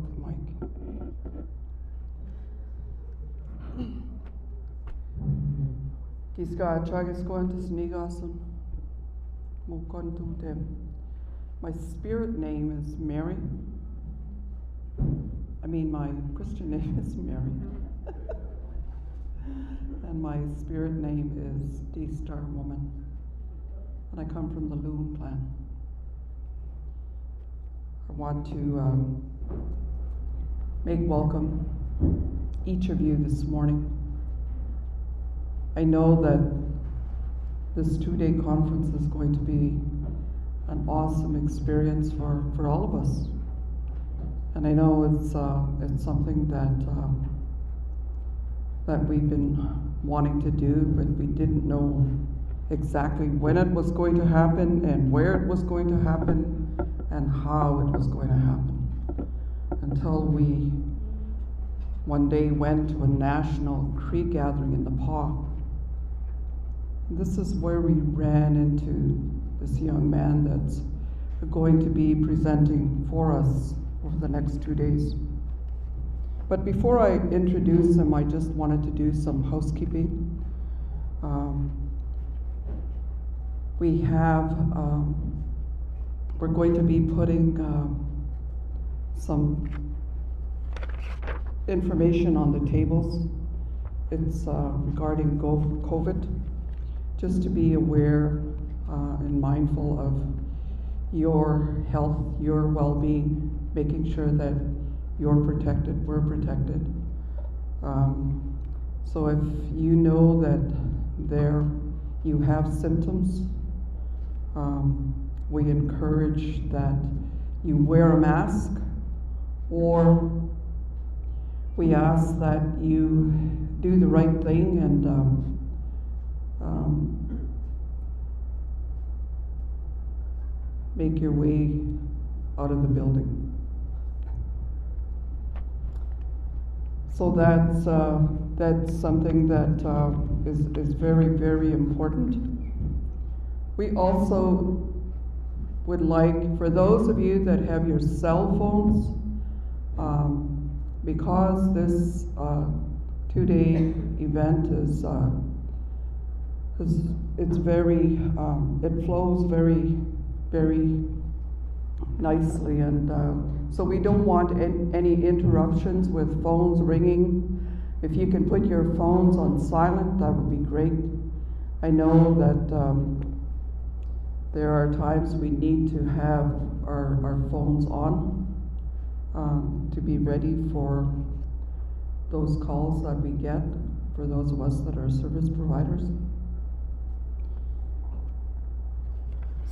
broke the mic. Kiska chagas quantas nigasun. Mukontutem. My spirit name is Mary. My Christian name is Mary. And my spirit name is D-Star Woman. And I come from the Loon clan. I want to make welcome each of you this morning. I know that this 2-day conference is going to be an awesome experience for all of us. And I know it's something that we've been wanting to do, but we didn't know exactly when it was going to happen and where it was going to happen and how it was going to happen, until we one day went to a national Cree gathering in the Paw. This is where we ran into this young man that's going to be presenting for us over the next 2 days. But before I introduce him, I just wanted to do some housekeeping. We're going to be putting some information on the tables. It's regarding COVID, just to be aware and mindful of your health, your well-being, making sure that you're protected, we're protected. So if you know that you have symptoms, we encourage that you wear a mask, or we ask that you do the right thing and make your way out of the building. So that's something that is very, very important. We also would like, for those of you that have your cell phones, because this 2-day event it's very, it flows very, very nicely, and so we don't want any interruptions with phones ringing. If you can put your phones on silent, that would be great. I know that there are times we need to have our phones on to be ready for those calls that we get, for those of us that are service providers.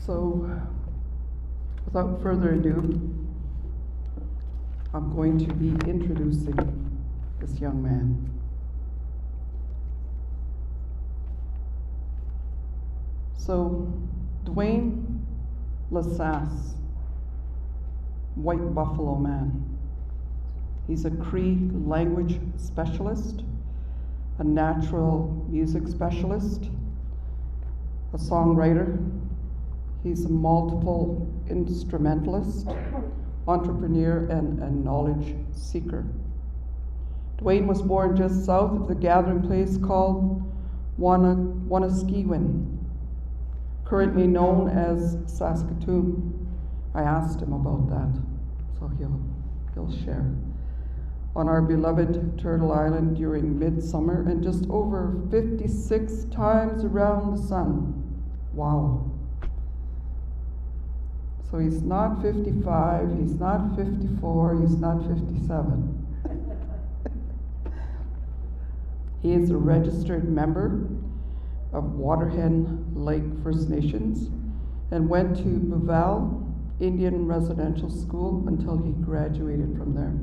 So, without further ado, I'm going to be introducing this young man. So, Dwayne Lasasse, White Buffalo Man. He's a Cree language specialist, a natural music specialist, a songwriter. He's a multiple instrumentalist, entrepreneur, and knowledge seeker. Dwayne was born just south of the gathering place called Wanaskiwin, currently known as Saskatoon. I asked him about that, so he'll share. On our beloved Turtle Island during midsummer, and just over 56 times around the sun. Wow. So he's not 55, he's not 54, he's not 57. He is a registered member of Waterhen Lake First Nations and went to Buval Indian Residential School until he graduated from there.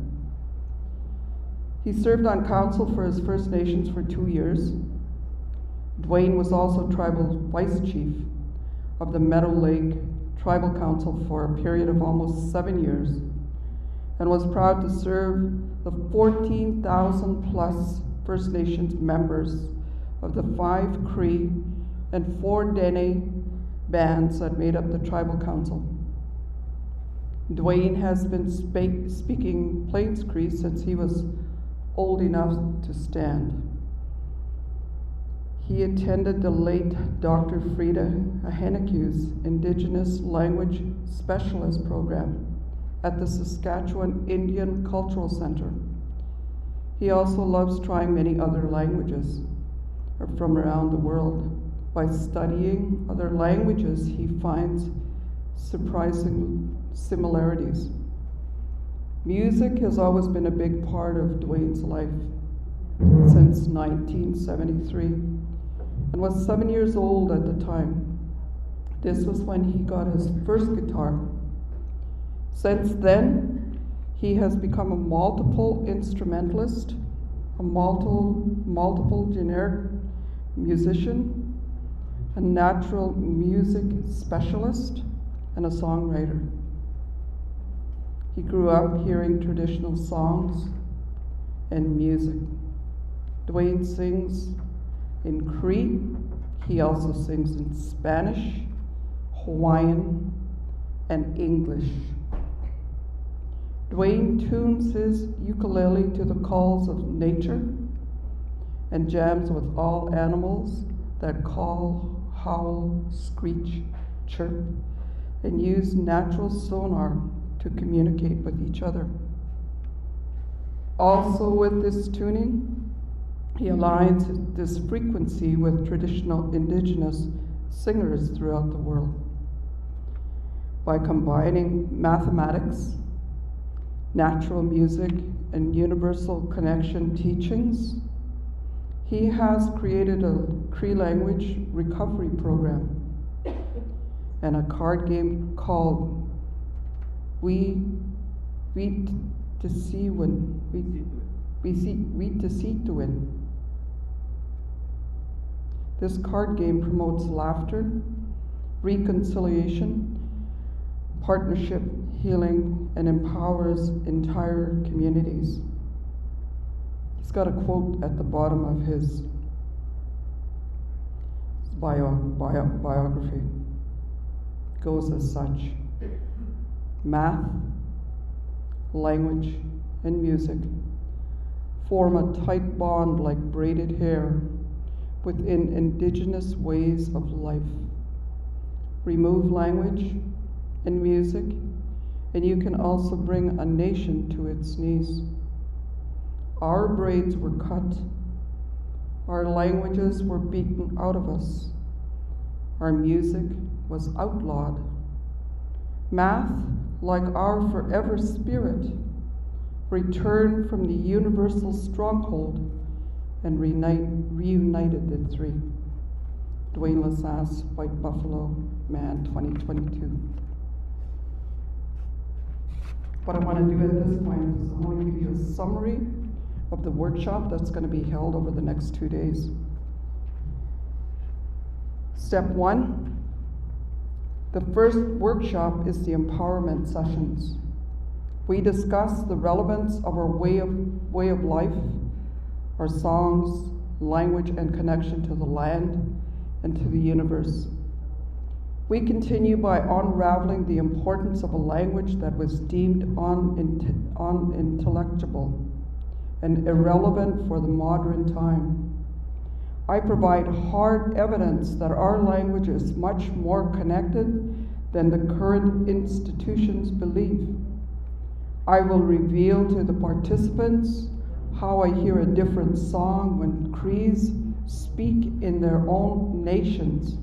He served on council for his First Nations for 2 years. Dwayne was also tribal vice chief of the Meadow Lake Tribal Council for a period of almost 7 years, and was proud to serve the 14,000 plus First Nations members of the 5 Cree and 4 Dene bands that made up the Tribal Council. Dwayne has been speaking Plains Cree since he was old enough to stand. He attended the late Dr. Frida Ahenaku's Indigenous Language Specialist Program at the Saskatchewan Indian Cultural Center. He also loves trying many other languages from around the world. By studying other languages, he finds surprising similarities. Music has always been a big part of Dwayne's life since 1973, and was 7 years old at the time. This was when he got his first guitar. Since then, he has become a multiple instrumentalist, a multiple generic musician, a natural music specialist, and a songwriter. He grew up hearing traditional songs and music. Dwayne sings in Cree. He also sings in Spanish, Hawaiian, and English. Dwayne tunes his ukulele to the calls of nature and jams with all animals that call, howl, screech, chirp, and use natural sonar to communicate with each other. Also with this tuning, he aligns this frequency with traditional Indigenous singers throughout the world. By combining mathematics, natural music, and universal connection teachings, he has created a Cree language recovery program and a card game called We to See Win. We to See to Win. This card game promotes laughter, reconciliation, partnership, healing, and empowers entire communities. He's got a quote at the bottom of his biography. It goes as such: math, language, and music form a tight bond like braided hair within Indigenous ways of life. Remove language and music, and you can also bring a nation to its knees. Our braids were cut. Our languages were beaten out of us. Our music was outlawed. Math, like our forever spirit, returned from the universal stronghold and reunited the three. Dwayne Lasasse, White Buffalo Man, 2022. What I want to do at this point is I want to give you a summary of the workshop that's going to be held over the next 2 days. Step 1, the first workshop is the empowerment sessions. We discuss the relevance of our way of life, our songs, language, and connection to the land and to the universe. We continue by unraveling the importance of a language that was deemed unintelligible and irrelevant for the modern time. I provide hard evidence that our language is much more connected than the current institutions believe. I will reveal to the participants how I hear a different song when Crees speak in their own nations.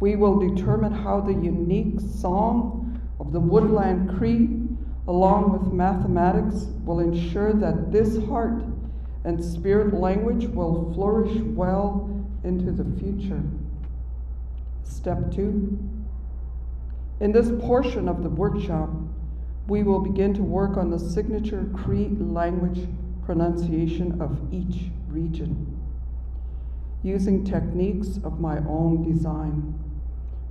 We will determine how the unique song of the woodland Cree, along with mathematics, will ensure that this heart and spirit language will flourish well into the future. Step 2. In this portion of the workshop, we will begin to work on the signature Cree language pronunciation of each region, using techniques of my own design.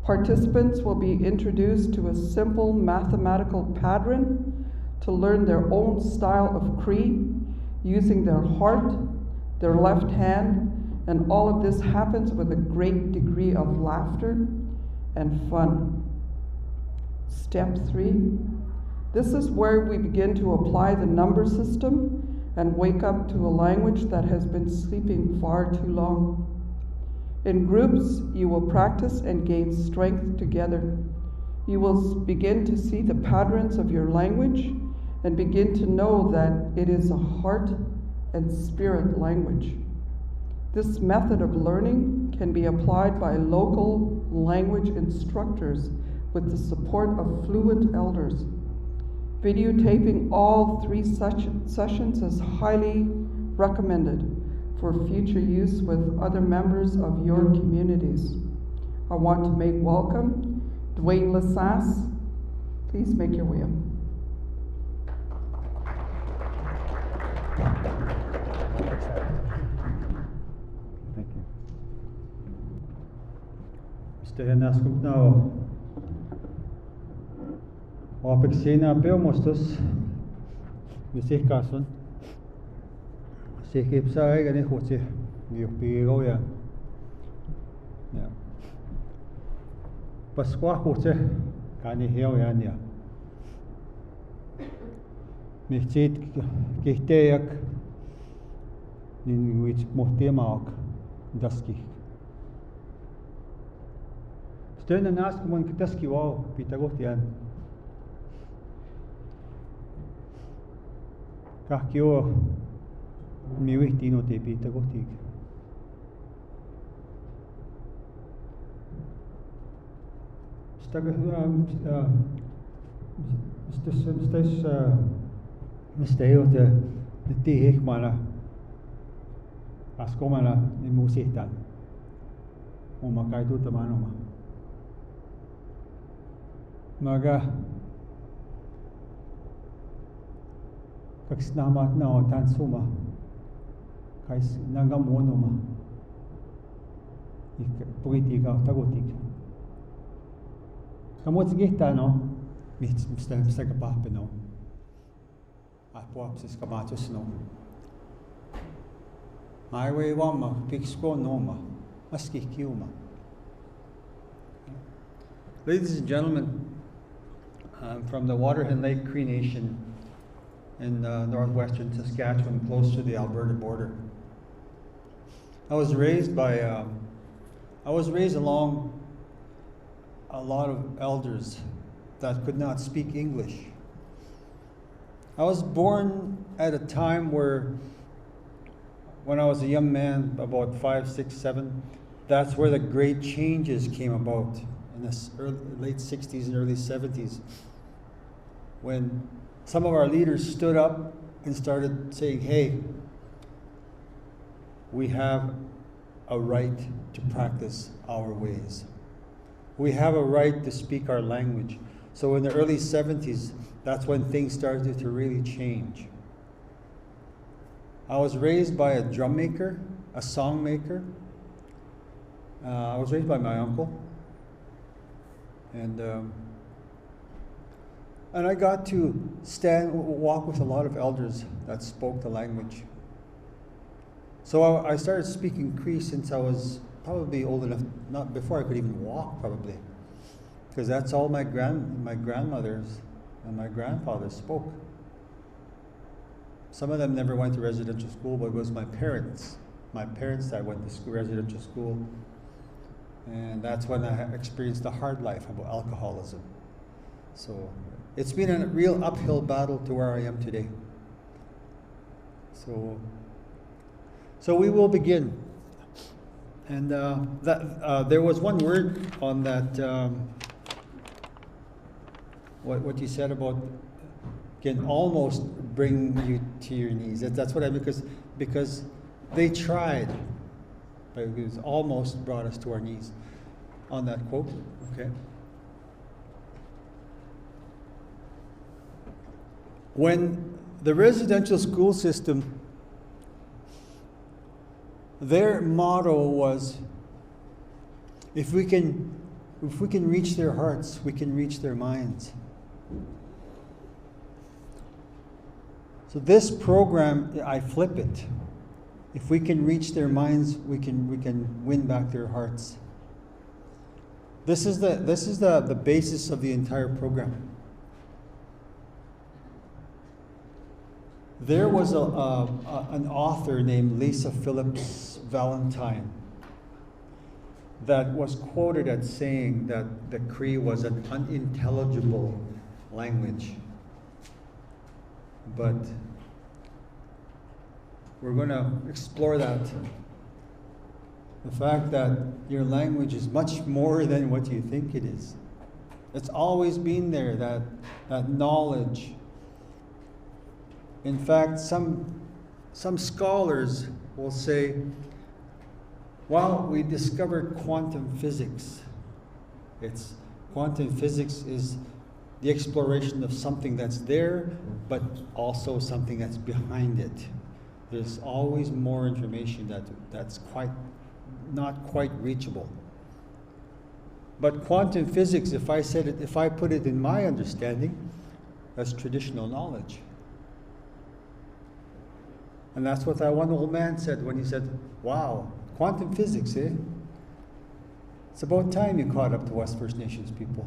Participants will be introduced to a simple mathematical pattern to learn their own style of Cree, using their heart, their left hand, and all of this happens with a great degree of laughter and fun. Step 3, This is where we begin to apply the number system and wake up to a language that has been sleeping far too long. In groups, you will practice and gain strength together. You will begin to see the patterns of your language and begin to know that it is a heart and spirit language. This method of learning can be applied by local language instructors with the support of fluent elders. Videotaping all 3 sessions is highly recommended for future use with other members of your communities. I want to make welcome Dwayne Lasasse. Please make your way up. Thank you. Mr. Henaskum now. Apexina peomostos. Misih kason. Sikip sa ay gani kutsi. Giupigo ya. Ya. Pasqua kutsi. Kani hiyo ya niya. Mihtit kihtayak. Ninguich muhtimaak. Daski. Steun en naast gewoon kitaski wow. Pitagotian. Kahkio miwitino te pitagotik. Misteo de tihikmana askomana in musitan. Oma kaitu tamanoma. Maga kaksnamat na o tansuma kais nagamonoma politika tagotik kamot gihta no mista kapapeno apuapsis kamatos no highway wama pixko noma maski kiuma. Ladies and gentlemen, I'm from the Waterhen Lake Cree Nation in northwestern Saskatchewan, close to the Alberta border. I was raised along a lot of elders that could not speak English. I was born at a time when I was a young man, about 5, 6, 7, that's where the great changes came about in the late 60s and early 70s, when some of our leaders stood up and started saying, hey, we have a right to practice our ways. We have a right to speak our language. So in the early 70s, that's when things started to really change. I was raised by a drum maker, a song maker. I was raised by my uncle. And I got to walk with a lot of elders that spoke the language. So I started speaking Cree since I was probably old enough, not before I could even walk probably, because that's all my grandmothers and my grandfathers spoke. Some of them never went to residential school, but it was my parents that went to residential school, and that's when I experienced the hard life about alcoholism. So it's been a real uphill battle to where I am today. So we will begin. And there was one word on that, what you said about can almost bring you to your knees. That's what I mean, because they tried, but it was almost brought us to our knees on that quote. Okay. When the residential school system, their motto was, if we can reach their hearts, we can reach their minds. So this program, I flip it. If we can reach their minds, we can win back their hearts. This is the basis of the entire program. There was an author named Lisa Phillips Valentine that was quoted as saying that the Cree was an unintelligible language. But we're going to explore that. The fact that your language is much more than what you think it is. It's always been there, that knowledge. In fact, some scholars will say, well, we discovered quantum physics. Quantum physics is the exploration of something that's there, but also something that's behind it. There's always more information that's not quite reachable. But quantum physics, if I put it in my understanding, that's traditional knowledge. And that's what that one old man said when he said, wow, quantum physics, eh? It's about time you caught up to West First Nations people.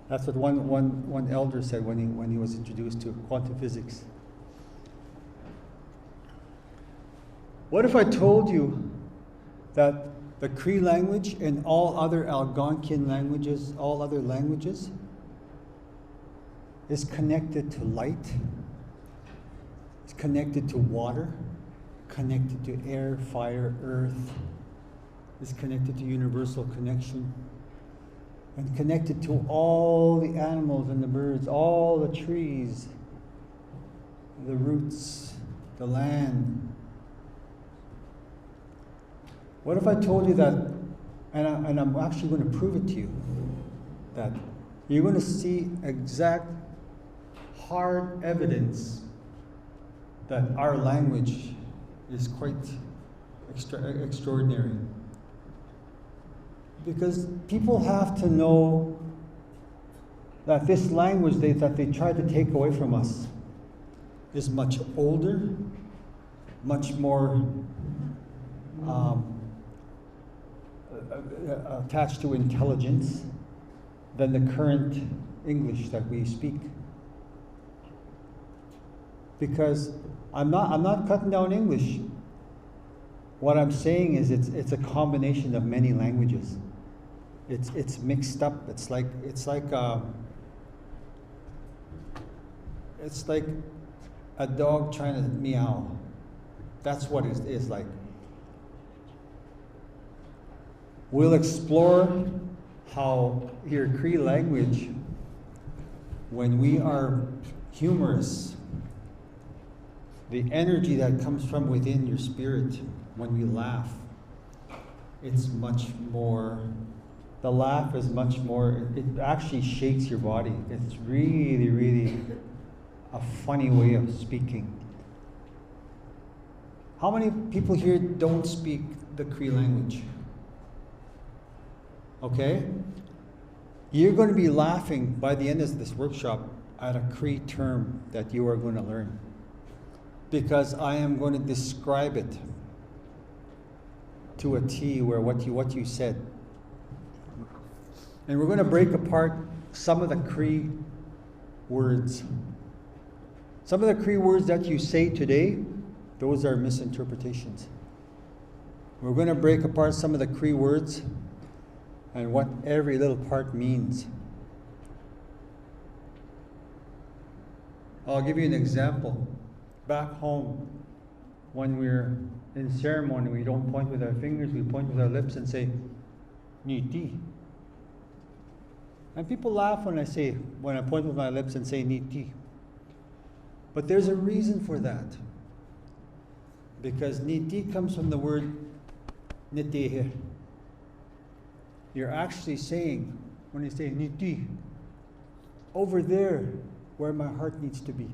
That's what one elder said when he was introduced to quantum physics. What if I told you that the Cree language and all other Algonquian languages, all other languages, is connected to light, it's connected to water, connected to air, fire, earth, is connected to universal connection, and connected to all the animals and the birds, all the trees, the roots, the land. What if I told you that, and I'm actually going to prove it to you, that you're going to see exact hard evidence that our language is quite extraordinary. Because people have to know that this language that they tried to take away from us is much older, much more attached to intelligence than the current English that we speak. Because I'm not cutting down English. What I'm saying is it's a combination of many languages. It's mixed up. It's like a dog trying to meow. That's what it is like. We'll explore how your Cree language, when we are humorous, the energy that comes from within your spirit when we laugh, it's much more, the laugh is much more, it actually shakes your body. It's really, really a funny way of speaking. How many people here don't speak the Cree language? Okay? You're going to be laughing by the end of this workshop at a Cree term that you are going to learn. Because I am going to describe it to a T where what you said. And we're going to break apart some of the Cree words. Some of the Cree words that you say today, those are misinterpretations. We're going to break apart some of the Cree words and what every little part means. I'll give you an example. Back home, when we're in ceremony, we don't point with our fingers, we point with our lips and say, Niti. And people laugh when I point with my lips and say Niti. But there's a reason for that. Because Niti comes from the word Nitehe. You're actually saying, when you say Niti, over there where my heart needs to be.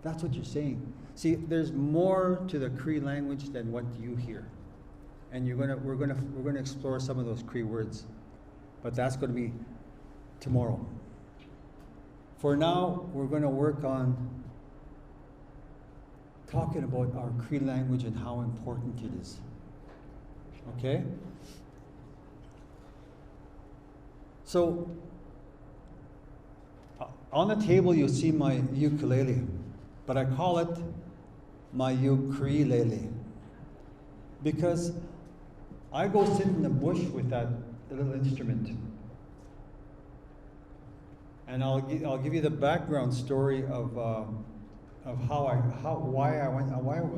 That's what you're saying. See, there's more to the Cree language than what you hear. And we're gonna explore some of those Cree words. But that's gonna be tomorrow. For now, we're gonna work on talking about our Cree language and how important it is. Okay? So, on the table you'll see my ukulele. but I call it my Cree lele, because I go sit in the bush with that little instrument. And I'll give you the background story of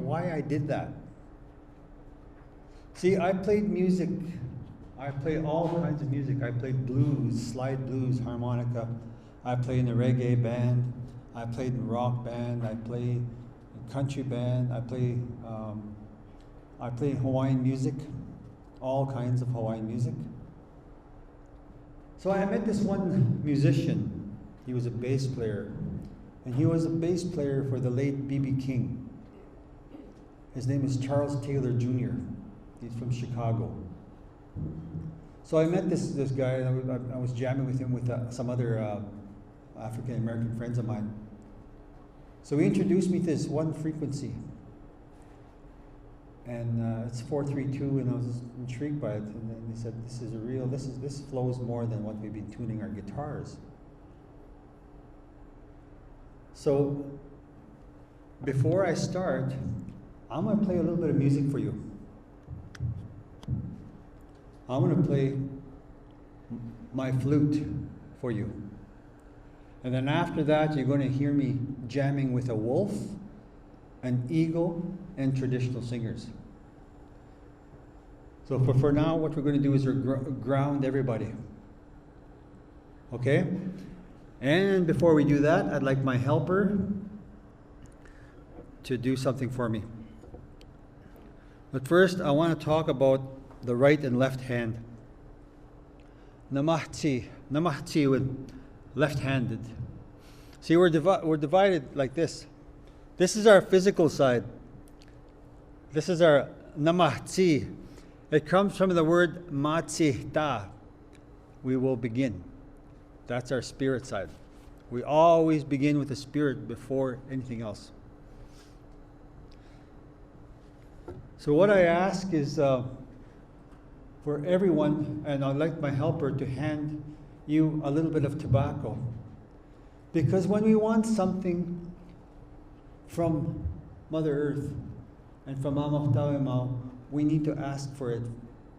why I did that. See, I played music. I played all kinds of music. I played blues, slide blues, harmonica. I played in a reggae band. I played in a rock band. I played in a country band. I played Hawaiian music, all kinds of Hawaiian music. So I met this one musician. He was a bass player, and he was a bass player for the late B.B. King. His name is Charles Taylor Jr. He's from Chicago. So I met this guy, and I was jamming with him with some other African American friends of mine. So he introduced me to this one frequency, and it's 432, and I was intrigued by it. And then he said, "This flows more than what we've been tuning our guitars." So before I start, I'm going to play a little bit of music for you. I'm going to play my flute for you. And then after that, you're going to hear me jamming with a wolf, an eagle, and traditional singers. So for now, what we're going to do is ground everybody. Okay? And before we do that, I'd like my helper to do something for me. But first, I want to talk about the right and left hand. Namahti with left-handed. See, we're divided like this. This is our physical side. This is our namahti. It comes from the word matsita. We will begin. That's our spirit side. We always begin with the spirit before anything else. So what I ask is for everyone, and I'd like my helper to hand you a little bit of tobacco. Because when we want something from Mother Earth and from Amah Tawimau, we need to ask for it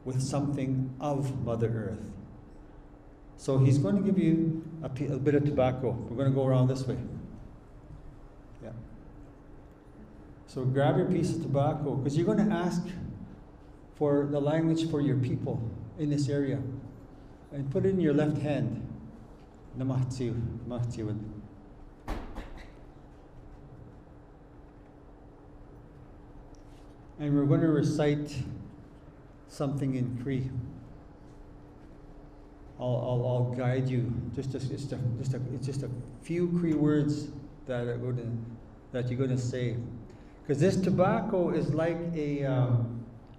with something of Mother Earth. So he's going to give you a bit of tobacco. We're going to go around this way. Yeah. So grab your piece of tobacco, because you're going to ask for the language for your people in this area. And put it in your left hand. Namahti. And we're going to recite something in Cree. I'll guide you. It's just a few Cree words that you're going to say, because this tobacco is like a.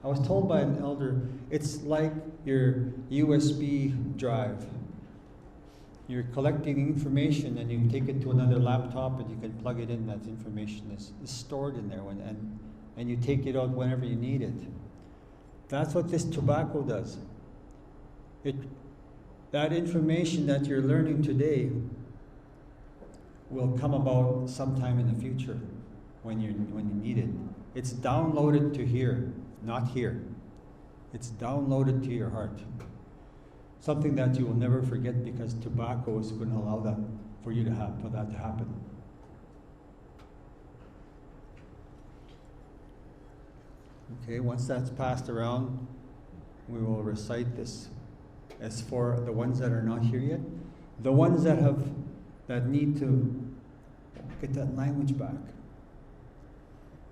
I was told by an elder, it's like your USB drive. You're collecting information, and you take it to another laptop, and you can plug it in. That information is stored in there, and you take it out whenever you need it. That's what this tobacco does. That information that you're learning today will come about sometime in the future when you need it. It's downloaded to here, not here. It's downloaded to your heart. Something that you will never forget, because tobacco is going to allow that for that to happen. Okay, once that's passed around, we will recite this. As for the ones that are not here yet, the ones that need to get that language back,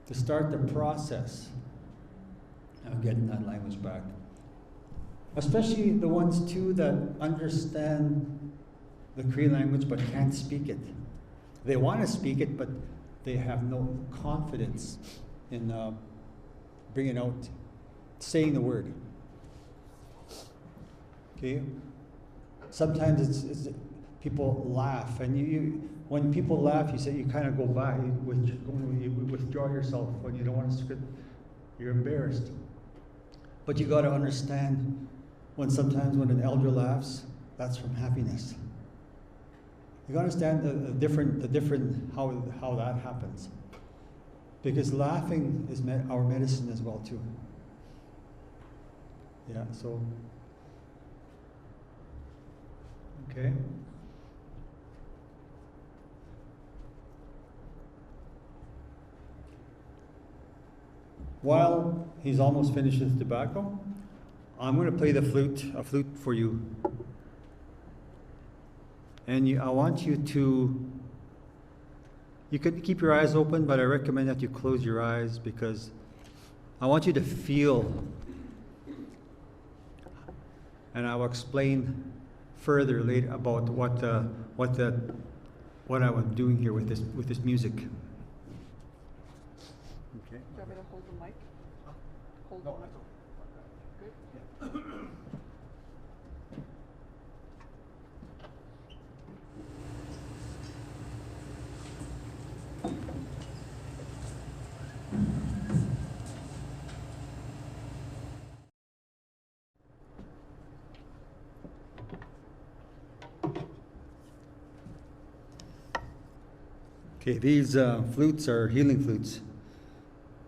to start the process of getting that language back. Especially the ones too that understand the Cree language but can't speak it. They want to speak it, but they have no confidence in bringing out, saying the word. Okay. Sometimes it's people laugh, and when people laugh, you kind of go back. You withdraw yourself when you don't want to script. You're embarrassed. But you got to understand, sometimes when an elder laughs, that's from happiness. You gotta understand the different how that happens. Because laughing is our medicine as well too. Yeah, so okay. While he's almost finished his tobacco, I'm going to play a flute for you. And I want you to, you can keep your eyes open, but I recommend that you close your eyes because I want you to feel, and I will explain further later about what I was doing here with this music. Okay. Do you want me to hold the mic? Hold No, the mic. Good? Yeah. Okay, these flutes are healing flutes.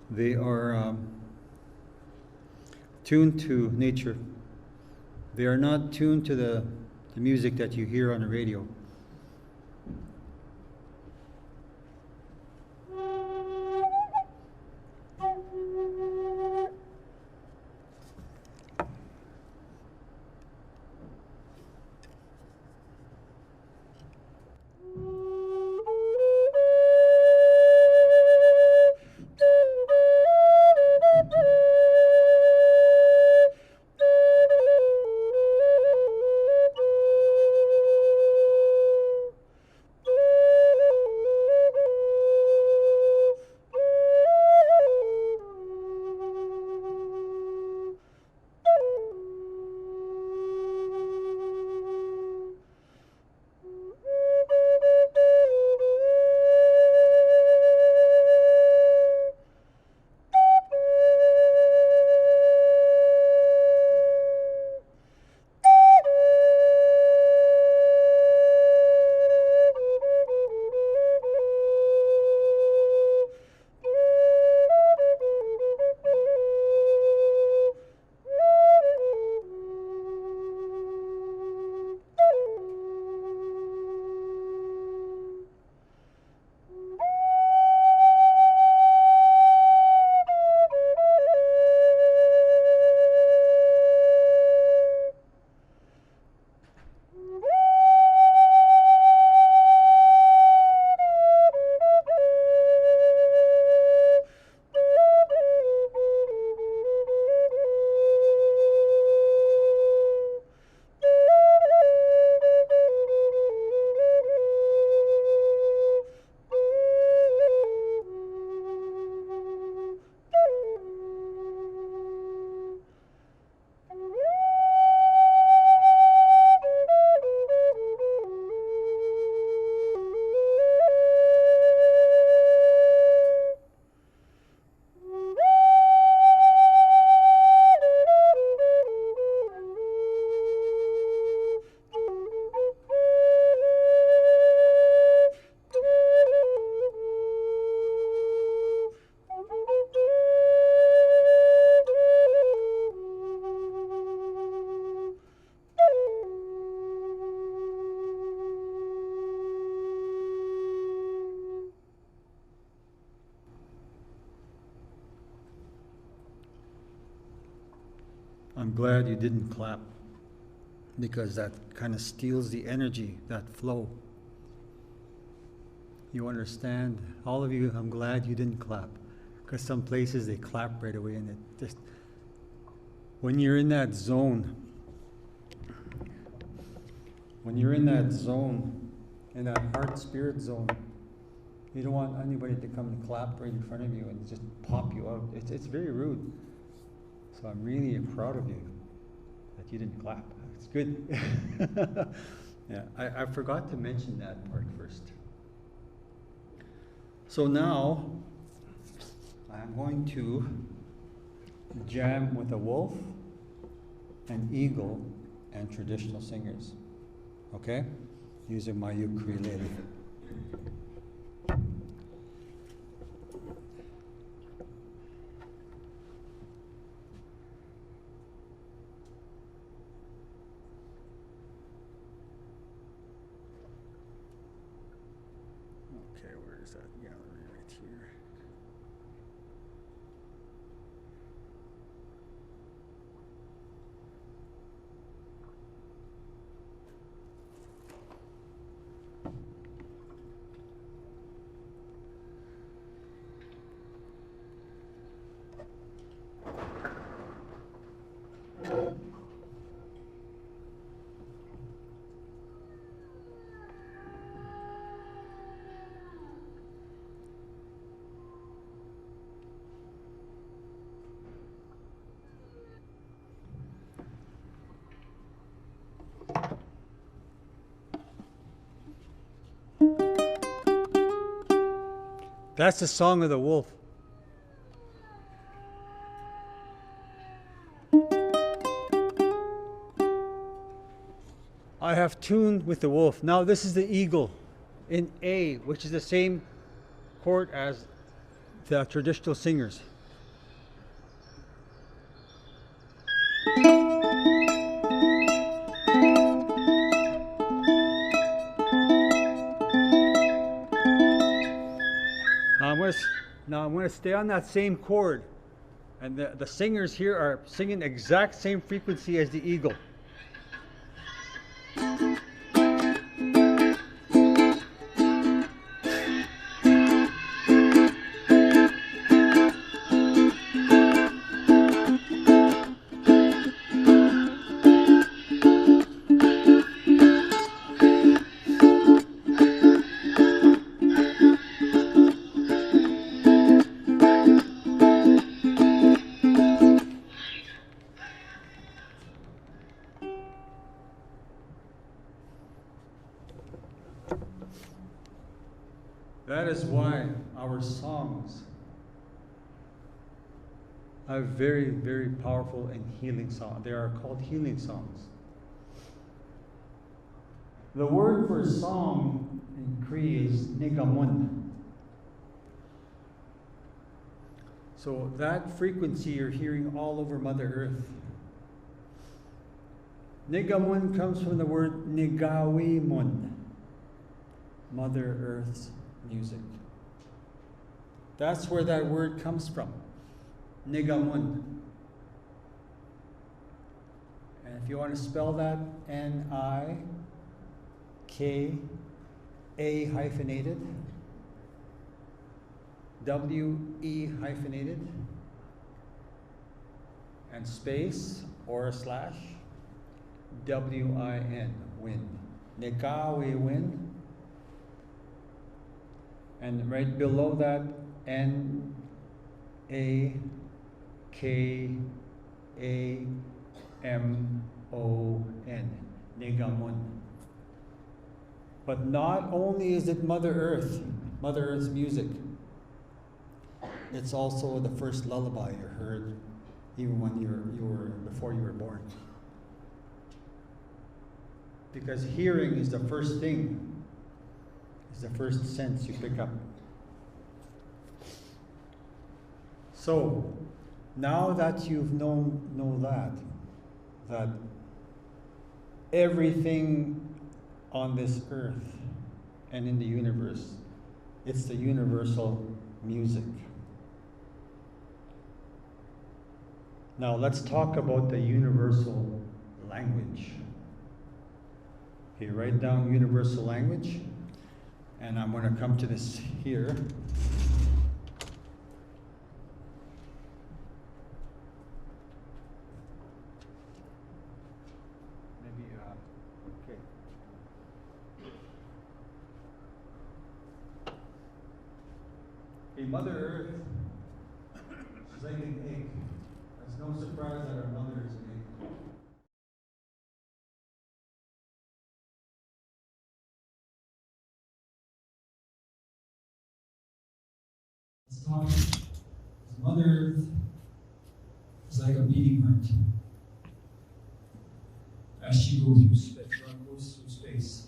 They are tuned to nature. They are not tuned to the music that you hear on the radio. I'm glad you didn't clap because that kind of steals the energy, that flow. You understand? All of you, I'm glad you didn't clap because some places they clap right away and it just, when you're in that zone, in that heart-spirit zone, you don't want anybody to come and clap right in front of you and just pop you out. It's very rude. So I'm really proud of you that you didn't clap. It's good. Yeah, I forgot to mention that part first. So now I'm going to jam with a wolf, an eagle, and traditional singers. Okay? using my ukulele. Okay, where is that gallery? Right here. That's the song of the wolf. I have tuned with the wolf. Now this is the eagle in A, which is the same chord as the traditional singers. Now I'm going to stay on that same chord, and the singers here are singing the exact same frequency as the eagle. That is why our songs are very, very powerful and healing songs. They are called healing songs. The word for song in Cree is nigamun. So that frequency you're hearing all over Mother Earth. Nigamun comes from the word nigawimun, Mother Earth's music. That's where that word comes from, nigamun. And if you want to spell that, N-I-K-A hyphenated, W-E hyphenated, and space or a slash, W-I-N, win. Nigawi win. And right below that, N-A-K-A-M-O-N, Nigamun. But not only is it Mother Earth, Mother Earth's music, it's also the first lullaby you heard, even when before you were born. Because hearing is the first thing. Is the first sense you pick up. So, now that you've know that everything on this earth and in the universe, it's the universal music. Now let's talk about the universal language. Okay, write down universal language. And I'm going to come to this here. Maybe, okay. Okay, Mother Earth, she's like an egg. It's no surprise that our mother is an egg. Let's talk. Mother Earth is like a beating heart. As she goes through space,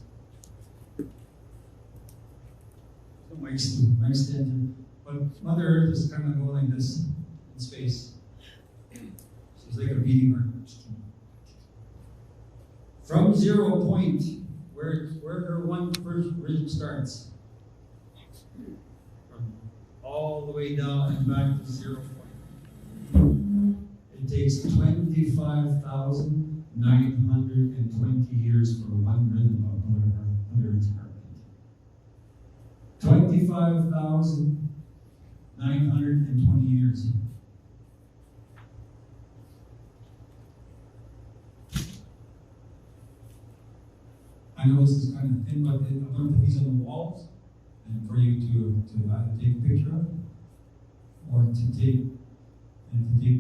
mics to enter. But Mother Earth is kind of going like this in space. She's like a beating heart. From 0 point, where her one first rhythm starts, from all the way down and back to 0 point. It takes 25,920 years for one rhythm of Mother Earth's heartbeat. 25,920 years. I know this is kind of thin, but I'm going to put these on the walls and for you to either take a picture of or to take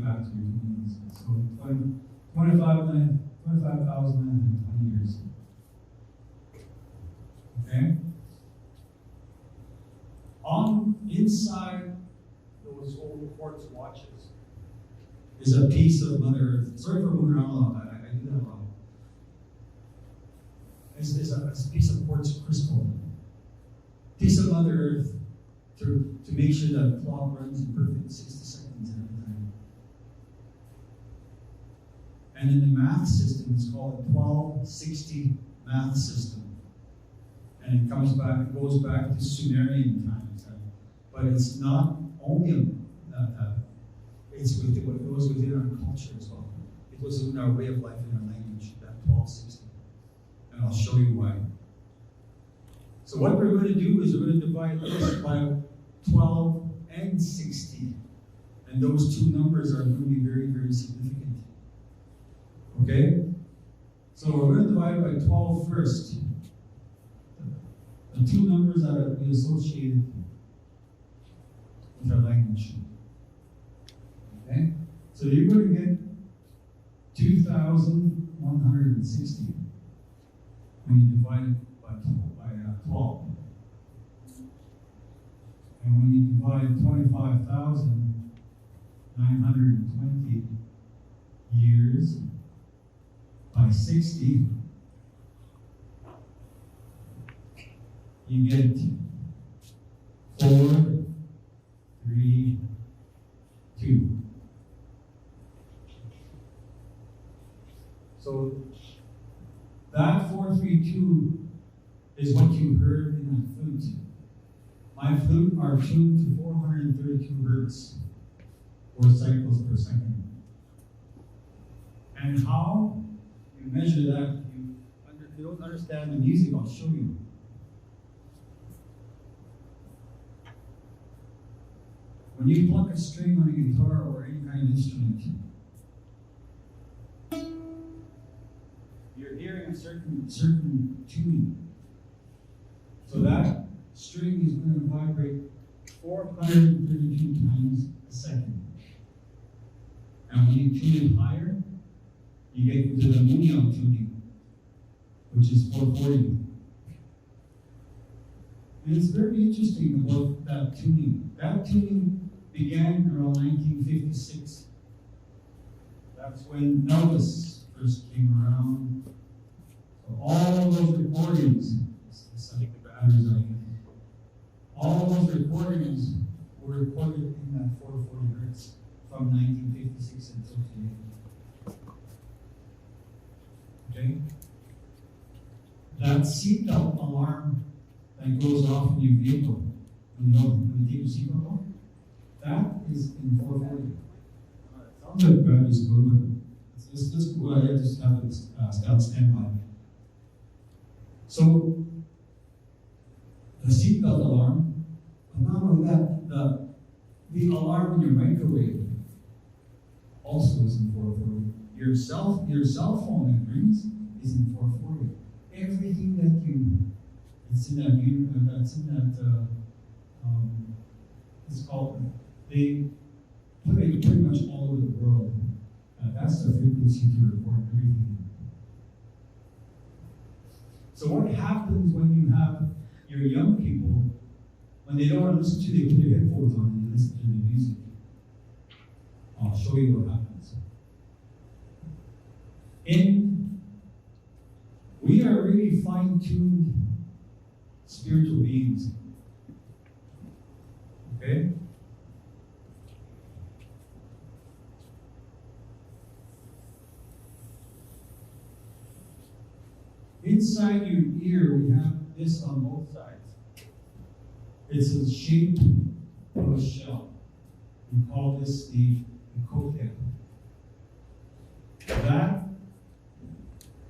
back to your communities. So 25,920 years. Okay? On inside those old quartz watches is a piece of Mother Earth. Sorry for moving around a lot. I do that a lot. It's a piece of quartz crystal. Piece of Mother Earth to make sure that the clock runs in perfect 60 seconds every time. And in the math system, it's called a 1260 math system. And it goes back to Sumerian times. But it's not only that. It was within our culture as well. It was in our way of life, in our language, that 1260. And I'll show you why. So what we're going to do is we're going to divide this by 12 and 60. And those two numbers are going to be very, very significant. Okay? So we're going to divide it by 12 first. The two numbers that are associated with our language. Okay? So you're going to get 2,160 when you divide it by 12. And when you divide 25,920 years by 60, you get 4, 3, 2. So that 432 is what you heard in that flute. My flute are tuned to 432 hertz, or cycles per second. And how you measure that, if you don't understand the music, I'll show you. When you pluck a string on a guitar or any kind of instrument, you're hearing a certain tuning. So that string is going to vibrate 432 times a second. And when you tune it higher, you get to the Munyo tuning, which is 440. And it's very interesting about that tuning. That tuning began around 1956. That's when Elvis first came around. So all those recordings, I think the batteries are in. All those recordings were recorded in that 440 hertz from 1956 until today. Okay? That seatbelt alarm that goes off in your vehicle when you take your seatbelt off, that is in 440. Sounds like bad is good, but let's go ahead, just have it stand by. So, the seatbelt alarm, but not only that, the alarm in your microwave also is in 440. Your cell phone that rings is in 440. Everything that's in that it's called, they put it pretty much all over the world. That's the frequency to record everything. So what happens when you have your young people, when they don't want to listen to, they put their headphones on and they listen to the music? I'll show you what happens. We are really fine-tuned spiritual beings. Okay? Inside your ear, we have this on both sides. It's a shape of a shell. We call this the cochlea. That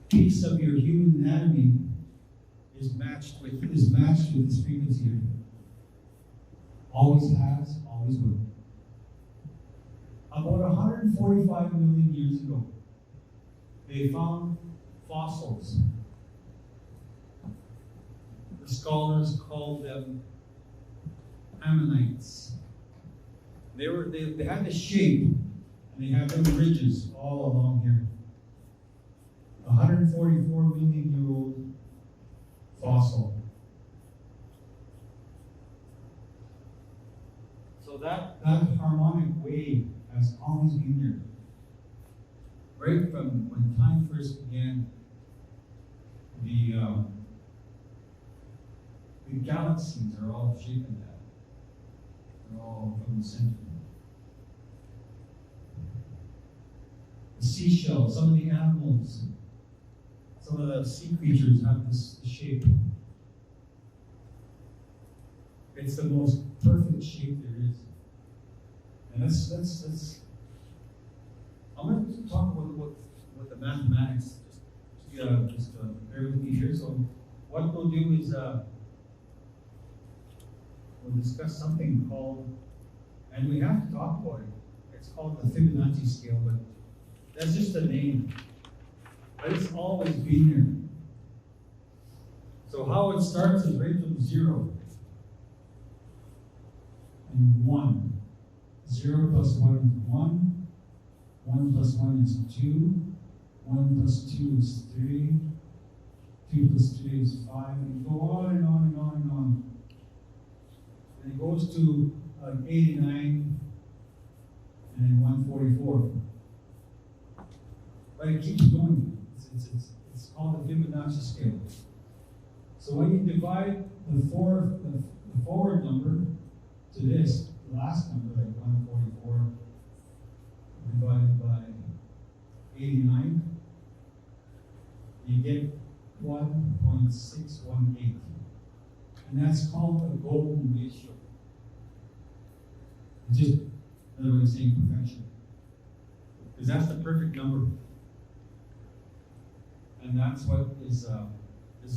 piece of your human anatomy is matched with this frequency here. Always has, always will. About 145 million years ago, they found fossils. The scholars called them ammonites. They had a shape, and they had little ridges all along here. 144 million year old fossil. So that harmonic wave has always been there. Right from when time first began, the galaxies are all shaping that. They're all from the center. The seashells, some of the animals, some of the sea creatures have this shape. It's the most perfect shape there is. And that's I'm going to talk about what the mathematics, just bear with me here. So what we'll do is we'll discuss something called, and we have to talk about it. It's called the Fibonacci scale, but that's just a name. But it's always been there. So how it starts is right from 0 and 1. 0 plus 1 is 1. 1 plus 1 is 2. 1 plus 2 is 3. 2 plus 3 is 5. And you go on and on and on and on. And it goes to 89 and then 144. But it keeps going. It's called the Fibonacci scale. So when you divide the forward number to this, the last number, like 144, divided by 89, you get 1.618. And that's called the golden ratio. It's just another way of saying perfection. Because that's the perfect number. And that's what is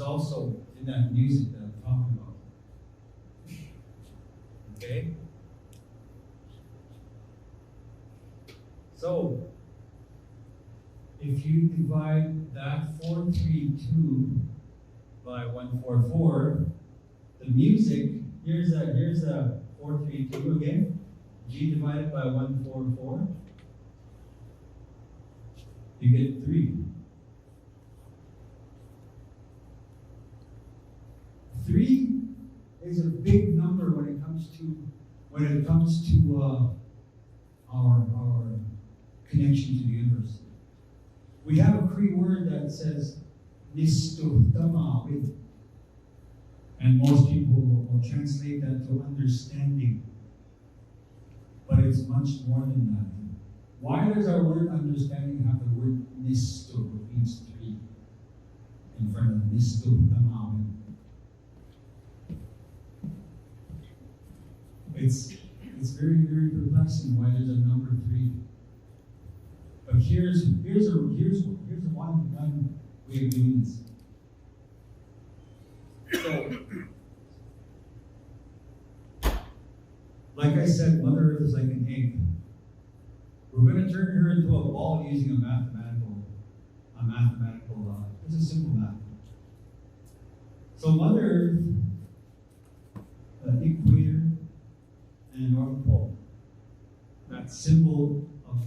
also in that music that I'm talking about. Okay? So, if you divide that 432 by 144, the music, here's a 432 again. G divided by 144, you get 3. 3 is a big number when it comes to our connection to the universe. We have a Cree word that says "nistuhtamawi," and most people will translate that to understanding. But it's much more than that. Why does our word understanding have the word nistu, which means 3, in front of nistuhtamawi? It's very, very perplexing why there's a number 3. But here's one way of doing this. So, like I said, Mother Earth is like an egg. We're going to turn her into a ball using a mathematical, it's a simple math. So Mother Earth, the equator, and North Pole, that symbol of the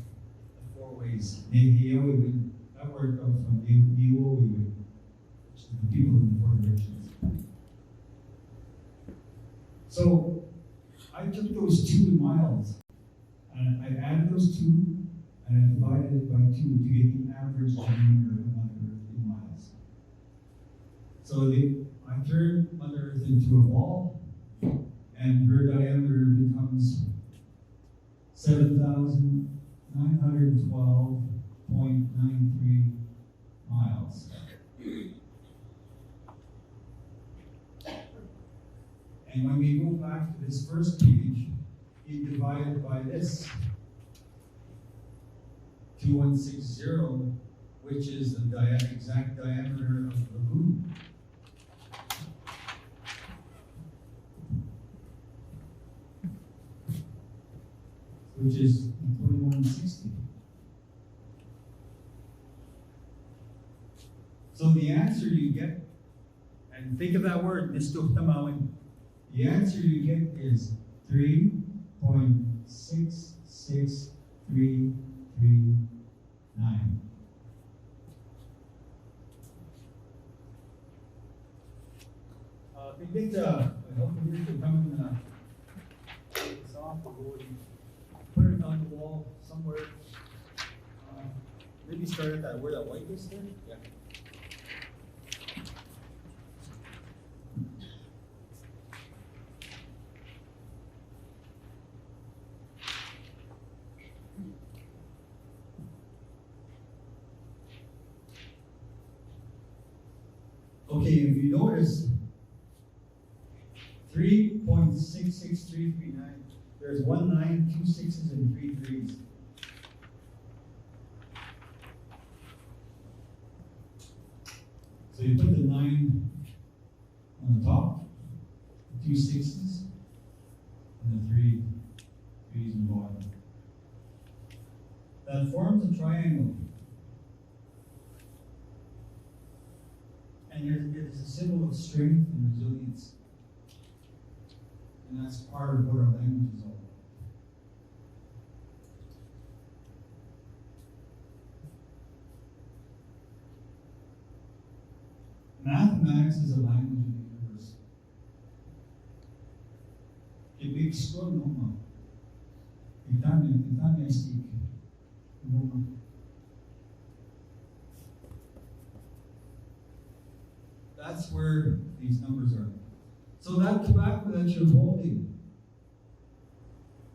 4 ways. That word comes from Niwowiwi, which is the people in the 4 directions. So I took those 2 miles, and I added those 2, and I divided it by 2 to get the average diameter of Mother Earth in miles. So I turned Mother Earth into a ball, and her diameter became becomes 7,912.93 miles. And when we go back to this first page, you divide it by this 2160, which is the exact diameter of the moon. Which is 2160. So the answer you get, and think of that word, Nistuktamawin. The answer you get is 3.66339. If you get I hope you can come and it's off the board. Put it on the wall somewhere. Maybe start at that where that white is there. Yeah. Okay, if you notice, 3.66339, there's 1 9, 2 6s, and 3 3s. So you put the 9 on the top, the 2 6s, and the 3 3s in the bottom. That forms a triangle. And it is a symbol of strength and resilience. And that's part of what our language is all about. Mathematics is a language of the universe. That's where these numbers are. So that tobacco that you're holding,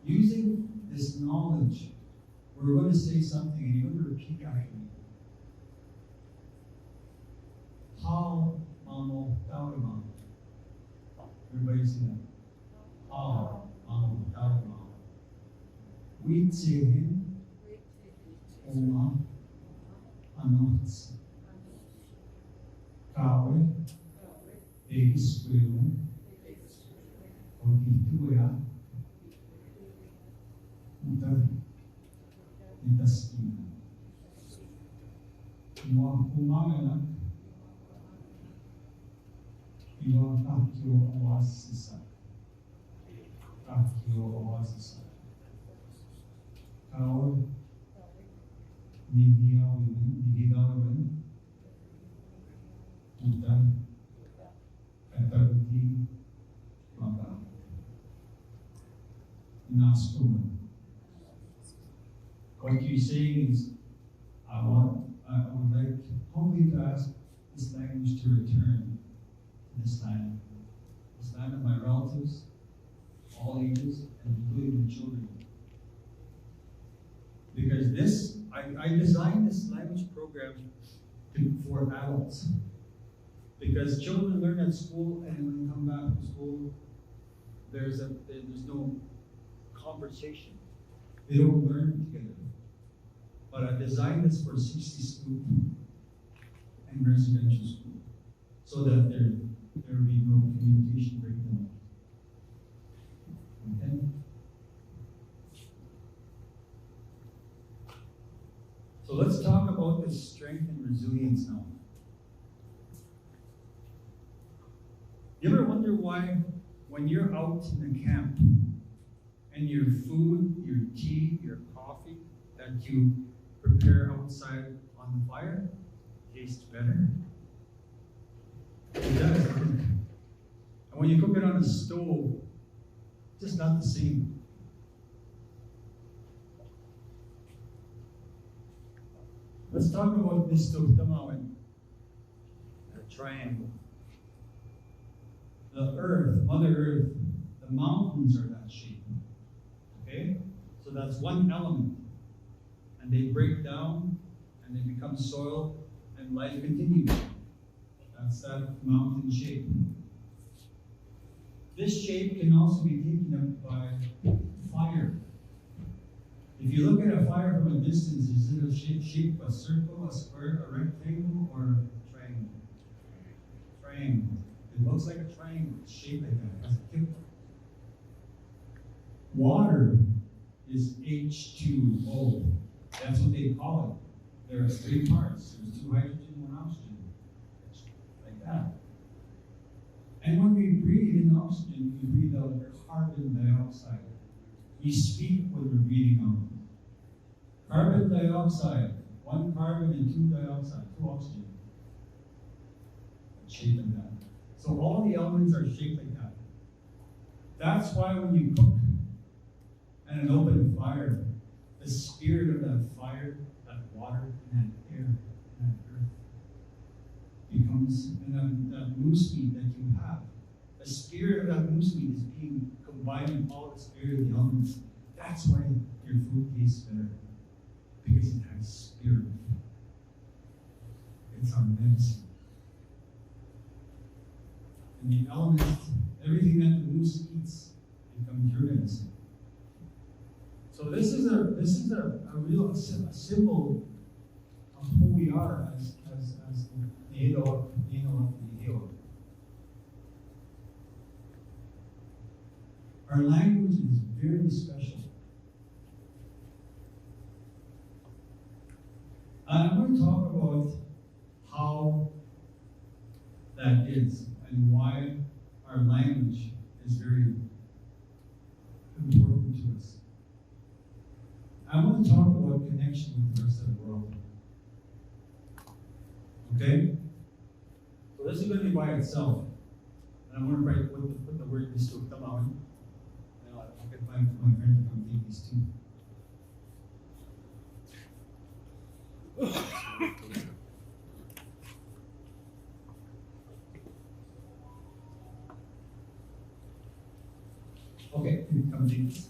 using this knowledge, we're going to say something and you're going to repeat after me. How mamo taurima. Everybody say that. How mamo taurima. We say Oma Anots. Kawe Egisquelu Ogituya Uta Itaskina. Iwa Umangala Iwa Takio Oasisa. Takio Oasisa. Kawe Nigidawen Uta Kataruti Maka Naskuman. What you're saying is, I would like humbly to ask this language to return to this land of my relatives, all ages, and including the children. Because I designed this language program for adults. Because children learn at school, and when they come back from school, there's no conversation. They don't learn together. But I designed this for 60 school and residential school, so that there will be no communication breakdown. Okay? So let's talk about this strength and resilience now. You ever wonder why, when you're out in the camp and your food, your tea, your coffee that you prepare outside on the fire tastes better? It does. And when you cook it on a stove, it's just not the same. Let's talk about this Tamawan, a triangle. The earth, Mother Earth, the mountains are that shape. that's one element. And they break down and they become soil and life continues. That's that mountain shape. This shape can also be taken up by fire. If you look at a fire from a distance, is it a shape, a circle, a square, a rectangle, or a triangle? Triangle. It looks like a triangle. It's shaped like that. It has a tip. Water is H2O. That's what they call it. There are 3 parts. There's 2 hydrogen, 1 oxygen. Like that. And when we breathe in oxygen, we breathe out carbon dioxide. We speak when we're breathing out. Carbon dioxide, 1 carbon and 2 dioxide, 2 oxygen. Shaped like that. So all the elements are shaped like that. That's why when you cook and an open fire, the spirit of that fire, that water, and that air, and that earth becomes, and that moose meat that you have. The spirit of that moose meat is being combined with all the spirit of the elements. That's why your food tastes better. Because it has spirit. It's our medicine. And the elements, everything that the moose eats becomes your medicine. So this is a real a symbol of who we are as Neo. Our language is very special. And I'm going to talk about how that is and why our language is very important to us. I want to talk about connection with the rest of the world. Okay? So this is going to be by itself. And I'm going to put the word Mr. Tamawan. And I'll get my friend to come take these too. Okay, come take these.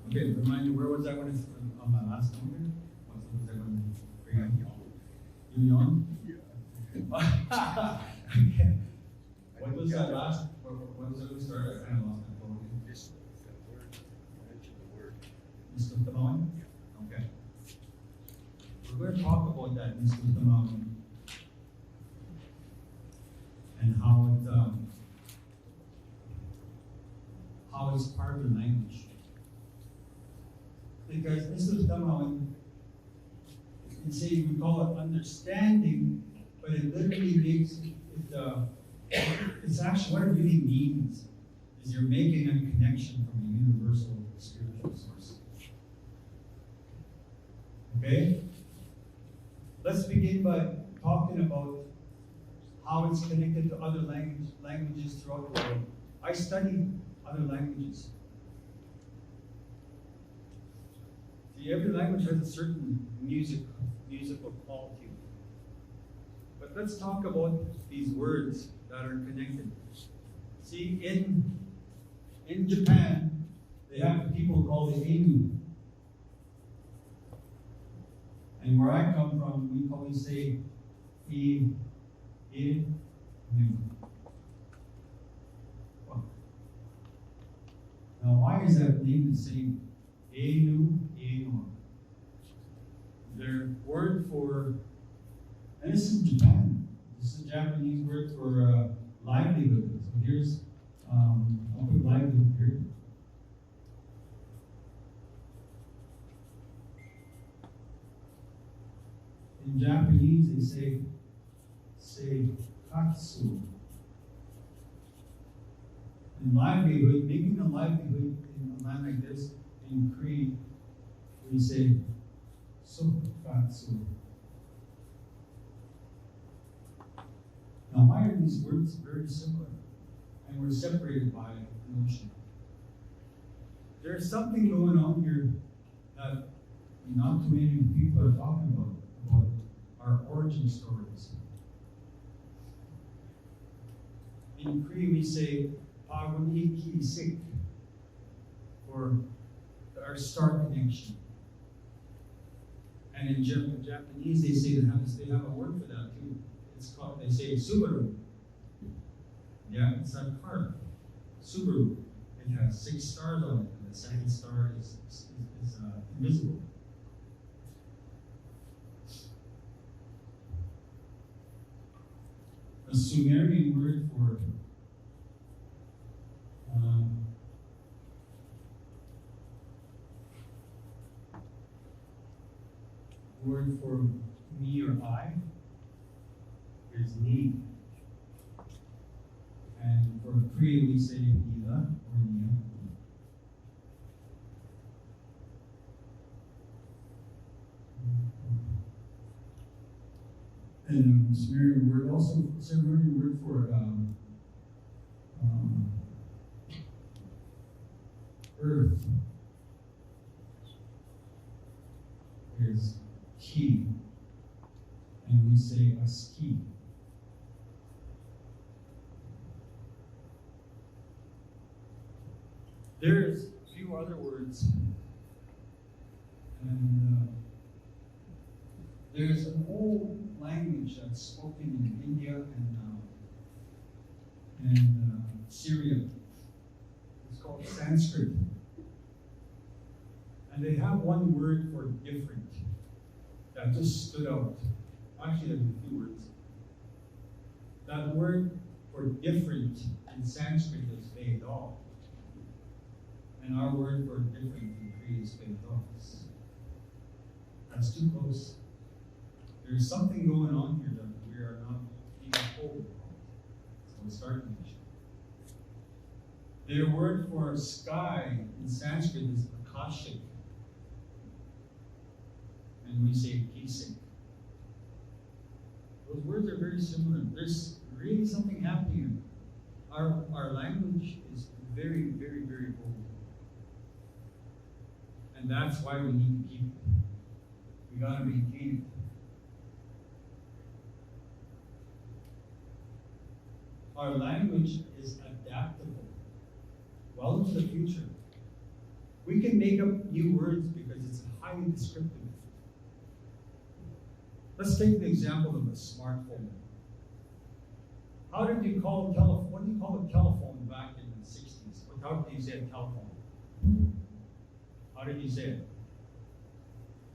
Okay, remind me, where was I when it's on my last one here? What was I when you yawned? Yeah. Okay. What was that last, what was it we started? I kind of lost my phone. Just that word, you mentioned the word. Mr. Tamawan? Okay. We're going to talk about that, Mr. Tamawan. And how it's part of the language. Because Mr. Tamawan, you can say we call it understanding, but it literally makes it's actually what it really means is you're making a connection from a universal spiritual source. Okay? Let's begin by talking about how it's connected to other languages throughout the world. I study other languages. See, every language has a certain musical quality. But let's talk about these words that are connected. See, in Japan, they have people called the Ainu. And where I come from, we probably say Inu. Now, why is that name the same? Inu, Inu. Their word for, and this is Japan. This is a Japanese word for livelihood. So here's, I'll put livelihood here. In Japanese, they say katsu. In livelihood, making a livelihood in a land like this, in Cree, we say sukatsu. Now, why are these words very similar? And we're separated by an ocean. There's something going on here that not too many people are talking about our origin stories. In Cree, we say "Paguni-ki-sik" for our star connection. And in Japanese, they have a word for that too. It's called, they say Subaru. Yeah, it's a car. Subaru. It has 6 stars on it, and the 2nd star is invisible. A Sumerian word for me or I is ni. And for Cree, we say nila or nia. And Sumerian word for earth is ki, and we say aski. There's a few other words, and there's an old language that's spoken in India and Syria. It's called Sanskrit. And they have one word for different that just stood out. Actually, there's a few words. That word for different in Sanskrit is Vedal. And our word for different in Cree is Vedas. That's too close. There's something going on here that we are not being told about. So we'll start with it. Their word for sky in Sanskrit is Akashik. And we say Kisik. Those words are very similar. There's really something happening. Our language is very, very, very old. And that's why we need to keep it. We gotta maintain it. Our language is adaptable. Well into the future. We can make up new words because it's highly descriptive. Let's take the example of a smartphone. How did you call telephone? What do you call a telephone back in the 60s? How did you say a telephone? How did you say it?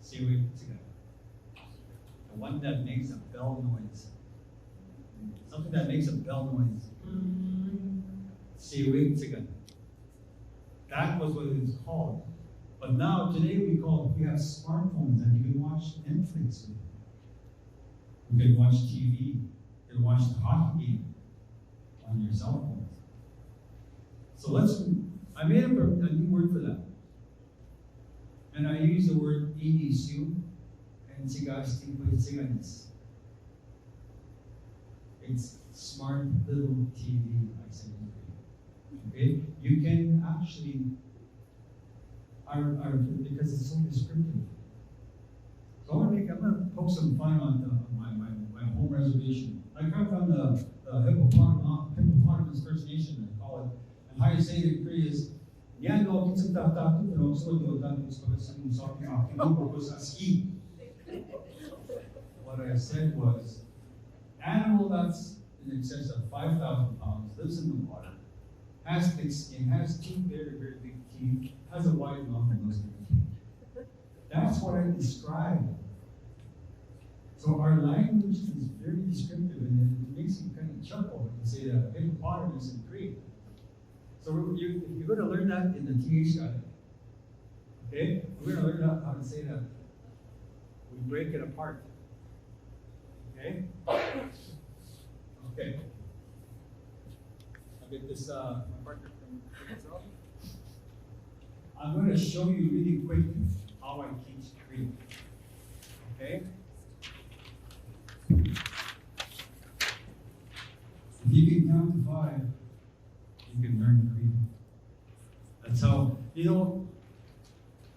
Say it together. The one that makes a bell noise. Something that makes a bell noise. Say it together. That was what it was called. But now, today, we have smartphones that you can watch Netflix with. You can watch TV. You can watch the hockey game on your cell phones. So I made up a new word for that. And I use the word inisu and siganis. It's smart little TV, I said. Okay? You can actually, because it's so descriptive. So I'm gonna poke some fun on my home reservation. I come from the hippopotamus First Nation, I call it. And how you say it in Cree is, what I said was, animal that's in excess of 5,000 pounds, lives in the water, has thick skin, has 2 very, very big teeth, has a wide mouth and those big teeth. That's what I described. So our language is very descriptive, and it makes you kind of chuckle when you say that hippopotamus in Cree. So you're going to learn that in the TH dialect. Okay? We're going to learn how to say that. We break it apart. Okay? Okay. I'll get this, my partner from myself. I'm going to show you really quick how I teach Cree. Okay? If you can count to 5, you can learn Cree. That's how,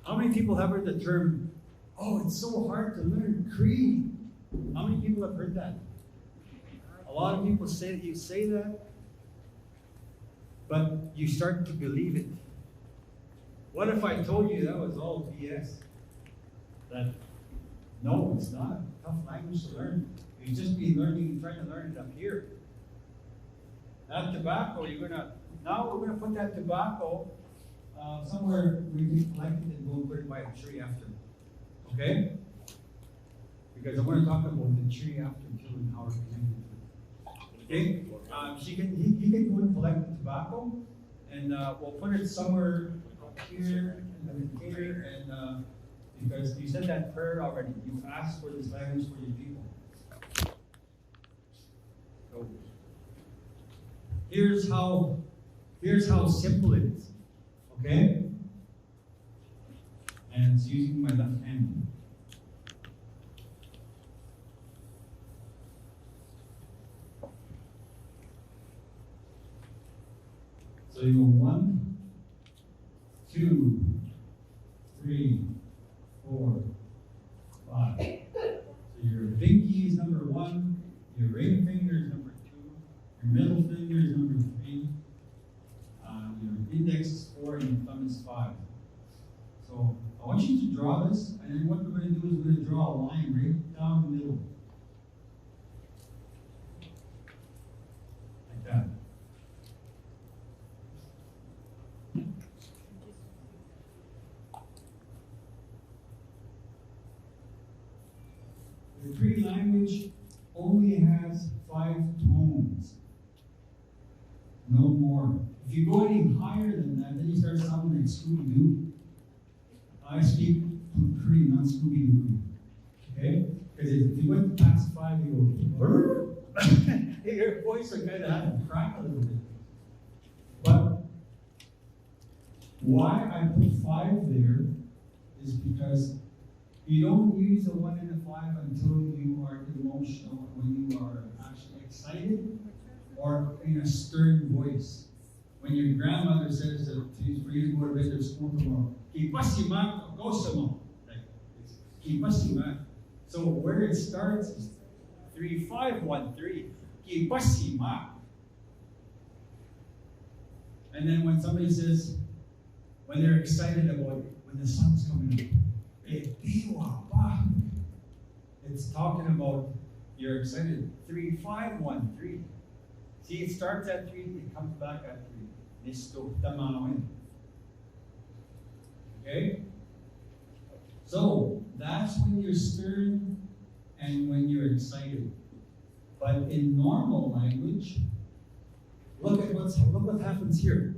how many people have heard the term Oh, it's so hard to learn Cree. How many people have heard that? A lot of people say you say that, but you start to believe it. What if I told you that was all BS? That no, it's not a tough language to learn. You just be learning, trying to learn it up here. That tobacco, now we're gonna put that tobacco somewhere we can collect it and go put it by a tree after. Okay? Because I want to talk about the tree after too and how we're connected to it. Okay? He can go and collect the tobacco, and we'll put it somewhere up here and here, and because you said that prayer already, you asked for this language for your people. So here's how simple it is. Okay? And it's using my left hand. So you go 1, 2, 3, 4, 5. So your pinky is number 1, your ring finger is number 2, your middle finger is number 3, your index is 4, and your thumb is 5. So I want you to draw this, and then what we're going to do is we're going to draw a line right down the middle. Like that. The Cree language only has 5 tones. No more. If you go any higher than that, then you start sounding like Scooby-Doo. I speak Cree, not Scooby-Doo. Okay? Because if you went past 5, you go, your voice will kind of have to crack a little bit. But why I put 5 there is because you don't use a 1 and a 5 until you are emotional, when you are actually excited, or in a stern voice. When your grandmother says that for you to go to bed or school tomorrow, "Kipasimak, go some." Kipasimak. So where it starts is 3, 5, 1, 3. Kipasimak. And then when somebody says, when they're excited about when the sun's coming up, it's talking about you're excited. 3, 5, 1, 3. See, it starts at 3, it comes back at 3. Nisto tamawin. Okay? So that's when you're stern and when you're excited. But in normal language, look what happens here.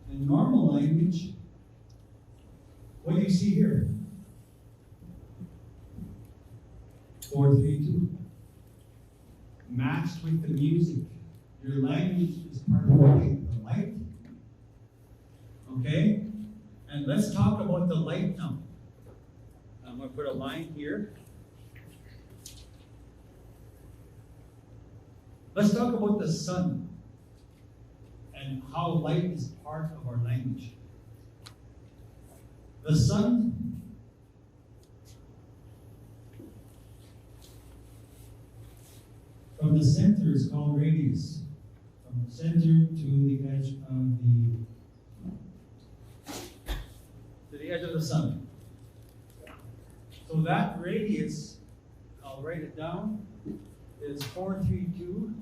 In normal language, what do you see here? 4, 3, 2. Matched with the music. Your language is part of the light. Okay? And let's talk about the light now. I'm going to put a line here. Let's talk about the sun and how light is part of our language. The sun from the center is called radius. From the center to the edge of the sun. So that radius, I'll write it down, is 432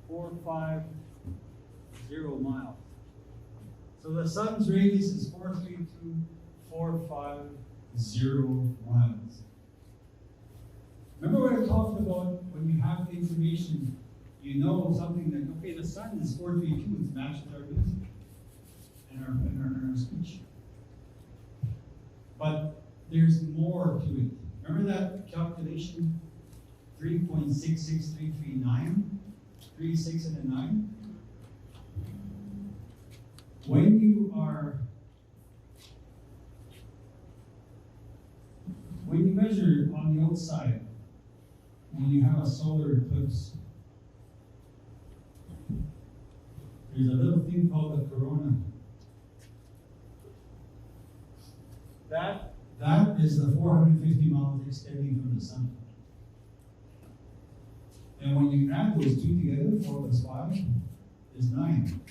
450 miles. So the sun's radius is 432 450 miles. Remember what I talked about when you have information, you know something that, okay, the sun is 432, it's matched with our music and our speech. But there's more to it. Remember that calculation? 3.66339? 3, 6, and a 9? When you measure on the outside, when you have a solar eclipse, there's a little thing called the corona. That is the 450 miles extending from the sun. And when you add those two together, 4 plus 5 is 9.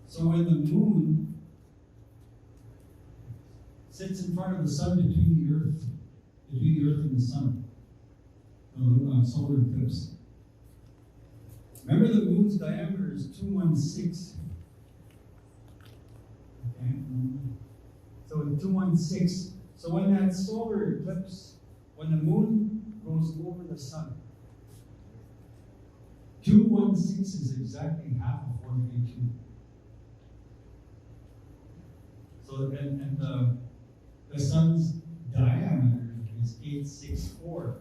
So when the moon sits in front of the sun between the earth and the sun, the solar eclipse. Remember, the moon's diameter is 216. Okay? So it's 216. So when that solar eclipse, when the moon goes over the sun, 216 is exactly half of 432. So and the sun's diameter is 864,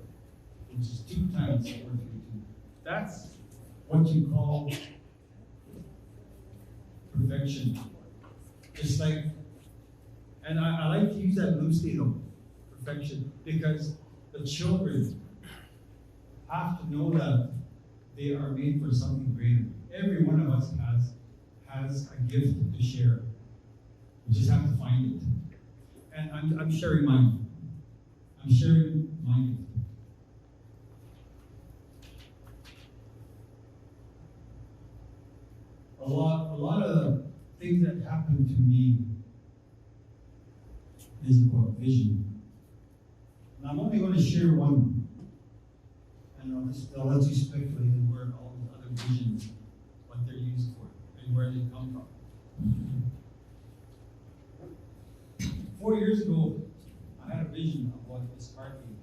which is 2 times 432. That's what you call perfection. Just like, and I like to use that loosely though, perfection, because the children have to know that they are made for something greater. Every one of us has a gift to share. We just have to find it. And I'm sharing mine. I'm sharing my gift. A lot of things that happen to me is about vision. And I'm only going to share one. And I'll let you speculate on where all the other visions, what they're used for, and where they come from. 4 years ago, I had a vision of what this card game.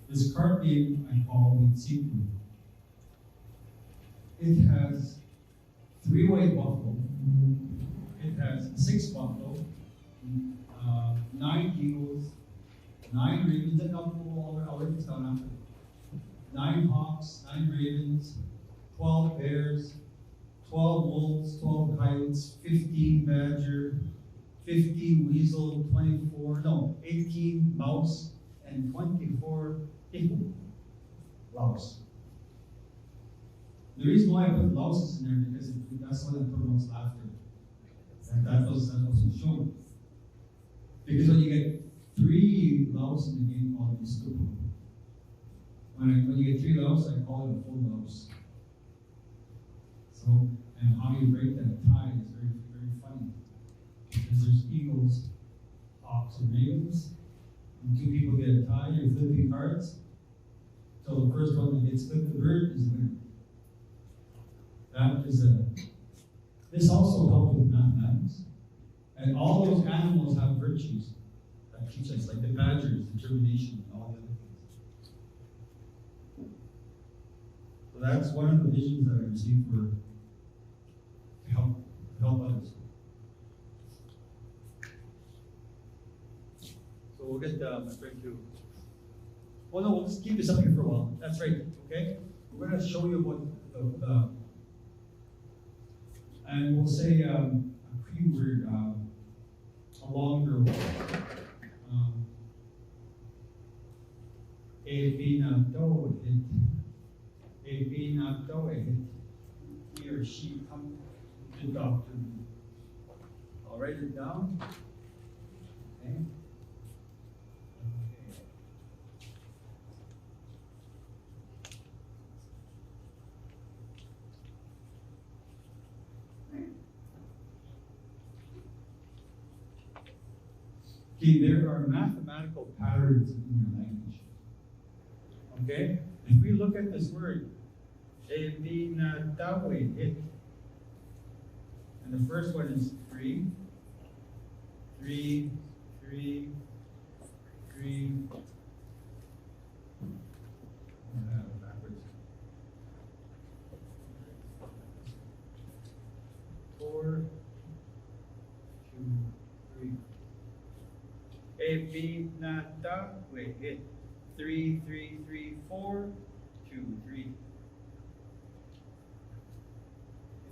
This card game I call Mitsiku. It has 3 white buffalo. It has 6 buffalo, 9 eagles, 9 ravens. I'll write this down after. 9 hawks, 9 ravens, 12 bears, 12 wolves, 12 coyotes, 15 badger, 15 weasel, 18 mouse, and 24 hippo louse. The reason why I put louses in there because that's what that promotes laughter. And that was shown. Because when you get 3 louse in the game called Mistupo. When you get 3 louse, I call it a full louse. So, and how you break that tie is very, very funny. Because there's eagles, hawks, and ravens. When 2 people get a tie, you're flipping cards. So the first one that gets flipped the bird is the winner. That is this also helps with mathematics. And all those animals have virtues that teach us, like the badgers, determination, and all the other things. So that's one of the visions that I received to help others. So we'll get my friend to. Well, no, we'll just keep this up here for a while. That's right, okay? We're going to show you what and we'll say a Cree word, a longer word. E bina do it. E bina do it. He or she come to the doctor. I'll write it down. Okay. Okay, there are mathematical patterns in your language. Okay? If we look at this word, and the first one is 3. 3, 3, 3. Backwards. 4, 2, 3. Ebinata, wait, hit 3, 3, 3, 4, 2, 3.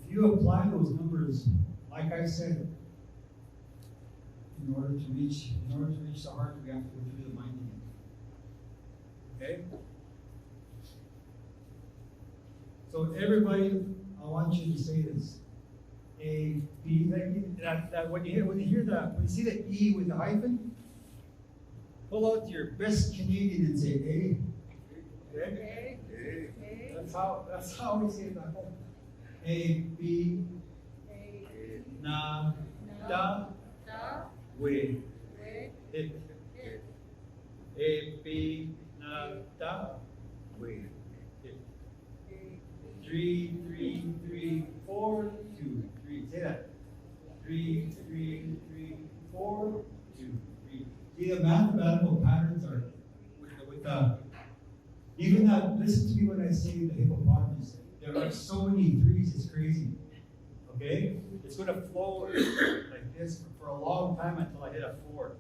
If you apply those numbers, like I said, in order to reach the heart, we have to go through the mind again. Okay? So everybody, I want you to say this. A, B, that when you hear that, when you see the E with the hyphen, pull out your best Canadian and say A. Okay? That's how we say it at home. A, B, na, da, we, it. A, B, na, da, we, it. 3, 3, 3, 4, 2, 3. Say that. 3, 3, 3, 4, 2, 3. See, the mathematical patterns are with the even that. Listen to me when I say the hippopotamus. There are so many threes, it's crazy. Okay? It's going to flow like this for a long time until I hit a 4.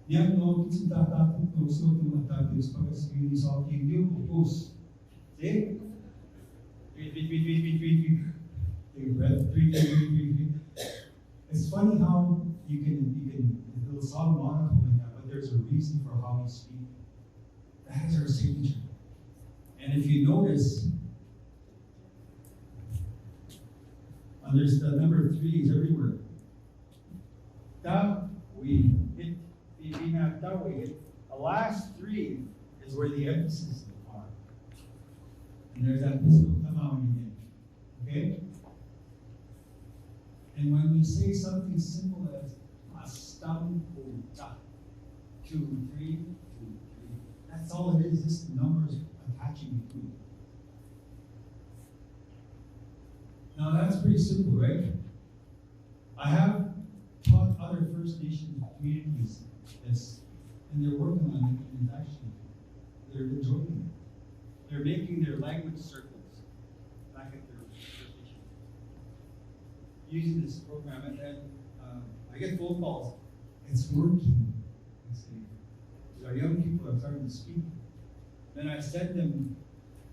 Yan no kitsin tatatuk no so to matatus pagas yun sa kinyo upos. See? Take a breath. It's funny how you can a little song monotone like that, but there's a reason for how we speak. That is our signature. And if you notice, there's the number 3 is everywhere. Da, we, hit, da, we, hit. The last 3 is where the emphasis are. And there's that pistol tamawin again. Okay? And when we say something simple as astam ta, 2, 3, 2, 3, that's all it is, just numbers attaching between. Now that's pretty simple, right? I have taught other First Nations communities this, and they're working on it, and it's actually, they're enjoying it. They're making their language circles back at their First Nation, using this program, and then I get phone calls. It's working. I say, our young people are starting to speak. Then I send them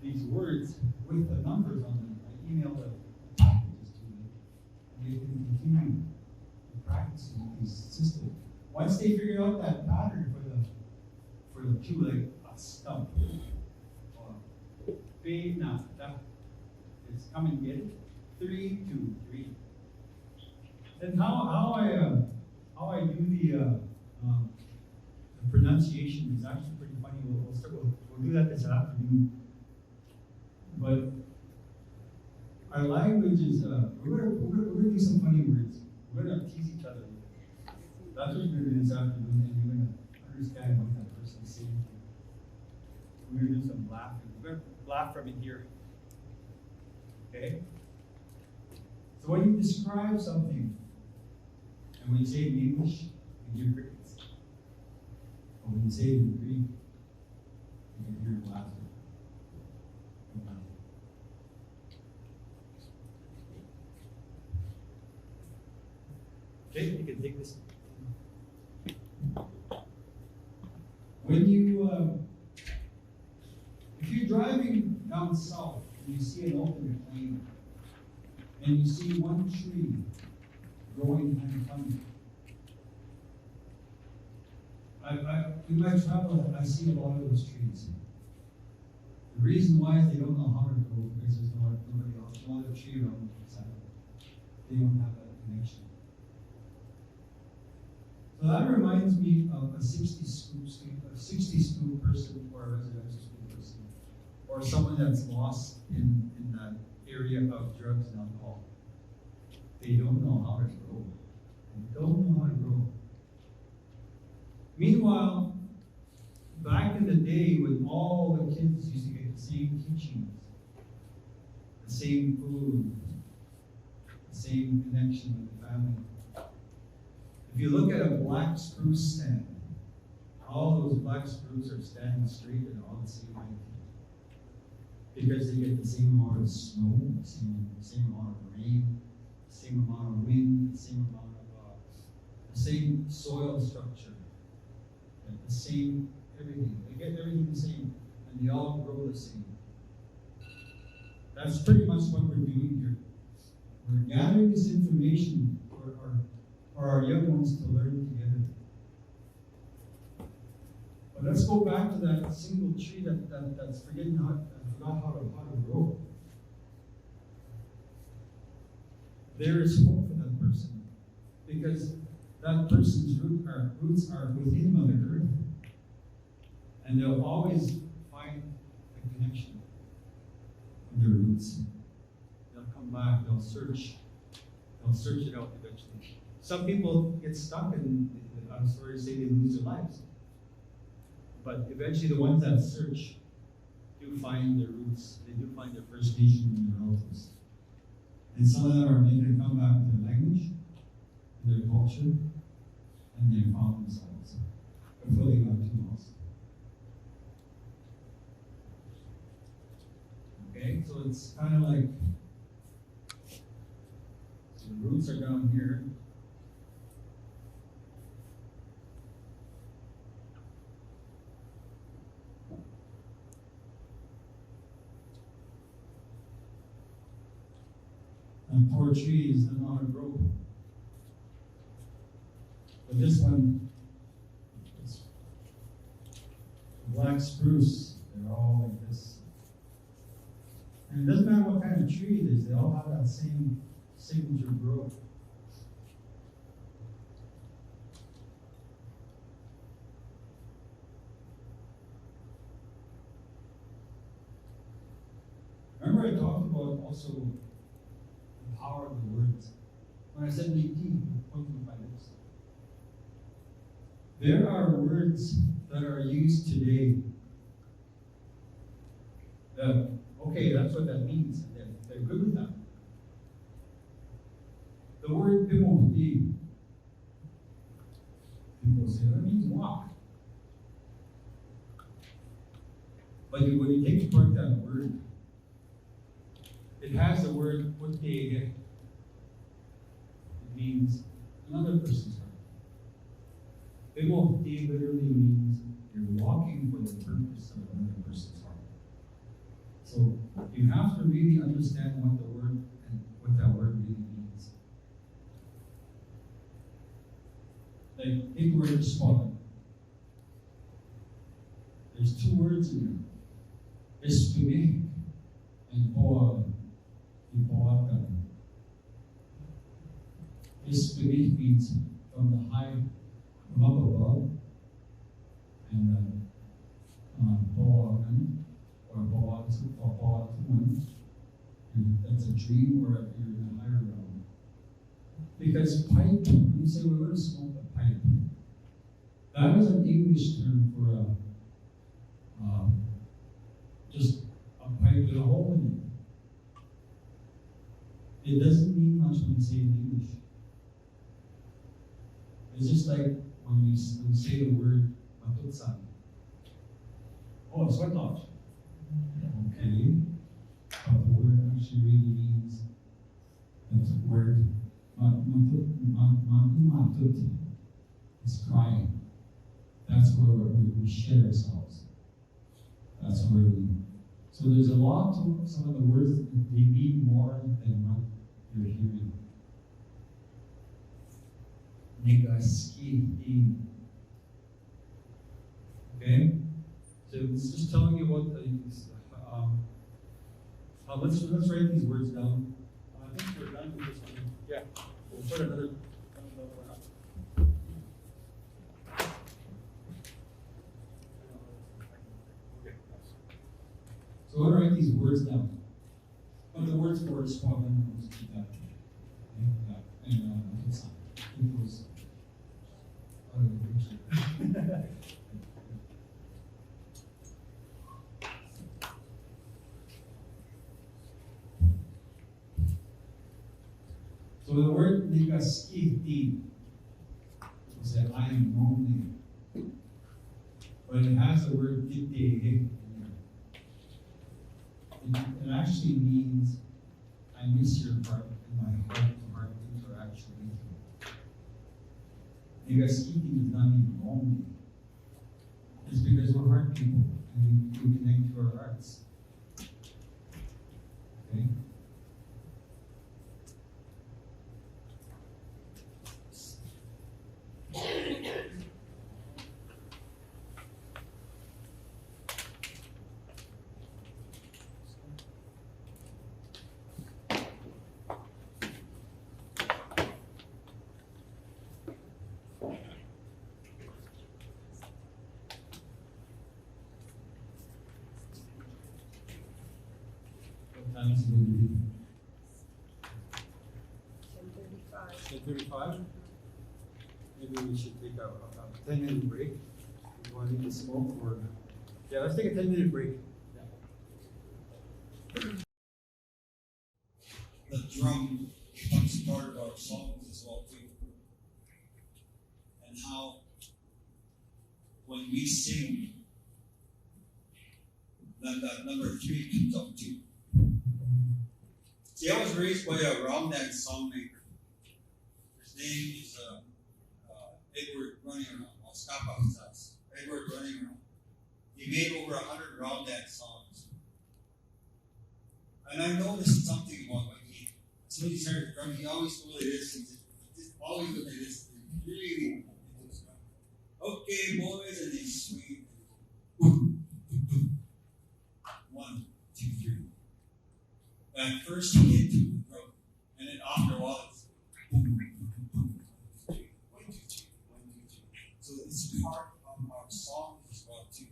these words with the numbers on them. I email the packages to them, and they can continue practicing with these systems. Once they figure out that pattern for the two, like a stump, na, da, it's come and get it. 3, 2, 3. And how I do the pronunciation is actually pretty funny. We'll do that this afternoon. But our language is we're gonna do some funny words. We're gonna tease each other. That's what we're gonna do this afternoon, and you're gonna understand what that person is saying. We're gonna do some laughing. We're gonna laugh from in here. Okay? So when you describe something, and when you say it in English, you hear crickets. But when you say it in Greek, you can hear laughter. Okay, you can take this. When you, if you're driving down south and you see an open plain, and you see one tree growing kind of funny, in my travel, I see a lot of those trees. The reason why is they don't know how to grow because there's nobody else, no other tree around the side. They don't have that connection. So that reminds me of a 60 school person or a residential school person, or someone that's lost in that area of drugs and alcohol. They don't know how to grow. They don't know how to grow. Meanwhile, back in the day when all the kids used to get the same teachings, the same food, the same connection with the family. If you look at a black spruce stand, all those black spruce are standing straight and all the same height. Because they get the same amount of snow, the same amount of rain, the same amount of wind, the same amount of, the same soil structure, and the same everything. They get everything the same, and they all grow the same. That's pretty much what we're doing here. We're gathering this information for our young ones to learn together. But let's go back to that single tree that's forgetting forgot how to grow. There is hope for that person because that person's roots are within Mother Earth. And they'll always find a connection with their roots. They'll come back, they'll search it out eventually. Some people get stuck and I'm sorry to say they lose their lives. But eventually the ones that search do find their roots. They do find their First Nation and their relatives. And some of them are making a comeback with their language, their culture, and they found themselves before they got too lost. Okay, so it's kind of like, so the roots are down here. And poor trees don't know how to grow. But this one, it's black spruce, they're all like this. And it doesn't matter what kind of tree it is, they all have that same signature growth. Remember I talked about also the power of the words. When I said Niki, pointing with my lips. There are words that are used today that, okay, that's what that means. They're good with that. The word pimoti, people say that means walk. But when you take apart that word, it has the word utege. It means another person's heart. Pimoti literally means you're walking for the purpose of another person's heart. So you have to really understand what the word and what that word really means. Like, take the word spot. There's two words in there. Espime and boa. Espime means from the high, from up above, and boa or boa, that's a dream or you're in a higher realm. Because pipe, when you say we're going to smoke a pipe, that is an English term for just a pipe with a hole in it. It doesn't mean much when you say it in English. It's just like when we say the word matutsan. Oh, it's sweat lodge. Okay. But the word actually really means, that's a word, matut, is crying. That's where we share ourselves. That's where so there's a lot to some of the words, they mean more than what you're hearing. Negaski. Okay? So it's just telling you about let's write these words down. I think we're done with this one. Yeah. We'll put another. So I'm going to write these words down. But the words correspond, let's keep that. Okay? And it's not. It goes out of the picture. So the word negaskiti, will say I am lonely. But it has the word tite. It actually means I miss your heart and my heart-to-heart interaction with you. Negaskiti does not mean lonely. It's because we're heart people and we connect to our hearts. Okay? What time is it going to be? 10:35. 10:35? Maybe we should take a 10-minute break. You want to need to smoke or? Yeah, let's take a 10-minute break. The drum becomes part of our songs as well too. And how when we sing, then that number 3 comes up too. See, I was raised by a Ramdan songmaker. His name is Edward Running Around. Edward Running Around. He made over 100 Ramdan songs. And I noticed something about when as soon as he started drumming, he always really listens. He just always looked at this. Really into his drum. Okay, boys, and they swing. 1, 2, 3. And at first he hit the drum, and then after a while it's boom, boom, boom, 1, 2, 3, 1, 2, 3, 1, 2, 3. So it's part of our songs as well too.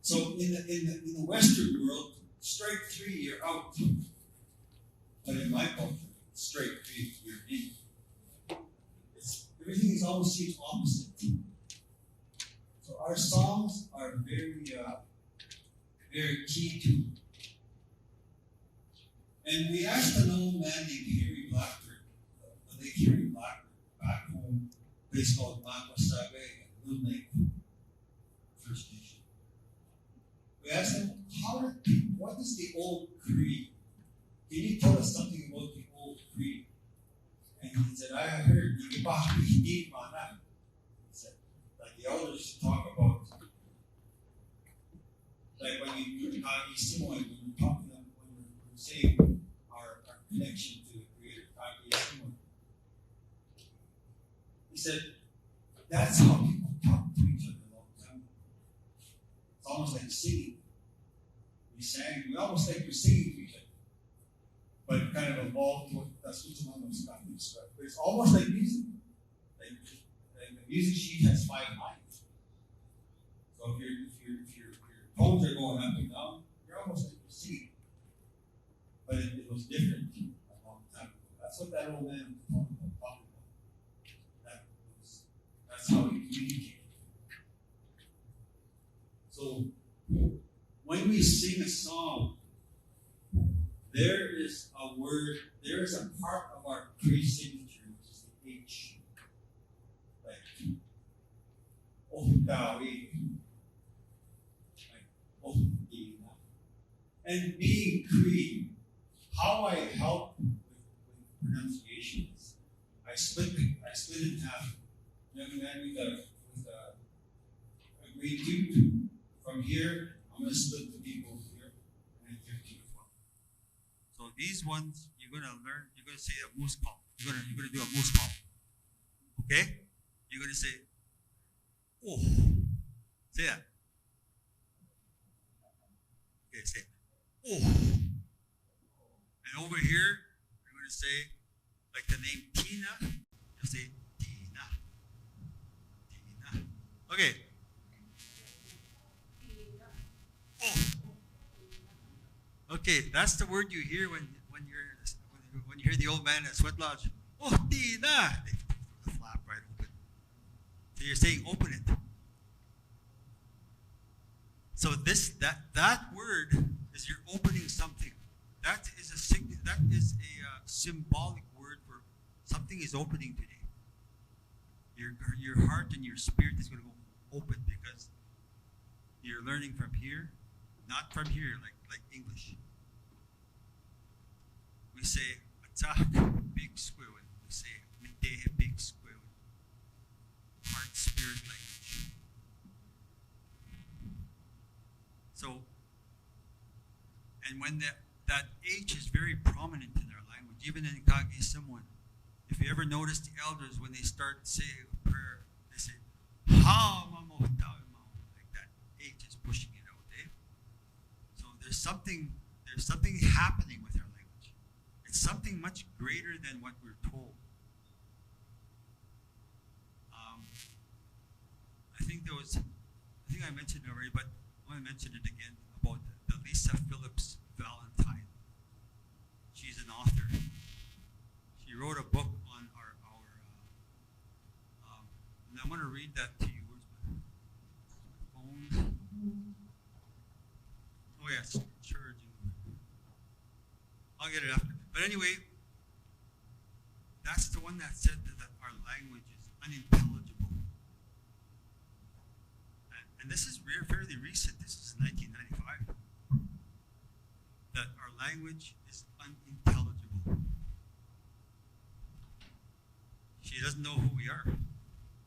So in the Western world, strike 3, you're out. But in my culture, straight 3, you're in. Everything is always seems opposite. So our songs are very, very key to. And we asked an old man named Harry Blackbird, the late Harry Blackbird, back home, a place called Makwasabe, Little Lake First Nation. We asked him, what is the old Cree? Can you tell us something about the old Cree? And he said, I heard, he said, like the elders talk about, like when we're talking, when we're saying our connection to the Creator, he said, that's how people talk to each other a long time ago. It's almost like singing. We almost like we're singing to each other. But it kind of evolved to what that's what one of those kind of described. But it's almost like music. Like the music sheet has 5 lines. So if your tones are going up and down, you're almost like you're singing. But it was different a long time ago. That's what that old man was talking about. That's how he communicated. So when we sing a song, there is a word, there is a part of our Cree signature, which is the H. Like, Ohtawi. Like, Ohtina. And being Cree, how I help with pronunciation is I split it in half. Young man with agreed to. From here, I'm going to split the people here and here to the front. So these ones, you're going to learn, you're going to say a moose call. You're going to do a moose call. Okay? You're going to say, oh. Say that. Okay, say, oh. And over here, you're going to say, like the name Tina, you'll say, Tina. Tina. Okay. Okay, that's the word you hear when you hear the old man at Sweat Lodge. Oh, Tina! They throw the flap right open. So you're saying, open it. So that word is you're opening something. That is a symbolic word for something is opening today. Your heart and your spirit is going to go open because you're learning from here, not from here like English. We say attack, big squirrel. We say mitehe, big squirrel. Heart, spirit language. So, and when that H is very prominent in their language, even in Kagi Simwan, if you ever notice the elders when they start saying a prayer, they say ha mamo like that. H is pushing it out, eh? So there's something happening with our language. It's something much greater than what we're told. mentioned it already, but I want to mention it again about the Lisa Phillips Valentine. She's an author. She wrote a book on and I want to read that to you. Where's my phone? Oh yes, charging. I'll get it after. But anyway, that's the one that said that our language is unintelligible. And this is fairly recent. This is 1995. That our language is unintelligible. She doesn't know who we are.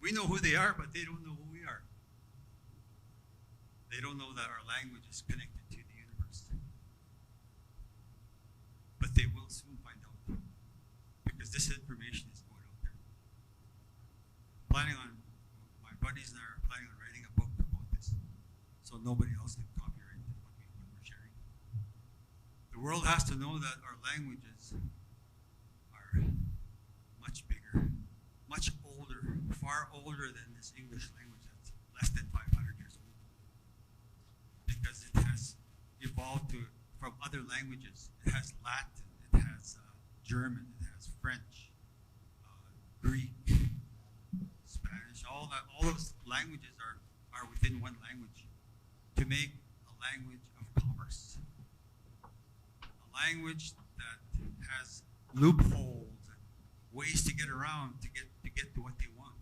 We know who they are, but they don't know who we are. They don't know that our language is connected to the universe. But they will soon find out. Because this information is going out there. My buddies and I are planning on writing a book about this. So nobody else can copyright what we're sharing. The world has to know that our languages are much bigger, much older, far older than this English language that's less than 500 years old. Because it has evolved from other languages. It has Latin, it has German, it has French, Greek, Spanish. All those languages are within one language to make a language of commerce. A language that has loopholes and ways to get around to get to what they want.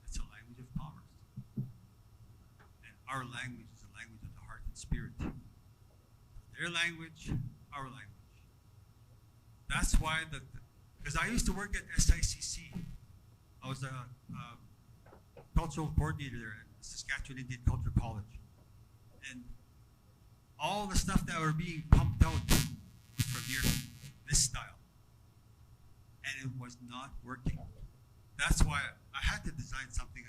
It's a language of commerce. And our language is a language of the heart and spirit. Their language, our language. That's why because I used to work at SICC. I was a cultural coordinator there at Saskatchewan Indian Culture College. And all the stuff that were being pumped out was from here, this style. And it was not working. That's why I had to design something.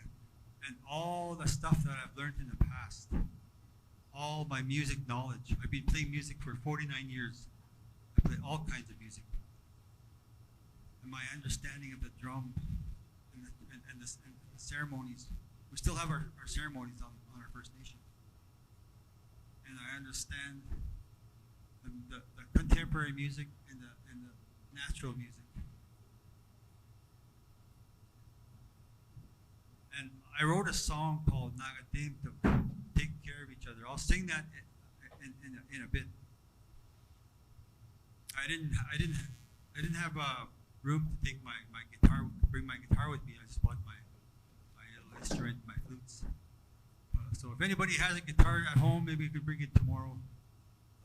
And all the stuff that I've learned in the past, all my music knowledge. I've been playing music for 49 years. I play all kinds of music. And my understanding of the drum and the ceremonies. We still have our ceremonies on our First Nation. And I understand the contemporary music and the natural music. And I wrote a song called Nagatim to take care of each other. I'll sing that in a bit. I didn't have room to take my guitar, bring my guitar with me. I just bought my little instrument, my flutes. So if anybody has a guitar at home, maybe you could bring it tomorrow.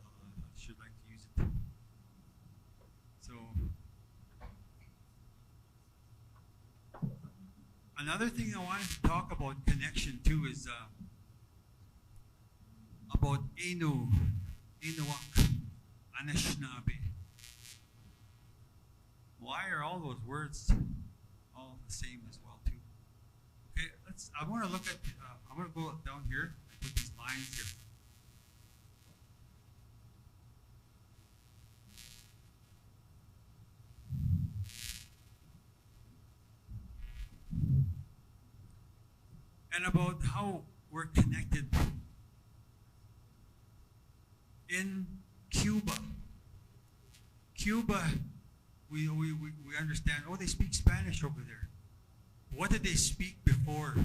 I should like to use it. So another thing I wanted to talk about connection too is about Inu, Inuak, Anishinaabe. Why are all those words all the same as well too? Okay, I want to look at. I'm going to go down here and put these lines here. And about how we're connected in Cuba. Cuba, we understand, oh, they speak Spanish over there. What did they speak before?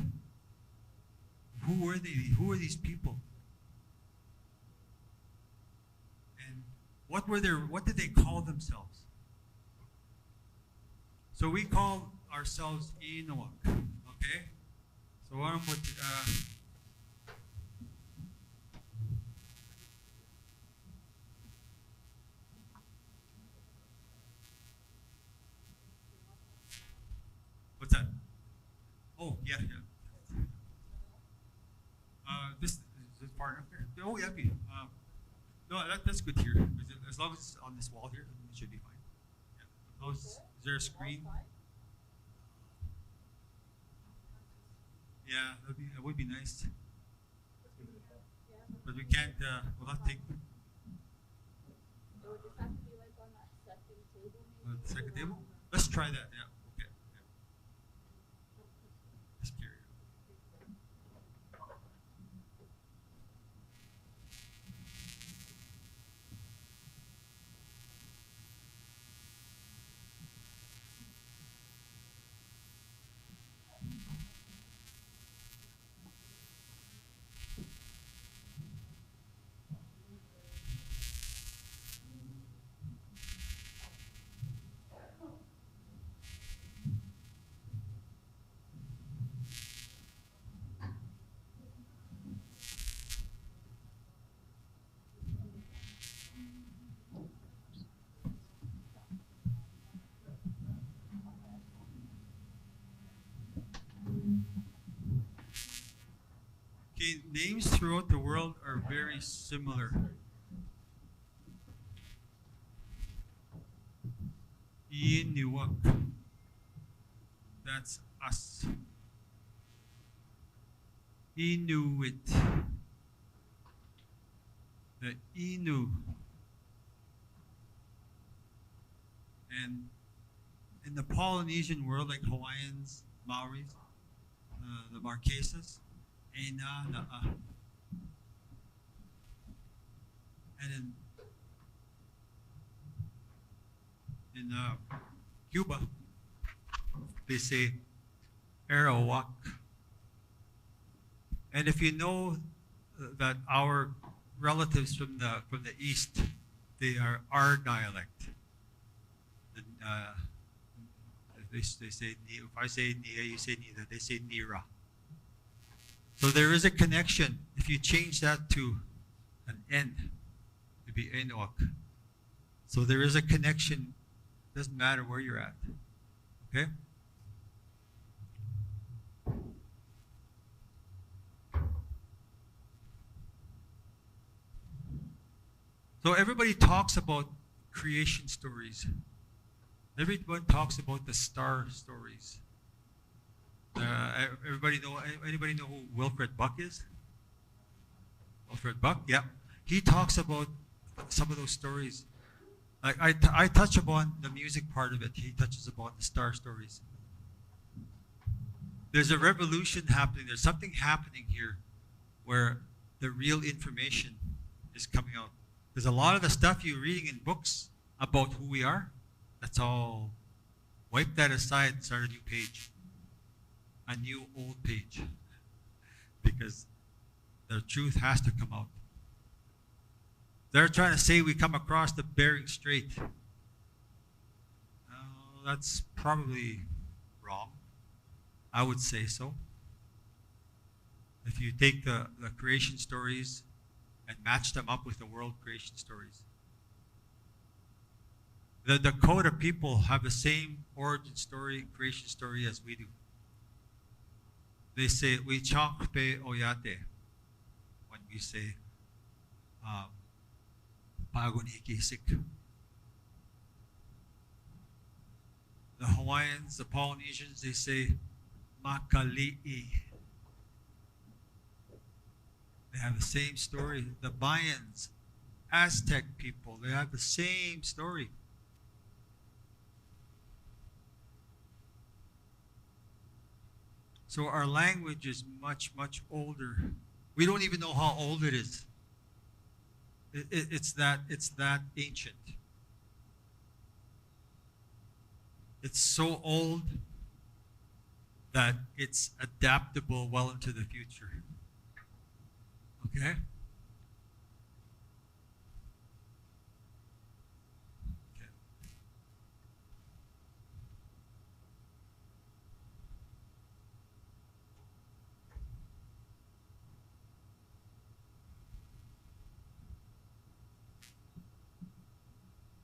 Who were they? Who were these people? And what did they call themselves? So we call ourselves Inuak, okay? So I'm with, what's that? Oh, yeah. This part up there. Oh, yeah. No, that's good here. As long as it's on this wall here, it should be fine. Yeah. Is there a screen? Yeah, that would be nice. But we can't, we'll have to take. It would just have to be like on that second table. Maybe. The second table? Let's try that, yeah. Okay. Yeah. Just carry it. names throughout the world are very similar. Inuak. That's us. Inuit. The Inu. And in the Polynesian world, like Hawaiians, Maoris, the Marquesas, Ena, Na'a. And in Cuba, they say Arawak. And if you know that our relatives from the east, they are our dialect. They say, if I say Nia, you say Nida, they say Nira. So there is a connection. If you change that to an N, it'd be Enoch. So there is a connection. Doesn't matter where you're at. Okay? So everybody talks about creation stories. Everyone talks about the star stories. Anybody know who Wilfred Buck is? Wilfred Buck, yeah. He talks about some of those stories. I touch upon the music part of it. He touches upon the star stories. There's a revolution happening. There's something happening here where the real information is coming out. There's a lot of the stuff you're reading in books about who we are. That's all. Wipe that aside and start a new page. A new old page. Because the truth has to come out. They're trying to say we come across the Bering Strait. That's probably wrong. I would say so. If you take the creation stories and match them up with the world creation stories. The Dakota people have the same origin story, creation story as we do. They say, we chakpe oyate, when we say, pagunikisik. The Hawaiians, the Polynesians, they say, makali'i. They have the same story. The Mayans, Aztec people, they have the same story. So our language is much, much older. We don't even know how old it is. It's that ancient. It's so old that it's adaptable well into the future. Okay?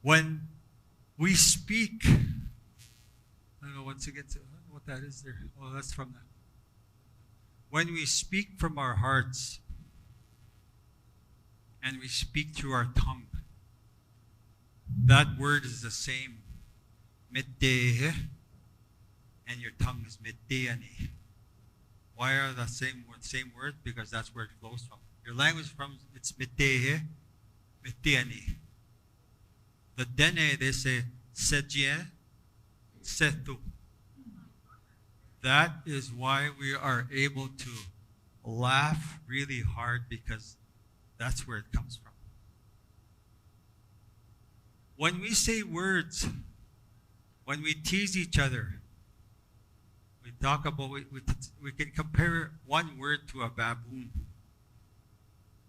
When we speak, I don't know once again, I don't know what that is there. Oh, that's from that. When we speak from our hearts and we speak through our tongue, that word is the same, meddehe, and your tongue is meddeani. Why are the same word? Because that's where it flows from. Your language from it's meddehe, meddeani. The dene, they say, sedje, setu. That is why we are able to laugh really hard, because that's where it comes from. When we say words, when we tease each other, we talk about, we can compare one word to a baboon.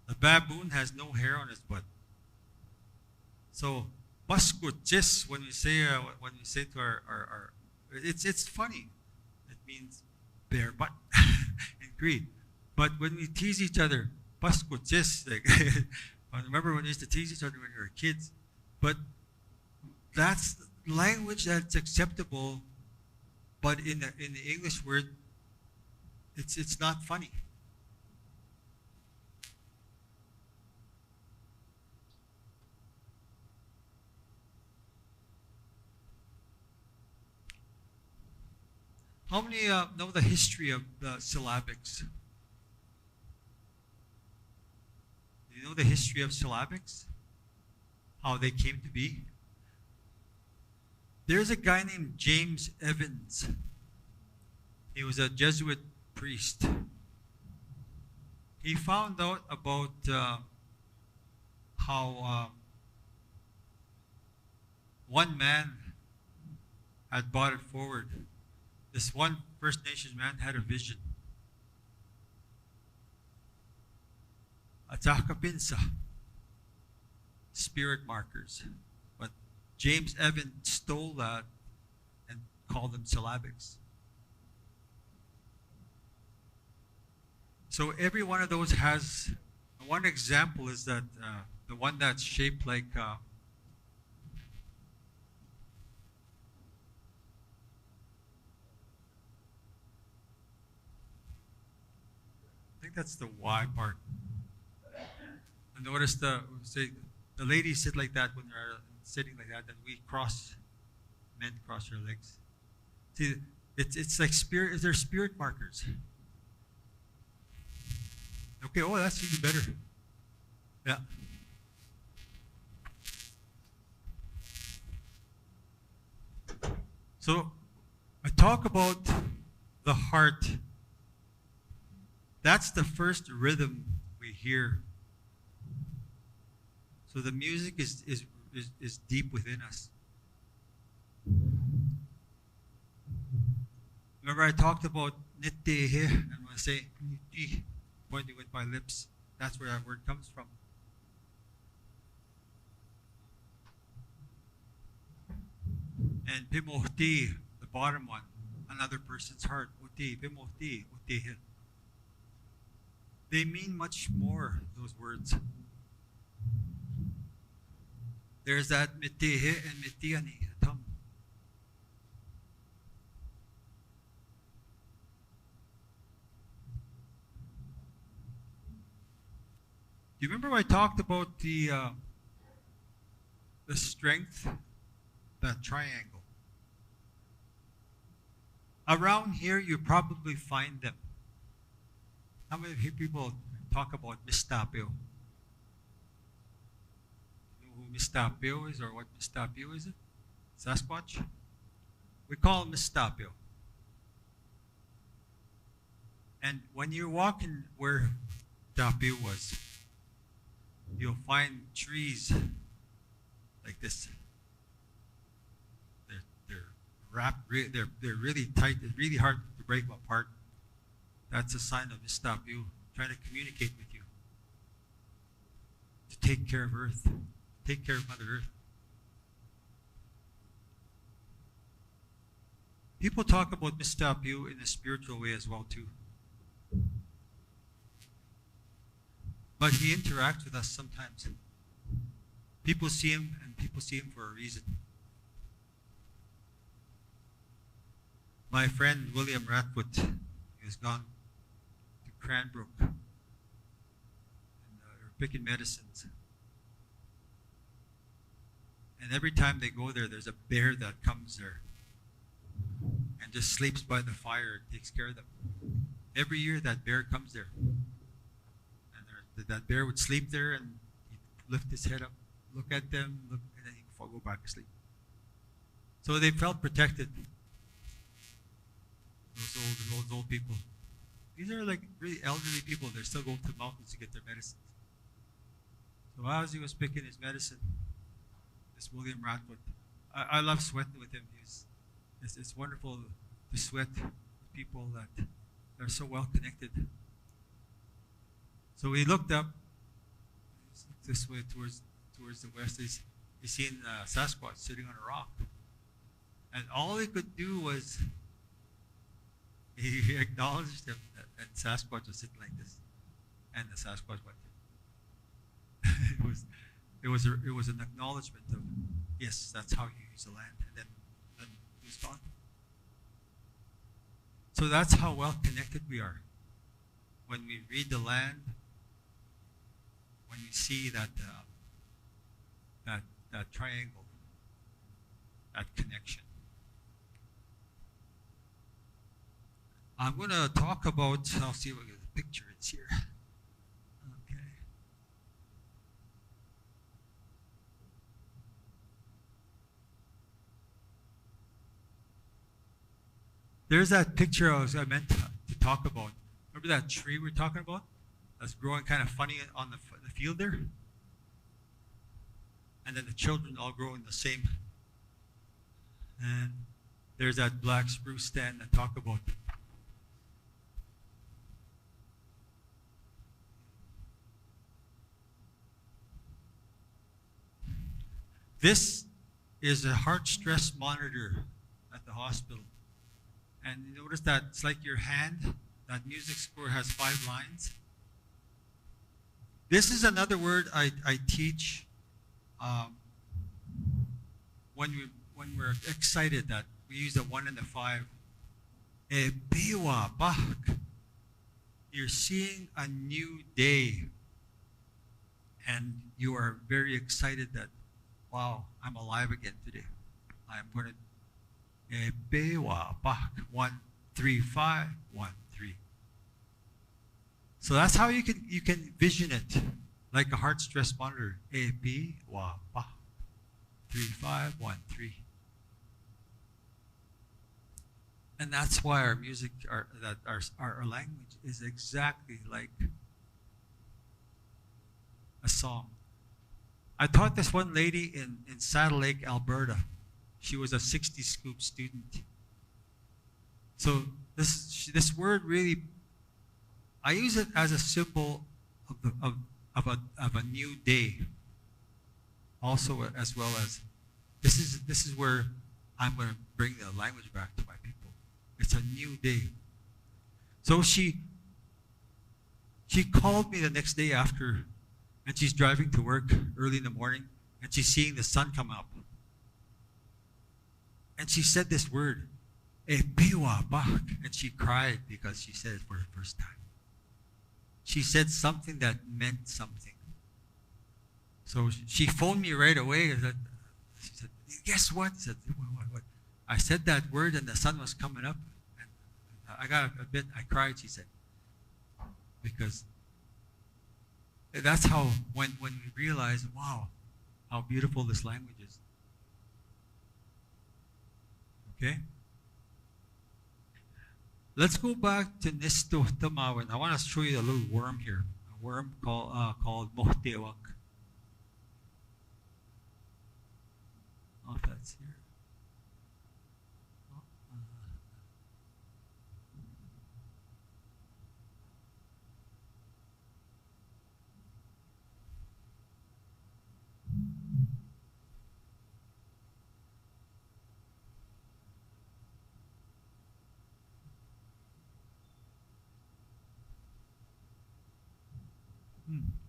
A baboon has no hair on its butt. So, Paskutjis, when we say to our it's funny. It means bare butt in Cree. But when we tease each other, Paskutjis, like I remember when we used to tease each other when we were kids. But that's language that's acceptable. But in the English word, it's not funny. How many know the history of the syllabics? Do you know the history of syllabics? How they came to be? There's a guy named James Evans. He was a Jesuit priest. He found out about how one man had brought it forward. This one First Nations man had a vision. Atakapinsa, spirit markers. But James Evans stole that and called them syllabics. So every one of those has, one example is that the one that's shaped like I think that's the Y part. And notice the ladies sit like that when they're sitting like that, and we cross, men cross their legs. See, it's like spirit. They're spirit markers. Okay. Oh, that's even better. Yeah. So I talk about the heart. That's the first rhythm we hear. So the music is deep within us. Remember I talked about nittehe, and when I say nitti, pointing with my lips, that's where that word comes from. And pimohti, the bottom one, another person's heart. Uti, pimohti, utihe. They mean much more, those words. There's that mitihe and mitiani. Do you remember I talked about the strength, that triangle? Around here, you probably find them. How many people talk about mistapio? You know who mistapio is, or what mistapio is it? Sasquatch? We call him mistapio. And when you're walking where tapio was, you'll find trees like this. They're wrapped. They're really tight. It's really hard to break them apart. That's a sign of Mistapio trying to communicate with you. To take care of Earth. Take care of Mother Earth. People talk about Mistapio in a spiritual way as well too. But he interacts with us sometimes. People see him, and people see him for a reason. My friend William Ratfoot, he has gone to Cranbrook, and they're picking medicines. And every time they go there, there's a bear that comes there and just sleeps by the fire and takes care of them. Every year that bear comes there. And that bear would sleep there, and he'd lift his head up, look at them, and then he'd go back to sleep. So they felt protected. Those old people. These are like really elderly people. They're still going to the mountains to get their medicines. So as he was picking his medicine, this William Ratwood, I love sweating with him. It's wonderful to sweat with people that are so well connected. So he looked up this way towards the west. He's seen Sasquatch sitting on a rock, and all he could do was he acknowledged him, and Sasquatch was sitting like this, and the Sasquatch went. it was an acknowledgement of, yes, that's how you use the land, and then he was gone. So that's how well connected we are. When we read the land, when we see that triangle, that connection. I'm going to talk about, I'll see if I get the picture. It's here. Okay. There's that picture I meant to talk about. Remember that tree we're talking about? That's growing kind of funny on the field there? And then the children all growing the same. And there's that black spruce stand I talk about. This is a heart stress monitor at the hospital. And you notice that it's like your hand, that music score has 5 lines. This is another word I teach when we're excited, that we use the 1 and the 5. E biwa bak. You're seeing a new day. And you are very excited that, wow, I'm alive again today. I'm going to Bewa bak 1 3 5 1 3. So that's how you can vision it, like a heart stress monitor. Bewa bak 3 5 1 3. And that's why our music, our language is exactly like a song. I taught this one lady in Saddle Lake, Alberta. She was a 60 scoop student. So this word really, I use it as a symbol of a new day. Also, as well as this is where I'm going to bring the language back to my people. It's a new day. So she called me the next day after, and she's driving to work early in the morning, and she's seeing the sun come up. And she said this word, biwa bak, and she cried because she said it for the first time. She said something that meant something. So she phoned me right away. She said, guess what? I said, what? I said that word and the sun was coming up. And I cried, she said. Because that's how, when we realize, wow, how beautiful this language is. Okay? Let's go back to Nisto Tamawin. I want to show you a little worm here. A worm called Mohtewak. Oh, that's here.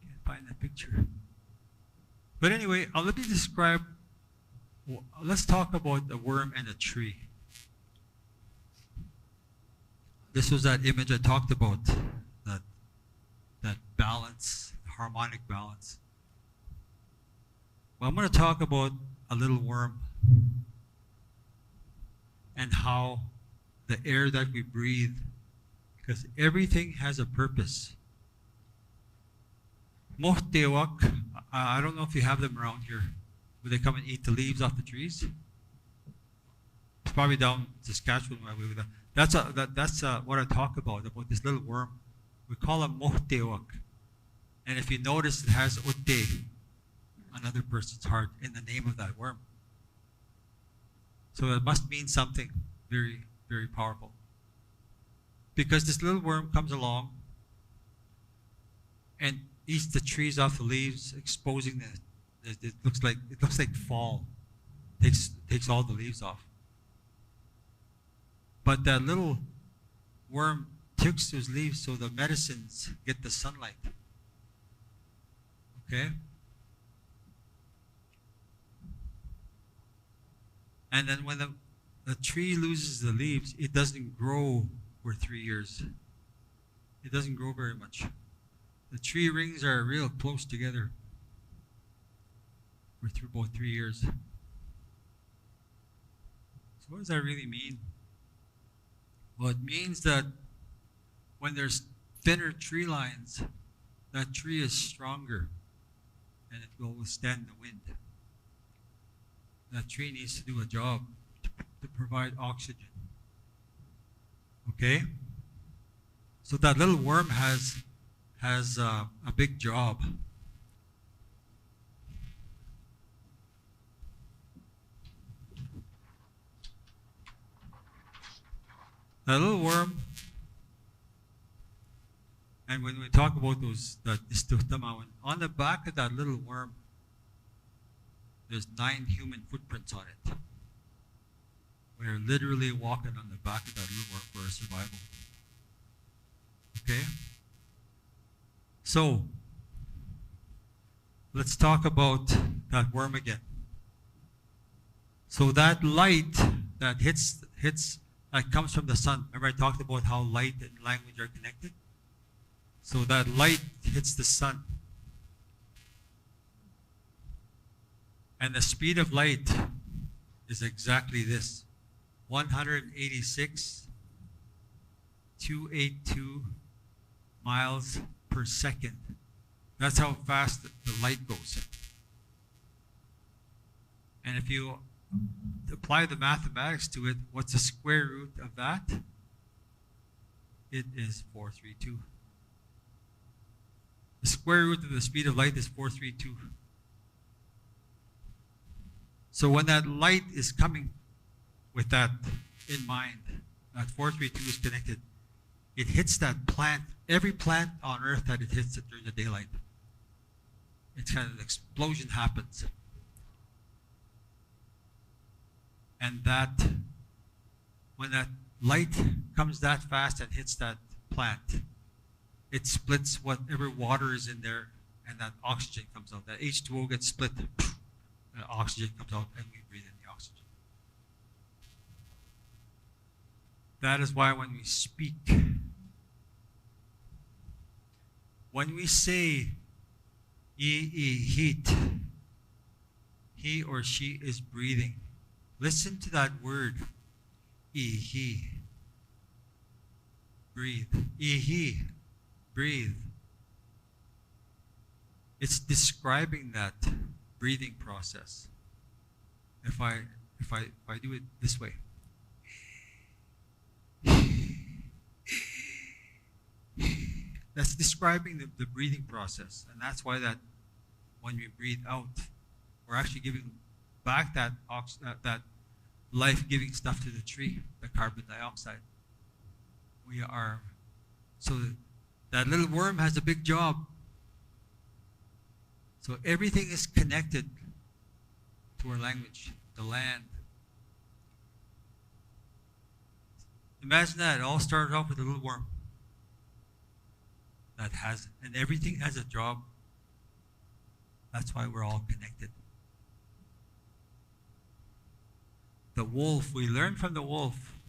Can't find that picture. But anyway, let me describe. Let's talk about the worm and the tree. This was that image I talked about, that balance, harmonic balance. Well, I'm going to talk about a little worm and how the air that we breathe, because everything has a purpose. Mohtewak, I don't know if you have them around here. Would they come and eat the leaves off the trees? It's probably down Saskatchewan. That's what I talk about this little worm. We call him Mohtewak. And if you notice, it has Utte, another person's heart, in the name of that worm. So it must mean something very, very powerful. Because this little worm comes along and eats the trees off the leaves, exposing it looks like fall. Takes all the leaves off. But that little worm takes those leaves so the medicines get the sunlight. Okay? And then when the tree loses the leaves, it doesn't grow for 3 years. It doesn't grow very much. The tree rings are real close together for about 3 years. So what does that really mean? Well, it means that when there's thinner tree lines, that tree is stronger and it will withstand the wind. That tree needs to do a job to provide oxygen. Okay? So that little worm has a big job. That little worm, and when we talk about that istutamawan, on the back of that little worm, there's 9 human footprints on it. We're literally walking on the back of that little worm for our survival. Okay? So, let's talk about that worm again. So that light that that comes from the sun. Remember I talked about how light and language are connected? So that light hits the sun. And the speed of light is exactly this. 186,282 miles per second. That's how fast the light goes. And if you apply the mathematics to it, what's the square root of that? It is 432. The square root of the speed of light is 432. So when that light is coming with that in mind, that 432 is connected, it hits that plant, every plant on earth that it hits it during the daylight. It's kind of an explosion happens. And when that light comes that fast and hits that plant, it splits whatever water is in there, and that oxygen comes out. That H2O gets split, and oxygen comes out, and we breathe in the oxygen. That is why when we speak, when we say heat, he or she is breathing. Listen to that word, he. Breathe. He. Breathe. It's describing that breathing process. If I do it this way. That's describing the breathing process. And that's why that when we breathe out, we're actually giving back that life-giving stuff to the tree, the carbon dioxide. So that little worm has a big job. So everything is connected to our language, the land. Imagine that, it all started off with a little worm. And everything has a job. That's why we're all connected. The wolf, we learn from the wolf.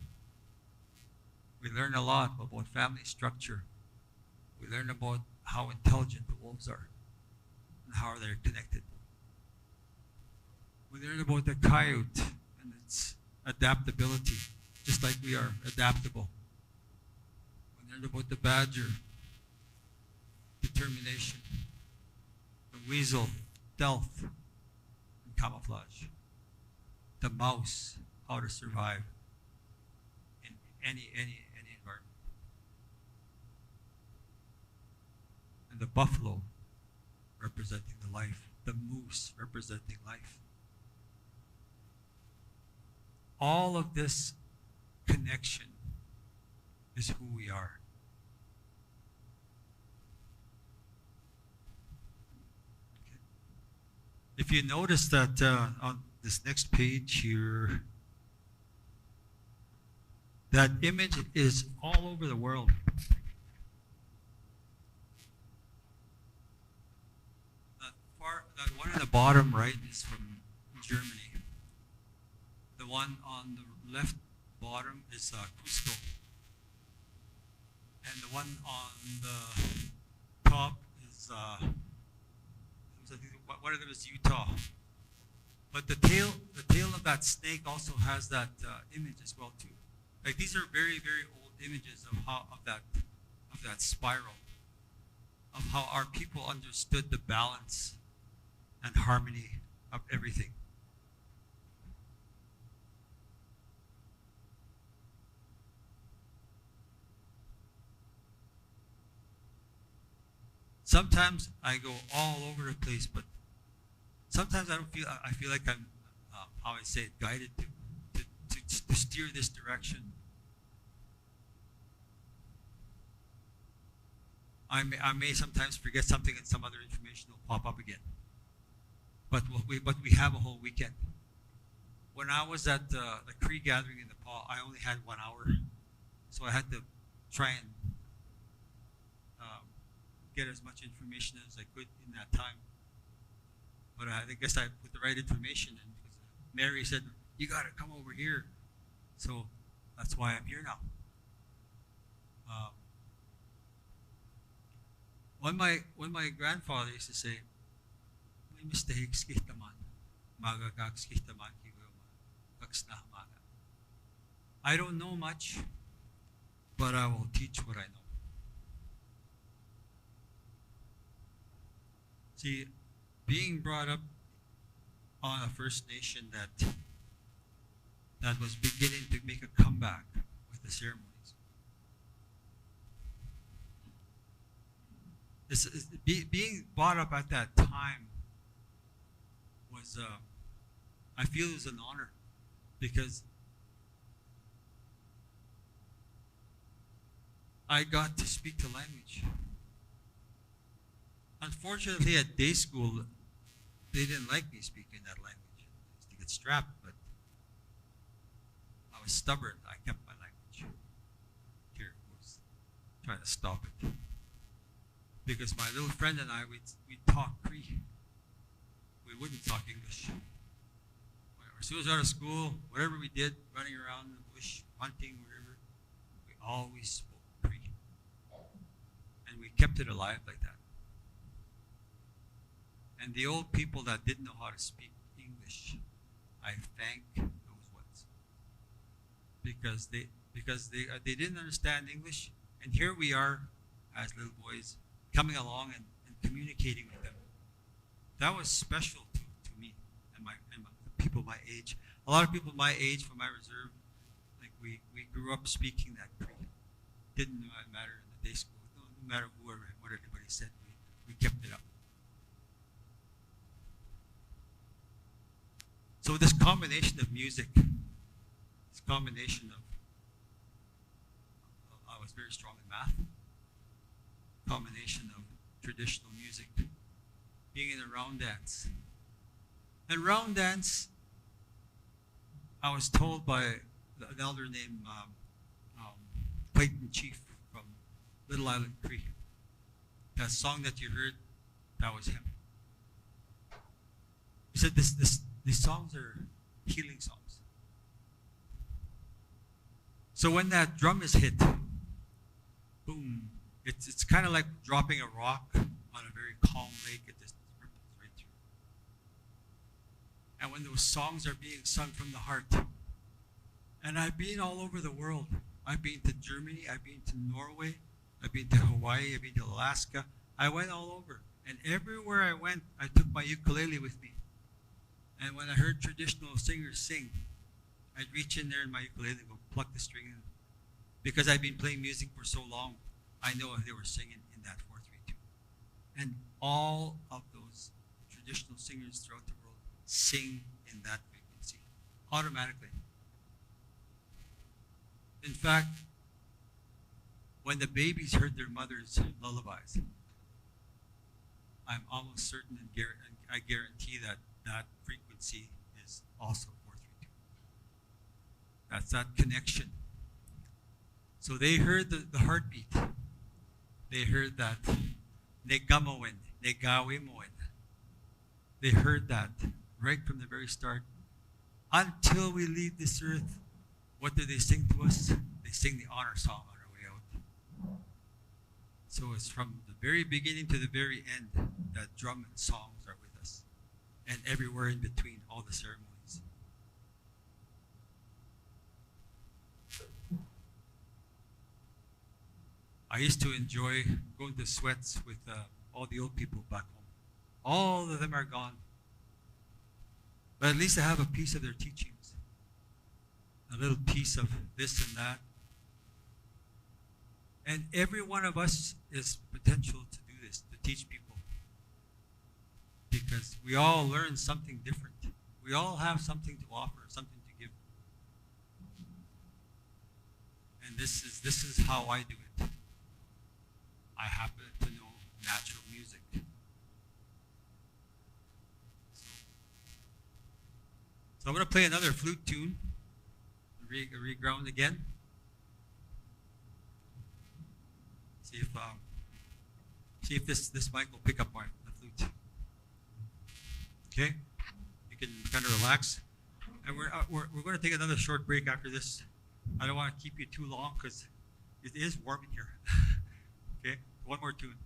We learn a lot about family structure. We learn about how intelligent the wolves are and how they're connected. We learn about the coyote and its adaptability, just like we are adaptable. We learn about the badger, determination, the weasel, stealth, and camouflage. The mouse, how to survive in any environment. And the buffalo, representing the life. The moose, representing life. All of this connection is who we are. Okay. If you notice that on this next page here, that image is all over the world. That one on the bottom right is from Germany. The one on the left bottom is Cusco. And the one on the top is, one of them is Utah. But the tail of that snake also has that image as well too. Like these are very, very old images of that spiral of how our people understood the balance and harmony of everything. Sometimes I go all over the place, but sometimes I don't feel. I feel like I'm, how I say it, guided to steer this direction. I may sometimes forget something and some other information will pop up again. But we have a whole weekend. When I was at the Cree gathering in Nepal, I only had 1 hour, so I had to try and get as much information as I could in that time. But I guess I put the right information in because Mary said, "You got to come over here." So that's why I'm here now. When my grandfather used to say, "May mistakes kita man, magagags kita man kagsnahmaga." I don't know much, but I will teach what I know. See, being brought up on a First Nation that was beginning to make a comeback with the ceremonies. Being brought up at that time was, I feel it was an honor because I got to speak the language. Unfortunately, at day school, they didn't like me speaking that language. I used to get strapped, but I was stubborn. I kept my language. Here it goes. Trying to stop it. Because my little friend and I, we'd talk Cree. We wouldn't talk English. As soon as out of school, whatever we did, running around in the bush, hunting, wherever, we always spoke Cree. And we kept it alive like that. And the old people that didn't know how to speak English, I thank those ones. Because they didn't understand English, and here we are as little boys coming along and communicating with them. That was special to me and the people my age. A lot of people my age from my reserve, like we grew up speaking that Cree. Didn't matter in the day school. No matter what anybody said, we kept it up. So this combination of music, this combination of, I was very strong in math, combination of traditional music, being in a round dance. And round dance, I was told by an elder named Clayton Chief from Little Island Cree, that song that you heard, that was him. He said these songs are healing songs. So when that drum is hit, boom, it's kind of like dropping a rock on a very calm lake. It just ripples right through. And when those songs are being sung from the heart, and I've been all over the world. I've been to Germany, I've been to Norway, I've been to Hawaii, I've been to Alaska. I went all over. And everywhere I went, I took my ukulele with me. And when I heard traditional singers sing, I'd reach in there in my ukulele and go pluck the string in. Because I've been playing music for so long, I know if they were singing in that 4/3/2. And all of those traditional singers throughout the world sing in that frequency, automatically. In fact, when the babies heard their mother's lullabies, I'm almost certain and I guarantee that that frequency is also 4/3/2. That's that connection. So they heard the heartbeat. They heard that negamoen, negawimoen. They heard that right from the very start. Until we leave this earth, what do they sing to us? They sing the honor song on our way out. So it's from the very beginning to the very end that drum and songs are with us. And everywhere in between, all the ceremonies. I used to enjoy going to sweats with all the old people back home. All of them are gone. But at least I have a piece of their teachings, a little piece of this and that. And every one of us is potential to do this, to teach people. Because we all learn something different. We all have something to offer, something to give. And this is how I do it. I happen to know natural music. So I'm going to play another flute tune, reground again. See if this mic will pick up the flute. Okay, you can kind of relax, and we're going to take another short break after this. I don't want to keep you too long because it is warm in here. Okay, one more tune.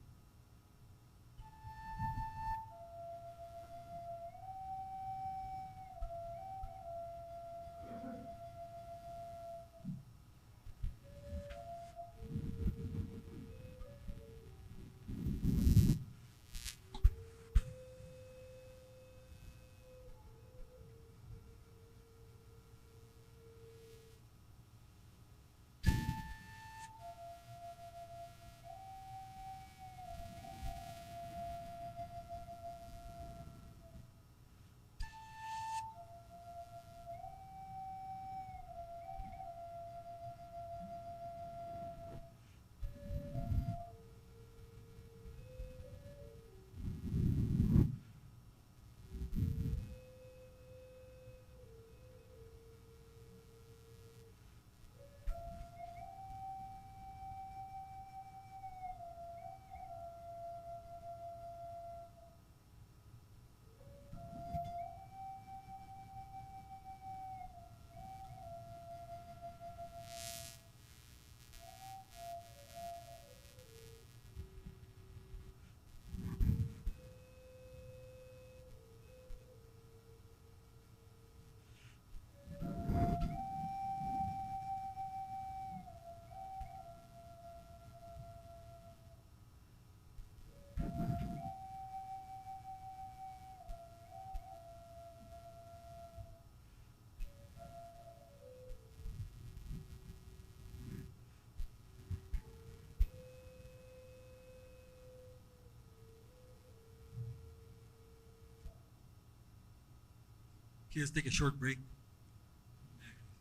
Okay, let's take a short break.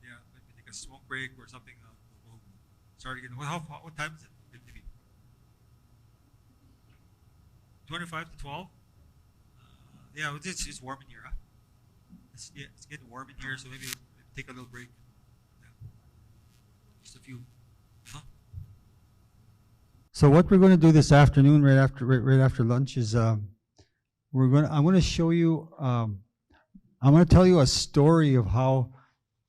Yeah, maybe take a smoke break or something. We'll start again. What time is it? 25 to 12? Yeah, it's warm in here, huh? It's getting warm in here, so maybe take a little break. Yeah. Just a few. Huh? So what we're going to do this afternoon, right after lunch, is I'm going to show you. I'm going to tell you a story of how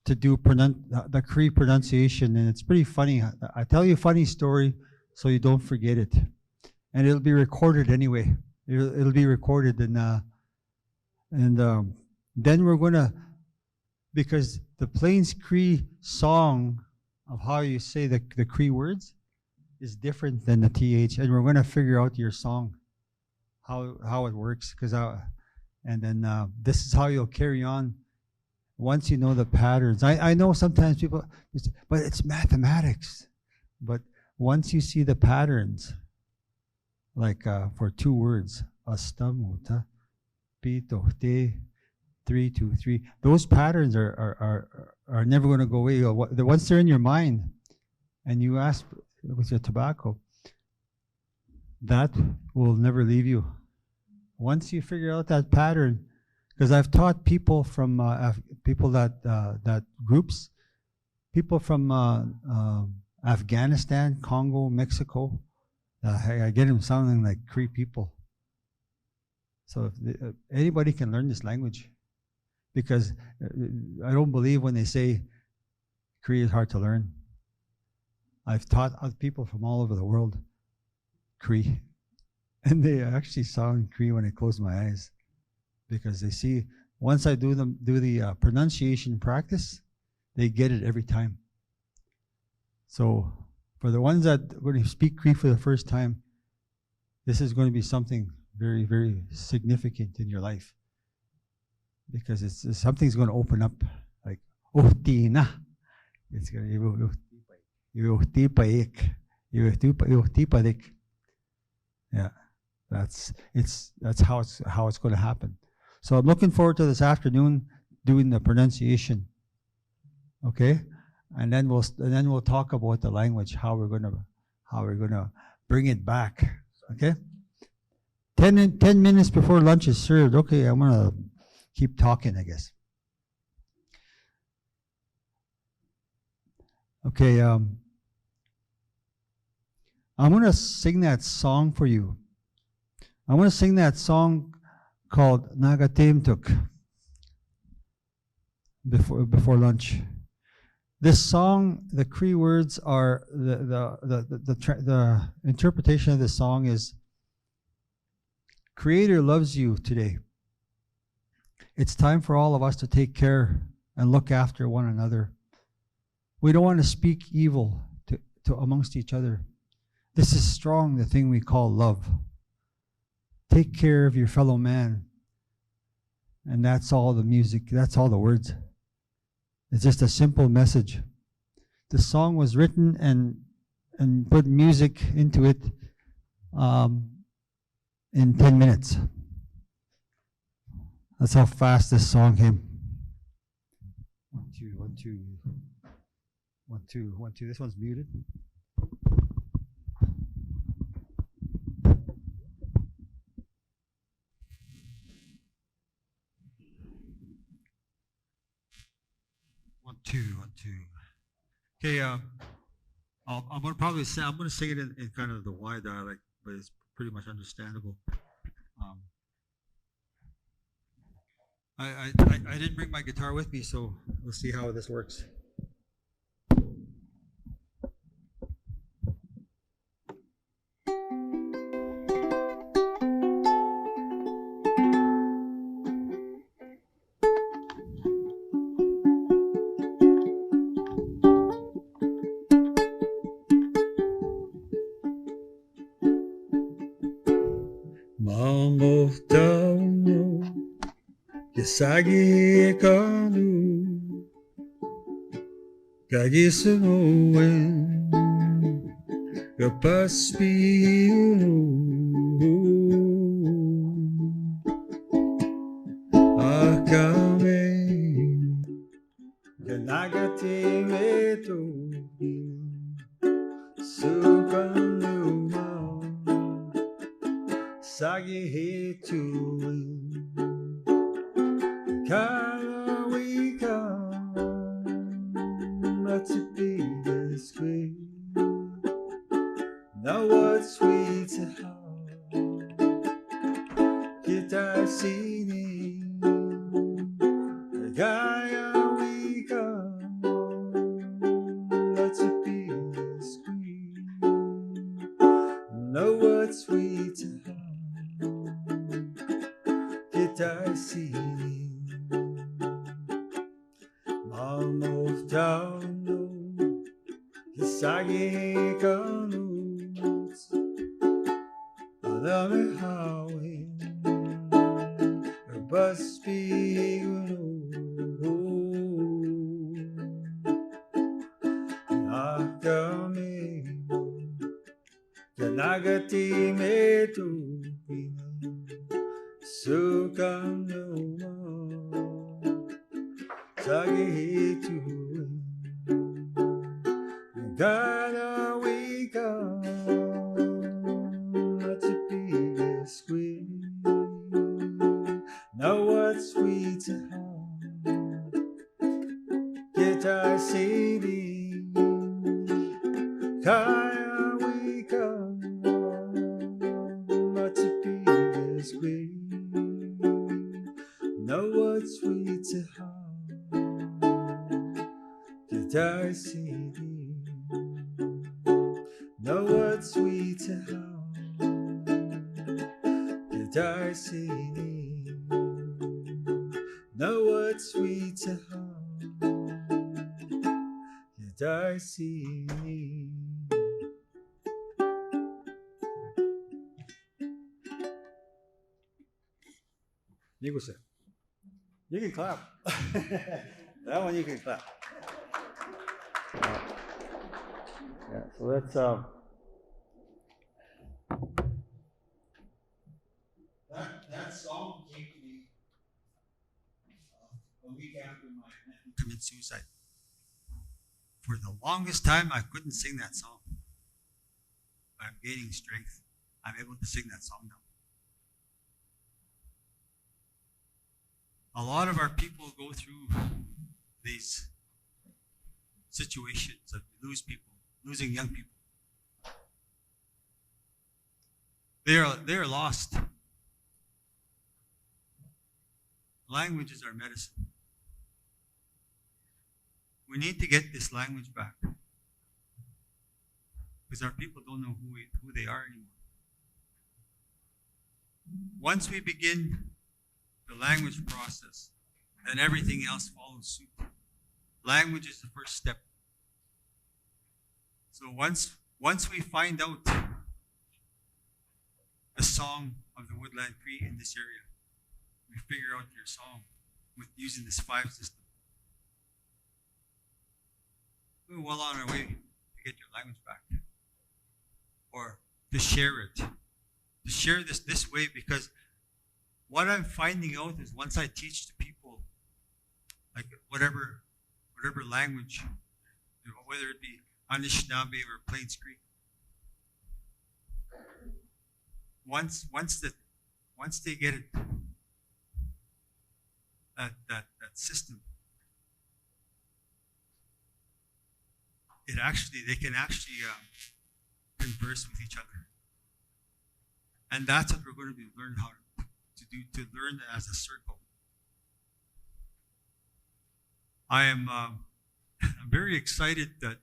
to do the Cree pronunciation, and it's pretty funny. I tell you a funny story so you don't forget it, and it'll be recorded anyway. It'll be recorded, and then we're going to, because the Plains Cree song of how you say the Cree words is different than the TH, and we're going to figure out your song, how it works, and then this is how you'll carry on once you know the patterns. I know sometimes people say, but it's mathematics. But once you see the patterns, like for 2 words, astamuta, pito, te, 3, 2, 3, those patterns are never going to go away. Once they're in your mind, and you ask with your tobacco, that will never leave you. Once you figure out that pattern, because I've taught people from groups, people from Afghanistan, Congo, Mexico. I get them sounding like Cree people. So anybody can learn this language, because I don't believe when they say Cree is hard to learn. I've taught other people from all over the world Cree. And they actually sound Cree when I close my eyes, because they see, once I do the pronunciation practice, they get it every time. So For the ones that are going to speak Cree for the first time, this is going to be something very, very significant in your life. Because something's going to open up, like, uhtina. It's going to be yeah, that's how it's going to happen. So I'm looking forward to this afternoon doing the pronunciation. Okay, and then we'll talk about the language, how we're gonna bring it back. Okay, 10 minutes before lunch is served. Okay, I'm gonna keep talking, I guess. Okay, I'm gonna sing that song for you. I'm gonna sing that song called Nagatimtuk before lunch. This song, the Cree words are the interpretation of this song is, Creator loves you today. It's time for all of us to take care and look after one another. We don't want to speak evil to amongst each other. This is strong, the thing we call love. Take care of your fellow man. And that's all the music, that's all the words. It's just a simple message. The song was written and put music into it in 10 minutes. That's how fast this song came. 1, 2, 1, 2. 1, 2, 1, 2. This one's muted. One, two. Okay, I'm gonna sing it in kind of the Y dialect, but it's pretty much understandable. I didn't bring my guitar with me, so we'll see how this works. Mambo tauno, yasagi kanu, kagisunoen, kapaspiuno, akame, kanagatimeto, sukanuma. Sagi hitu Kalawika Let's be this way. Now what's sweet to have Kita sini Gaya wika Let's be this way. Now what's sweet to have I see Mamo Tauno Kisagi Kanuts Adame Hawi Baspi Akame Kanagati Metu Sukanuma Sagihitu Gana Wika Matipi Squid. Now what's sweet to have Get I see Kaya Wika Matipi Squid. Know what's sweet to have Did I see thee? Know what's sweet to have Did I see thee? Know what's sweet to have Did I see thee? You go sit. You can clap. That one you can clap. Yeah, so let's That song came to me a week after my Commit suicide. For the longest time, I couldn't sing that song. But I'm gaining strength. I'm able to sing that song now. A lot of our people go through these situations of losing young people. They are lost. Language is our medicine. We need to get this language back because our people don't know who they are anymore. Once we begin the language process, then everything else follows suit. Language is the first step. So once we find out the song of the Woodland Cree in this area, we figure out your song with using this 5 system. We're well on our way to get your language back. Or to share it. To share this way, because what I'm finding out is once I teach to people, like whatever language, whether it be Anishinaabe or Plains Creek, once they get it, that system, they can actually converse with each other, and that's what we're going to be learning how to do, to learn as a circle. I'm very excited that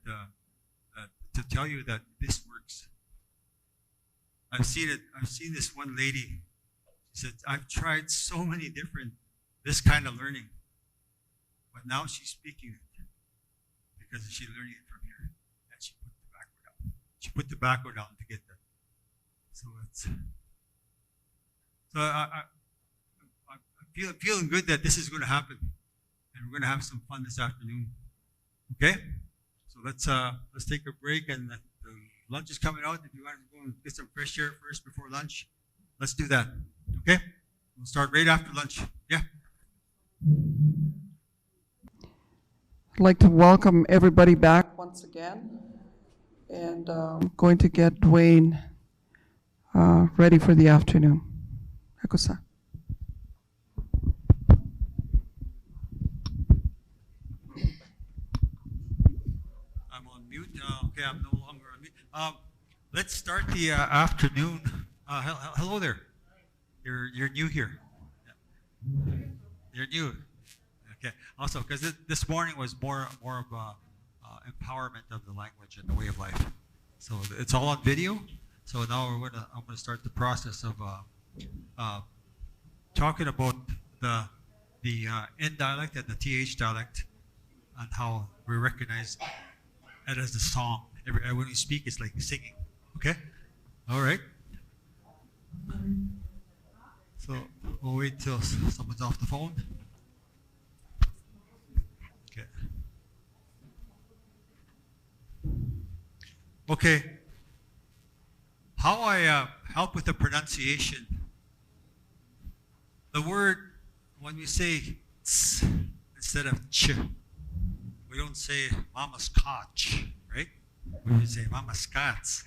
to tell you that this works. I've seen it. I've seen this one lady. She said, "I've tried so many different this kind of learning, but now she's speaking it because she's learning it from here, and she put tobacco down. She put tobacco down to get that. So I'm feeling good that this is going to happen, and we're going to have some fun this afternoon. Okay, so let's take a break, and the lunch is coming out. If you want to go and get some fresh air first before lunch, let's do that. Okay, we'll start right after lunch. Yeah. I'd like to welcome everybody back once again, and going to get Dwayne ready for the afternoon. Hakusa. I'm on mute. Okay, I'm no longer on mute. Let's start the afternoon. Hello there. You're new here. Yeah. You're new. Okay. Also, because this morning was more of empowerment of the language and the way of life. So it's all on video. So now I'm gonna start the process of talking about the N dialect and the TH dialect, and how we recognize it as a song. When we speak, it's like singing. Okay. All right. So we'll wait till someone's off the phone. Okay. Okay. How I help with the pronunciation. The word, when we say ts instead of ch, we don't say mama scotch, right? We say mama scots.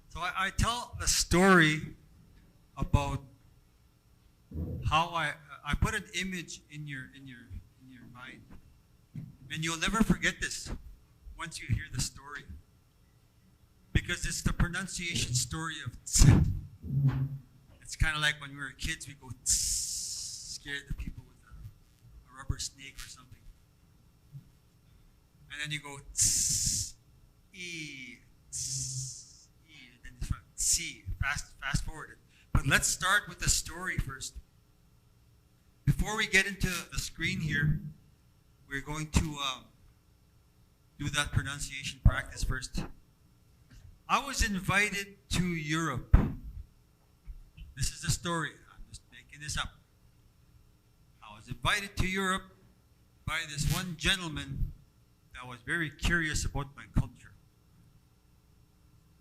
So I tell a story about how I put an image in your mind, and you'll never forget this once you hear the story, because it's the pronunciation story of tss. It's kind of like when we were kids, we go tss, scared the people with a rubber snake or something, and then you go tss, e, tss, e, and then it's c. Fast forward it. But let's start with the story first. Before we get into the screen here, we're going to do that pronunciation practice first. I was invited to Europe. This is the story. I'm just making this up. was invited to Europe by this one gentleman that was very curious about my culture.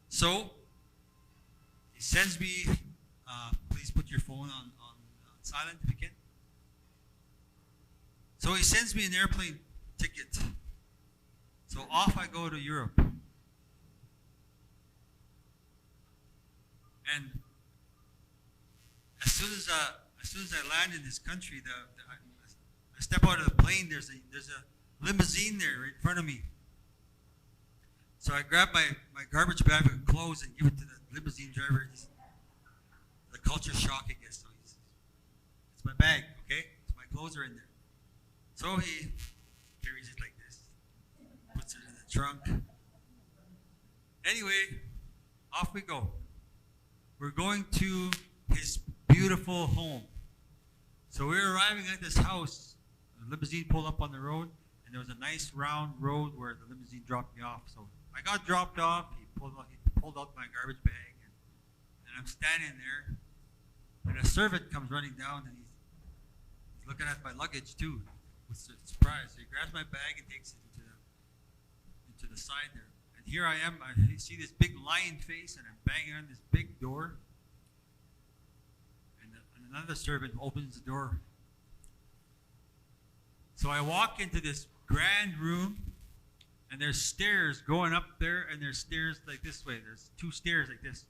So he sends me, please put your phone on silent if you can. So he sends me an airplane ticket. So off I go to Europe. And as soon as I land in this country, I step out of the plane. There's a limousine there in front of me. So I grab my garbage bag of clothes and give it to the limousine driver. The culture shock, I guess. So it's my bag, okay? So my clothes are in there. So he carries it like this, puts it in the trunk. Anyway, off we go. We're going to his beautiful home. So we're arriving at this house. The limousine pulled up on the road, and there was a nice round road where the limousine dropped me off. So I got dropped off. He pulled out my garbage bag, and I'm standing there. And a servant comes running down, and he's looking at my luggage too, with surprise. So he grabs my bag and takes it into the side there. And here I am. I see this big lion face, and I'm banging on this big door. And another servant opens the door. So I walk into this grand room, and there's stairs going up there, and there's stairs like this way. There's 2 stairs like this.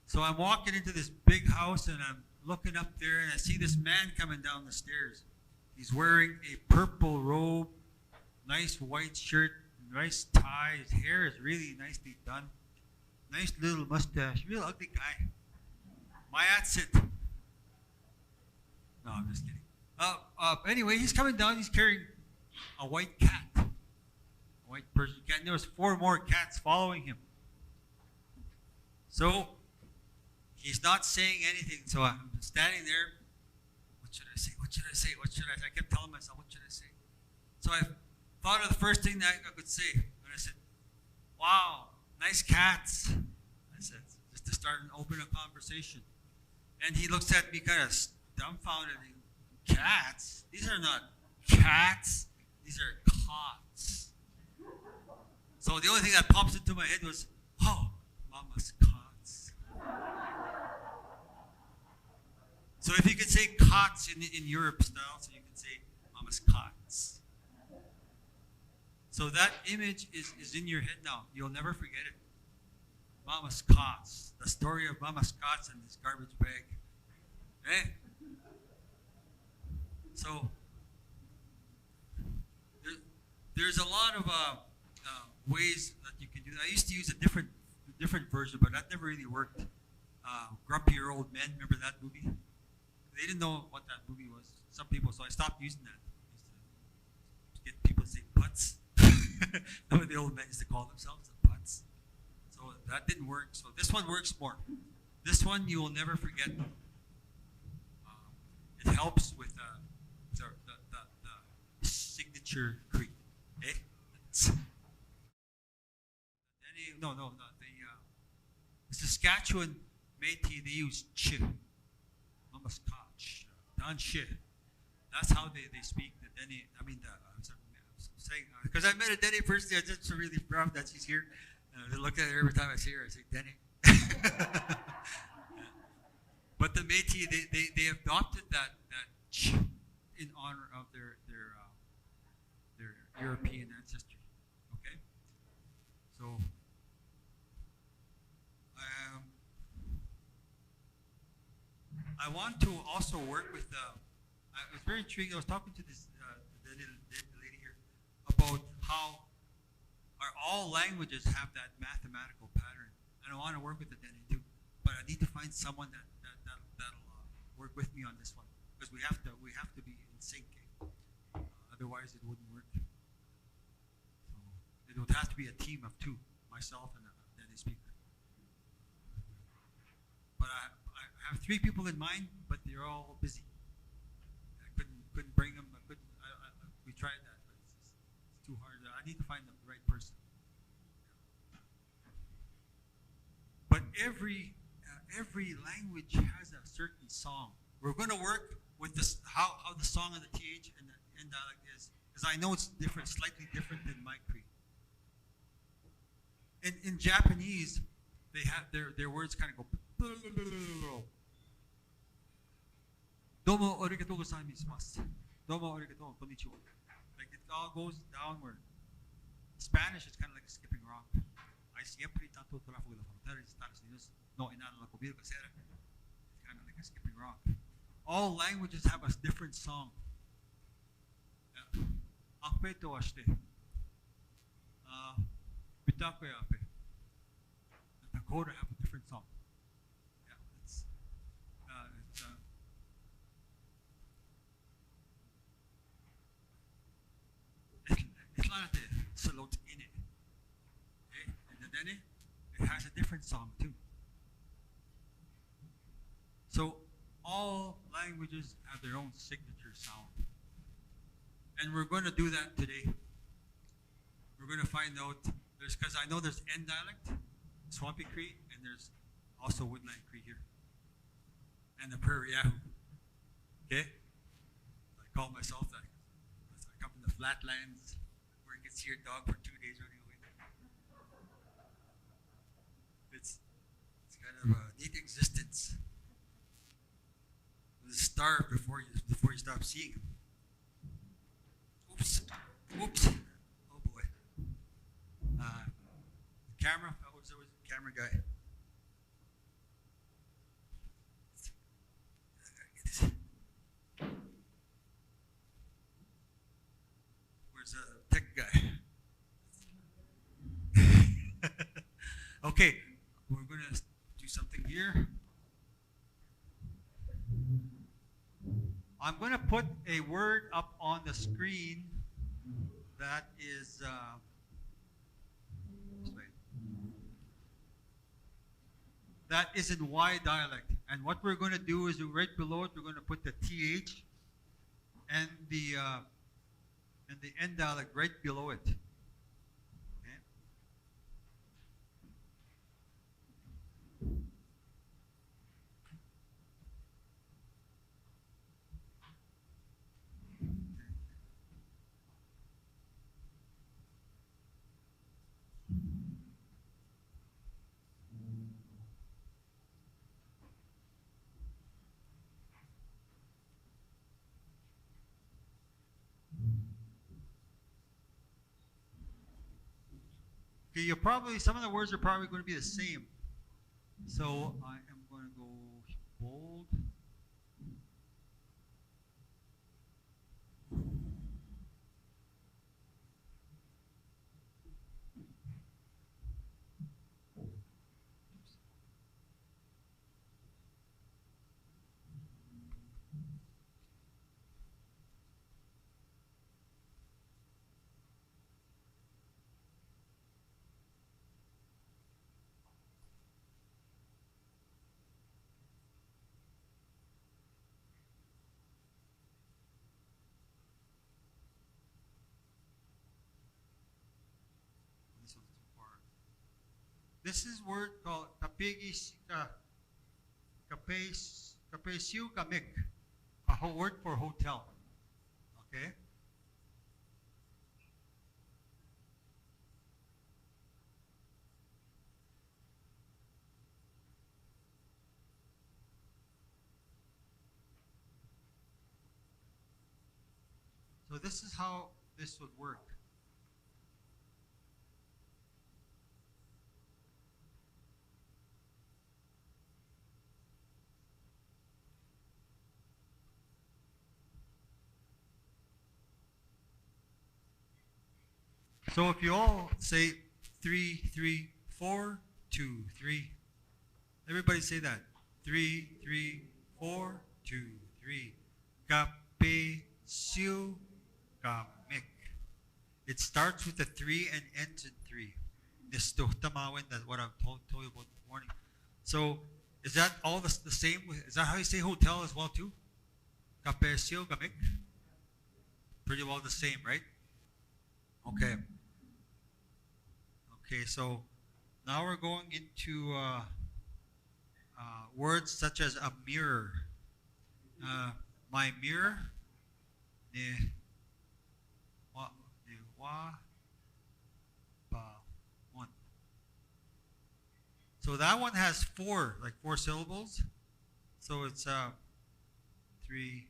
So I'm walking into this big house, and I'm looking up there, and I see this man coming down the stairs. He's wearing a purple robe, nice white shirt, nice tie. His hair is really nicely done. Nice little mustache. Real ugly guy. My accent. No, I'm just kidding. Anyway, he's coming down. He's carrying a white cat. A white Persian cat. And there was 4 more cats following him. So he's not saying anything. So I'm standing there. What should I say? What should I say? What should I say? I kept telling myself, what should I say? So I thought of the first thing that I could say. And I said, wow, nice cats. I said, just to start and open a conversation. And he looks at me kind of dumbfounded. Cats? These are not cats. These are cots. So the only thing that pops into my head was, oh, mama's cots. So if you could say cots in Europe style, so you can say mama's cots. So that image is in your head now. You'll never forget it. Mama's cots. The story of mama's cots and this garbage bag. Eh? So there's a lot of ways that you can do that. I used to use a different version, but that never really worked. Grumpier Old Men, remember that movie? They didn't know what that movie was. Some people, so I stopped using that. I used to get people to say putz. Some of the old men used to call themselves the putz. So that didn't work. So this one works more. This one you will never forget. It helps with the signature Cree. Eh? The Saskatchewan Métis, they use chi. Mamaskach. Dan chi. That's how they speak the Dene. I mean, I'm saying, because I met a Dene person, I'm just really proud that she's here. I look at her every time I see her, I say, Dene. But the Métis, they adopted that ch in honor of their European ancestry. Okay, so I want to also work with. I was very intrigued. I was talking to this the lady here about how all languages have that mathematical pattern, and I want to work with the Dene too. But I need to find someone that'll work with me on this one, because we have to be in sync. Otherwise, it wouldn't work. So it would have to be a team of 2, myself and a Dene speaker. But I have 3 people in mind, but they're all busy. I couldn't bring them. We tried that, but it's too hard. I need to find the right person. But every language has a certain song. We're going to work with this how the song of the th and the N dialect is, because I know it's different, slightly different than my Cree. In Japanese, they have their words kind of go. Domo arigatou gozaimasu. Domo arigatou konnichiwa. Like it all goes downward. Spanish is kind of like a skipping rock. Hay siempre tanto tráfico de la frontera y Estados Unidos no hay nada en la comida casera. It's kind of like a skipping rock. All languages have a different song. Akpeto ashite. Bitake ape. The Dakota have a different song. Yeah, it's Islante salot in it. Okay? And then it has a different song too. So all languages have their own signature sound. And we're going to do that today. We're going to find out, because I know there's N dialect, Swampy Cree, and there's also Woodland Cree here. And the Prairie Yahoo. Okay? I call myself that. Because I come from the flatlands where you can see your dog for 2 days running away. It's kind of a neat existence. Starve before you stop seeing him. Oops. Oh boy. The camera. I was always the camera guy. Where's the tech guy? Okay, we're gonna do something here. I'm going to put a word up on the screen that is in Y dialect. And what we're going to do is right below it, we're going to put the TH and the N dialect right below it. Okay, some of the words are probably going to be the same. So I am going to go bold. This is a word called kapesiu kamik, a word for hotel. Okay? So this is how this would work. So if you all say 3, 3, 4, 2, 3. Everybody say that. 3, 3, 4, 2, 3. Kapesiu kamik. It starts with a 3 and ends in 3. This tamawin, that's what I've told you about this morning. So is that all the same? Is that how you say hotel as well too? Kapesiu kamik? Pretty well the same, right? Okay. Okay, so now we're going into words such as a mirror. my mirror, ne wa ne wa ba one. So that one has four, like four syllables. So it's three.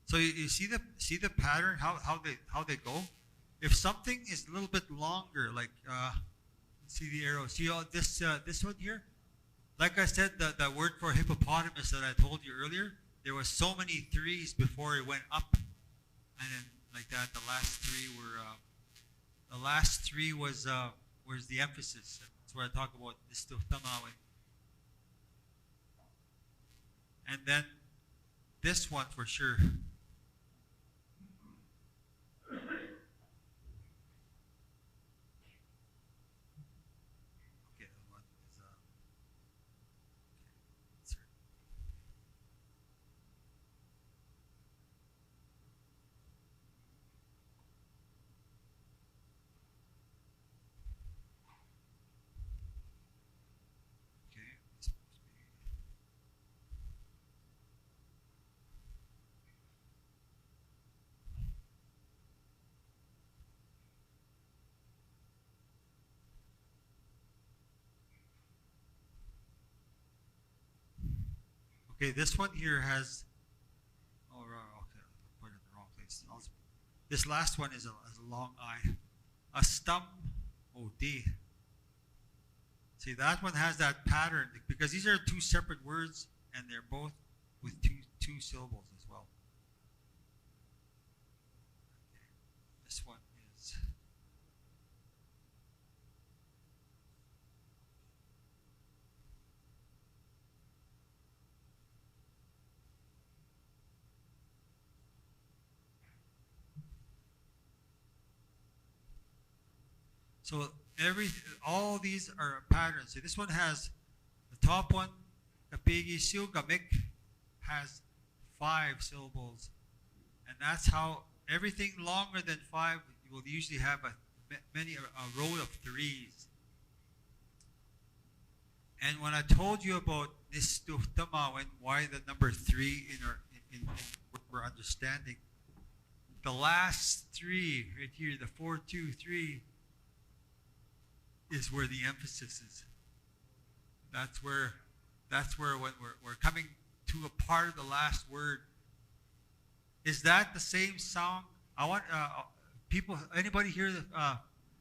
So you see the pattern how they go. If something is a little bit longer, like see the arrow. See all this one here. Like I said, the word for hippopotamus that I told you earlier, there was so many threes before it went up, and then like that, the last three was the emphasis. That's where I talk about this tamawe. And then this one for sure. Okay, what is insert. Okay, it's supposed to be. Okay, this one here has. Oh, okay, I put it in the wrong place. This last one is a long I. A stump. Oh, D. See, that one has that pattern because these are two separate words and they're both with two syllables as well. Okay. This one is. So all these are patterns. So this one has the top one, kapigi siugamik, has 5 syllables, and that's how everything longer than 5 you will usually have a row of 3s. And when I told you about this tuhtama, why the number 3 in what we're understanding, the last 3 right here, the 4, 2, 3. Is where the emphasis is. That's where when we're coming to a part of the last word. Is that the same sound? I want people. Anybody here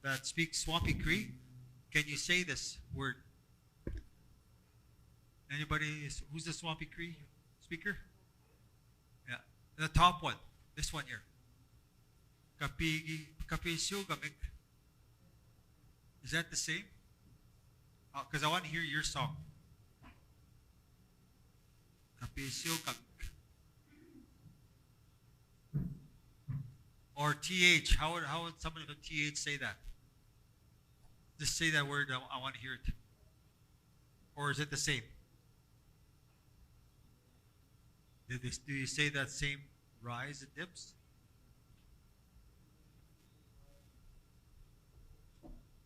that speaks Swampy Cree? Can you say this word? Anybody? Who's the Swampy Cree speaker? Yeah, the top one. This one here. Kapigi kapisugamik. Is that the same? Because I want to hear your song. Or TH. How would somebody from TH say that? Just say that word. I want to hear it. Or is it the same? Do you say that same rise and dips?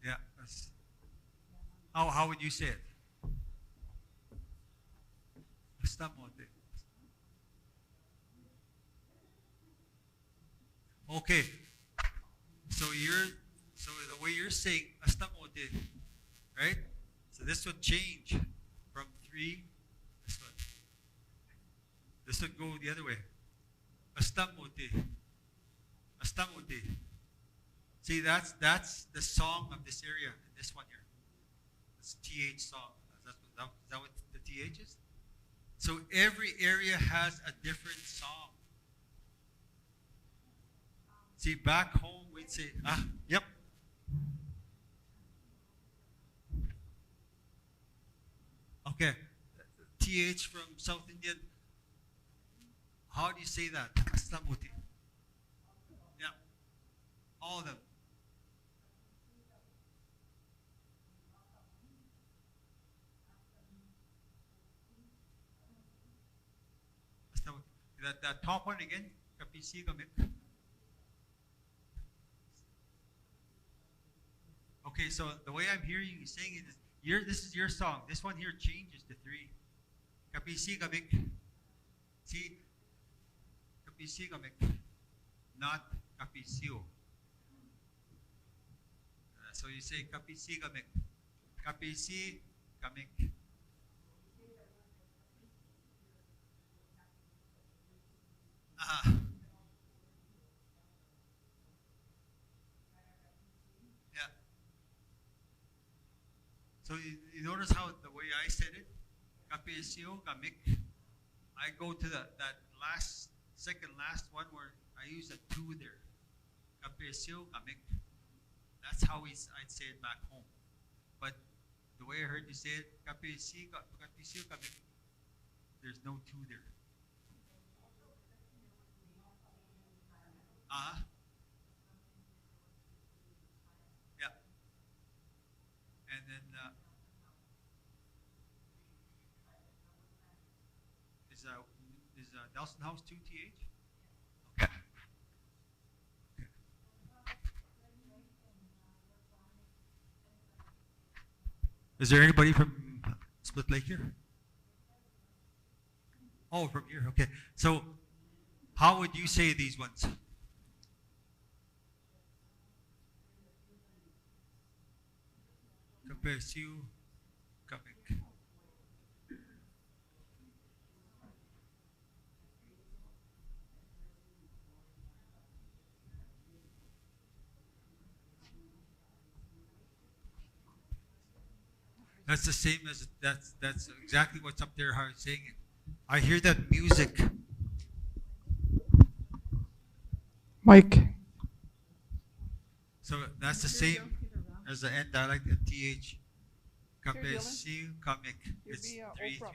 Yeah. How would you say it? Okay. So the way you're saying astamote, right? So this would change from 3. This one. This would go the other way. Astamote. Astamote. See, that's the song of this area, this one here. This TH song. Is that what the TH is? So every area has a different song. See, back home we'd say, yep. Okay. TH from South Indian. How do you say that? Astamuti. Yeah. All of them. That top one again, Kapisi kamik. Okay, so the way I'm hearing you saying it is, this is your song. This one here changes to 3. Kapisi kamik. See, kapisi kamik, not kapisio. So you say kapisi kamik. Kapisi kamik. Yeah. So you notice how the way I said it, kapisio kamik. I go to that second last one where I use a 2 there. Kapisio kamik. That's how I'd say it back home. But the way I heard you say it, kapisio kamik, there's no 2 there. Yeah. And then is Nelson House 2 TH? Okay. Is there anybody from Split Lake here? Oh, from here. Okay. So, how would you say these ones? Kapesiu kamik. That's the same as that's exactly what's up there. How I'm saying it. I hear that music. Mike. So that's the same as the end dialect, the TH. Kapesiu kamik. It's 3 3 4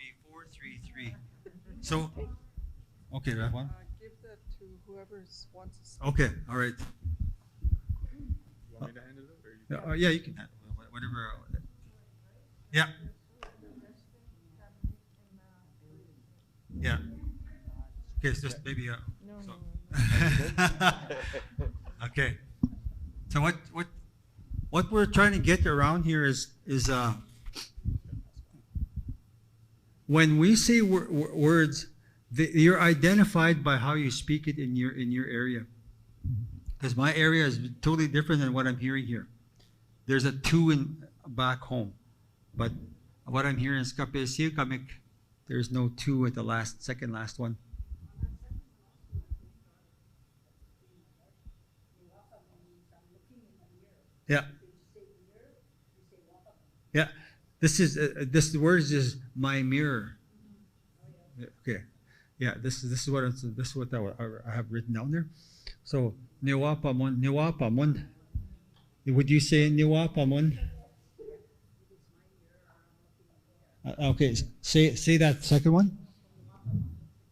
3 3. So, okay, that one. Give that to whoever wants to speak. Okay, all right. You want me to handle it? Or you Yeah, you can whatever. Yeah. Yeah. Okay, it's just maybe so. Okay. So what we're trying to get around here is when we say words, you're identified by how you speak it in your area. Because my area is totally different than what I'm hearing here. There's a 2 in back home. But what I'm hearing is kapesiu kamik. There's no 2 at the second last one. Yeah. Yeah. This word is just my mirror. Okay. Yeah. This is what I have written down there. So niwapamon. Would you say niwapamon? Okay, say that second one.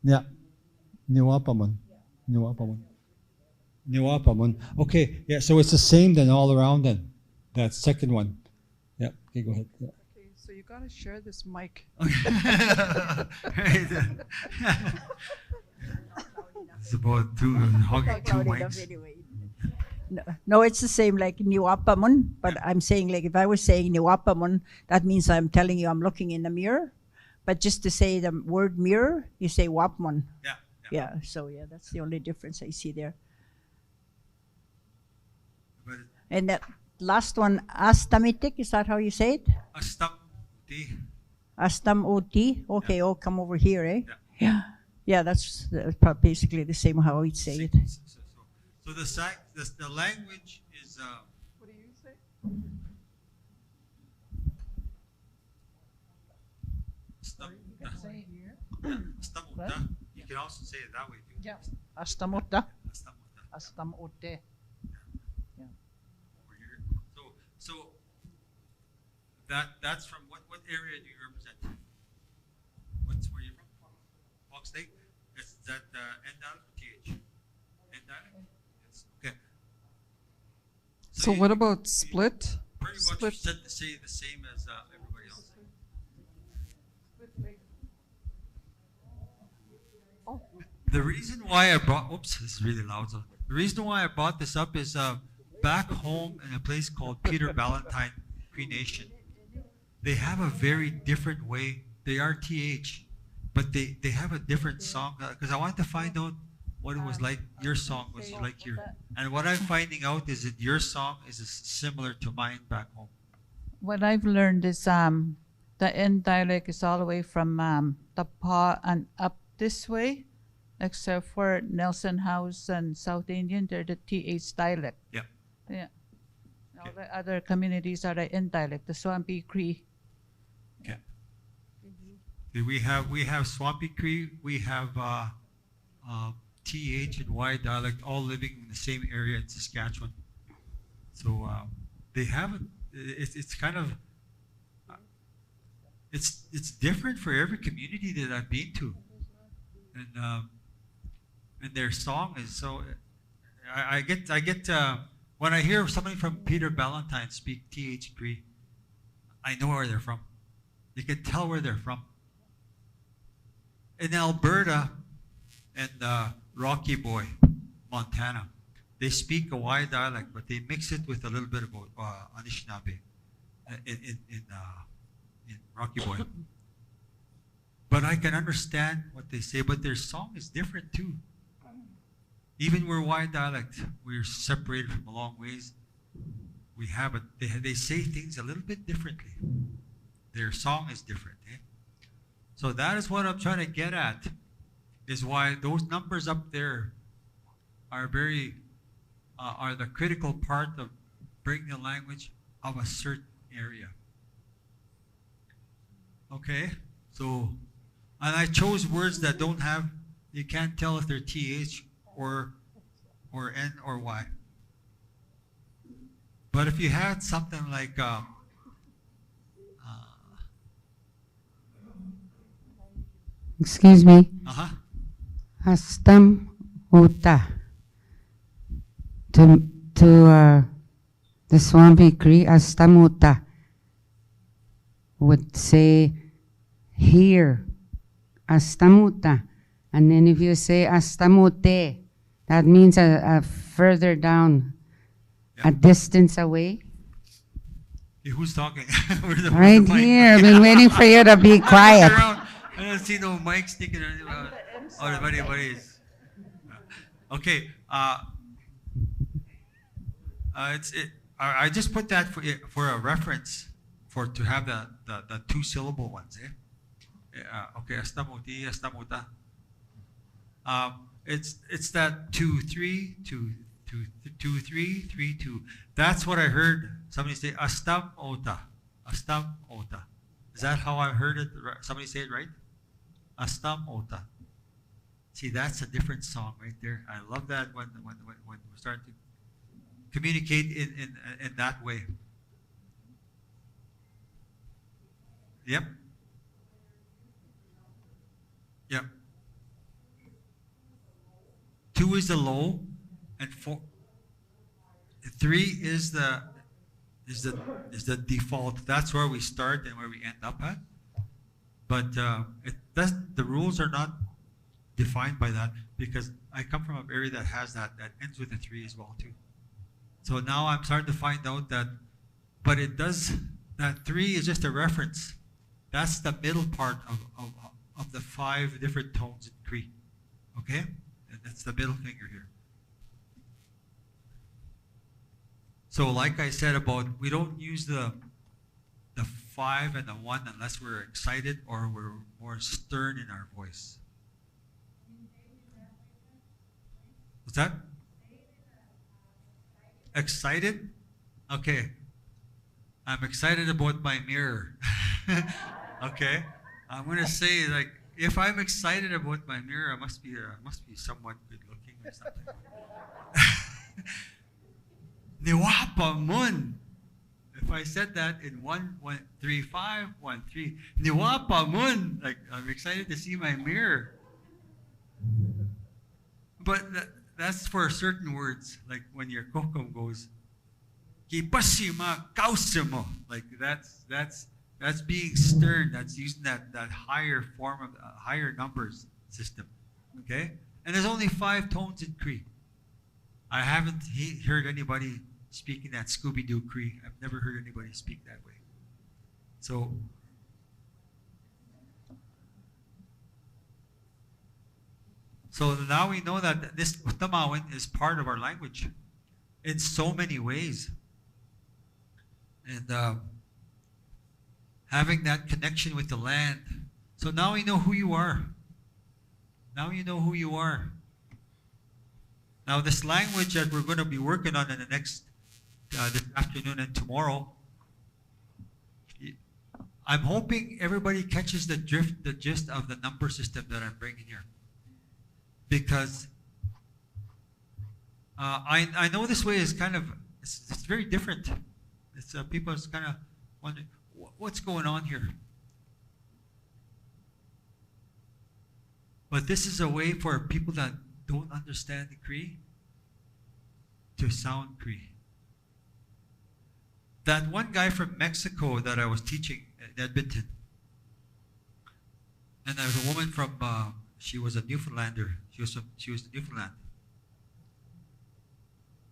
Yeah, niwapamon. Okay, yeah. So it's the same then all around then. That second one. Yeah. Okay, go ahead. Yeah. Okay, so you gotta share this mic. It's about hogging 2 mics. Anyway. No, it's the same like niwapamon, but I'm saying like if I was saying niwapamon, that means I'm telling you I'm looking in the mirror. But just to say the word mirror, you say wapmon. Yeah. Yeah, so yeah, that's the only difference I see there. But And that last one, astamitik, is that how you say it? Astamti. Astam oti. Okay, Yeah. oh, come over here, eh? Yeah. Yeah. Yeah, that's basically the same how we'd say it. So the language is What do you say? Stamuta. You can also say it that way too. Yeah. Astamota. Stamuta. Astamote. Over here. So that's from what area do you represent? Where you from? Fox Lake? Is that N dialect or TH? N dialect? Yes. Okay. So you- what about you split? Pretty much Split. said to say the same as everybody else. Oh, The reason why I brought, oops, this is really loud. So the reason why I brought this up is back home in a place called Peter Valentine Cree Nation, they have a very different way. They are TH, but they have a different song. Because I wanted to find out what it was like, your song was like here. And what I'm finding out is that your song is similar to mine back home. What I've learned is the N dialect is all the way from the paw and up this way, except for Nelson House and South Indian, they're the TH dialect. Yeah. Yeah. All the other communities are the N dialect, the Swampy Cree. Okay. We have Swampy Cree, we have TH and Y dialect, all living in the same area in Saskatchewan. So they have it's kind of it's different for every community that I've been to, and their song is so. I get when I hear somebody from Peter Valentine speak TH Cree, I know where they're from. You can tell where they're from. In Alberta and Rocky Boy, Montana, they speak a Y dialect, but they mix it with a little bit of Anishinaabe in Rocky Boy. But I can understand what they say, but their song is different too. Even we're Y dialect, we're separated from a long ways. We have it. They say things a little bit differently. Their song is different. Eh? So that is what I'm trying to get at. Is why those numbers up there are very are the critical part of bringing the language of a certain area. Okay, so and I chose words that don't have. You can't tell if they're TH or N or Y. But if you had something like excuse me. Astam uta. To the Swampy Cree, astamuta would say here, astamuta. And then if you say astamute, that means a further down, a distance away. Hey, who's talking? Right here. I've been waiting for you to be quiet. I don't see no mic sticking around. Oh, buddy is. Okay. I just put that for a reference to have the two syllable ones. Okay, astamuti, astamuta. It's that 2 3 2 2 2 3 3 2. That's what I heard somebody say. Astam ota, astam ota. Is that how I heard it? Somebody say it right? Astam ota. See, that's a different song right there. I love that when we start to communicate in that way. Yep. Yep. 2 is the low, and 3 is the default. That's where we start and where we end up at. But the rules are not defined by that, because I come from an area that has that ends with a 3 as well too. So now I'm starting to find out that, but it does, that 3 is just a reference. That's the middle part of the 5 different tones in Cree. Okay? And that's the middle finger here. So like I said about, we don't use the 5 and the 1 unless we're excited or we're more stern in our voice. What's that? Excited? Okay. I'm excited about my mirror. Okay. I'm gonna say, like, if I'm excited about my mirror, I must be somewhat good looking or something. Niwapa mun. If I said that in 1 3 5 1 3, Niwapa mun. Like, I'm excited to see my mirror. But that's for certain words, like when your kokom goes, Kipasima kausimo. Like that's being stern. That's using that higher form of higher numbers system. Okay, And there's only 5 tones in Cree. I haven't heard anybody speaking that Scooby-Doo Cree. I've never heard anybody speak that way. So now we know that this Tamawin is part of our language in so many ways. And having that connection with the land. So now we know who you are. Now you know who you are. Now this language that we're going to be working on in the next, this afternoon and tomorrow, I'm hoping everybody catches the gist of the number system that I'm bringing here. Because I know this way is kind of, it's very different. It's people is kind of wondering, what's going on here? But this is a way for people that don't understand the Cree to sound Cree. That one guy from Mexico that I was teaching in Edmonton, and there was a woman from, she was a Newfoundlander. She was Newfoundland.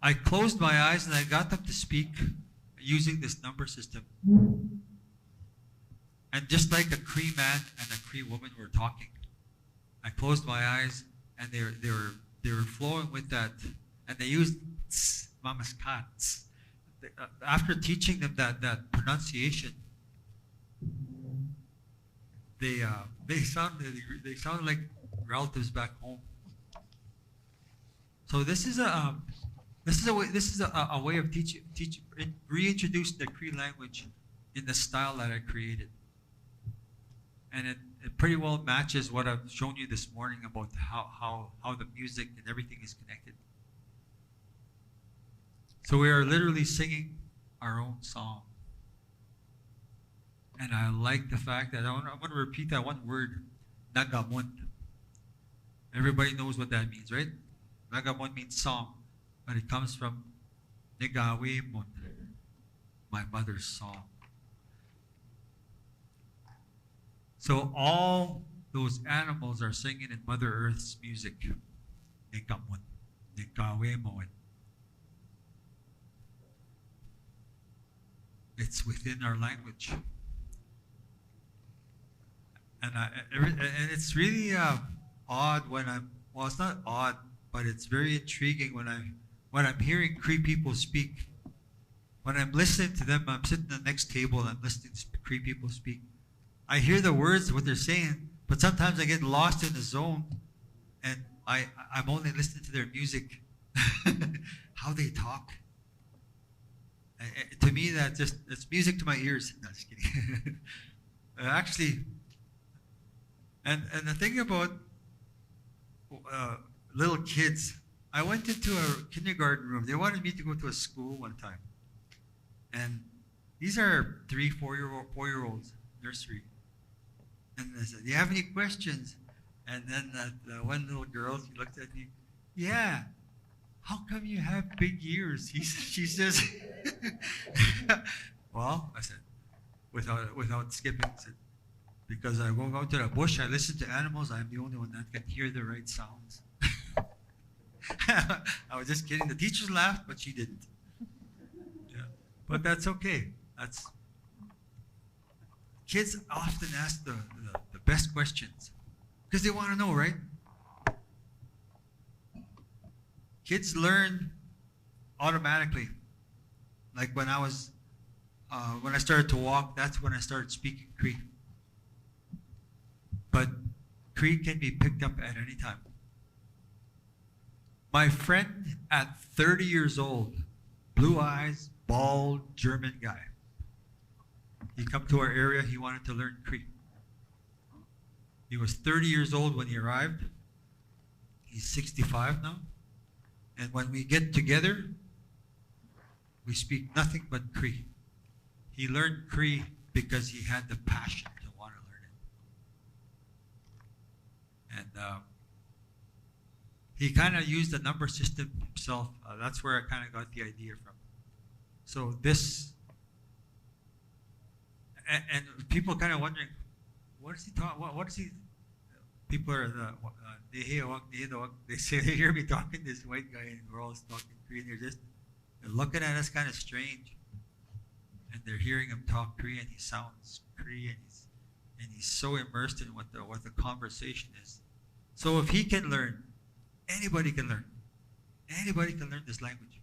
I closed my eyes and I got them to speak using this number system. And just like a Cree man and a Cree woman were talking, I closed my eyes and they were flowing with that, and they used tss, mama's cats. After teaching them that pronunciation, they sounded like relatives back home. So this is a way of reintroducing the Cree language in the style that I created, and it pretty well matches what I've shown you this morning about how the music and everything is connected. So we are literally singing our own song. And I like the fact that I want to repeat that one word, Nagamon. Everybody knows what that means, right? Nagamon means song, but it comes from Negawemon, my mother's song. So all those animals are singing in Mother Earth's music. Negamon, Negawemon. It's within our language. And it's really odd when it's not odd, but it's very intriguing when I'm hearing Cree people speak. When I'm listening to them, I'm sitting at the next table and I'm listening to Cree people speak. I hear the words, what they're saying, but sometimes I get lost in the zone and I'm only listening to their music, how they talk. To me, it's music to my ears. No, just kidding. Actually, and the thing about little kids, I went into a kindergarten room. They wanted me to go to a school one time, and these are 3, 4-year-olds, nursery. And they said, "Do you have any questions?" And then that one little girl, she looked at me, "Yeah. How come you have big ears?" She says, "Well," I said, without skipping, I said, "Because I go out to the bush, I listen to animals, I'm the only one that can hear the right sounds." I was just kidding. The teachers laughed, but she didn't. Yeah. But that's okay. Kids often ask the best questions because they want to know, right? Kids learn automatically. Like when I started to walk, that's when I started speaking Cree. But Cree can be picked up at any time. My friend at 30 years old, blue eyes, bald German guy. He come to our area, he wanted to learn Cree. He was 30 years old when he arrived. He's 65 now. And when we get together, we speak nothing but Cree. He learned Cree because he had the passion to want to learn it. And he kind of used the number system himself. That's where I kind of got the idea from. So this, and people kind of wondering, what is he talking? What is he? people are they say they hear me talking to this white guy and we're all talking Cree and they're looking at us kind of strange, and they're hearing him talk Cree and he sounds Cree and he's so immersed in what the conversation is. So if he can learn, anybody can learn. Anybody can learn this language.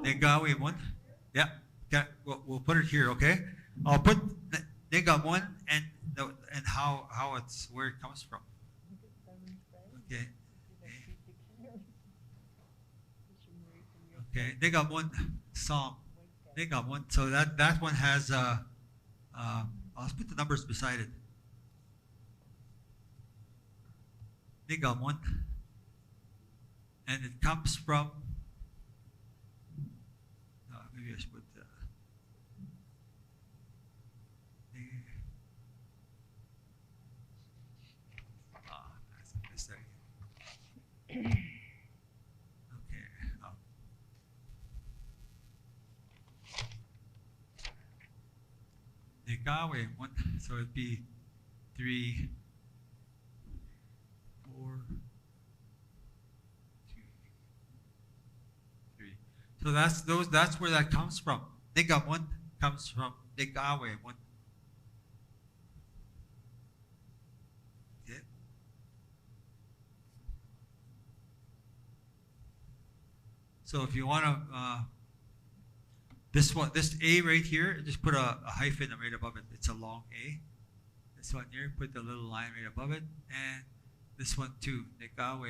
Negawi one. Yeah. We'll put it here, okay? I'll put Negamun and how it's where it comes from. Okay. Okay. Negamun song. Negamun. So that one has I'll put the numbers beside it. Negamun. And it comes from maybe I should put Negawe one, so it'd be 3, 4, 2, 3. So that's where that comes from. Nega one comes from Negawe one. Okay. So if you want to this A right here, just put a hyphen right above it. It's a long A. This one here, put the little line right above it. And this one too, Negawe,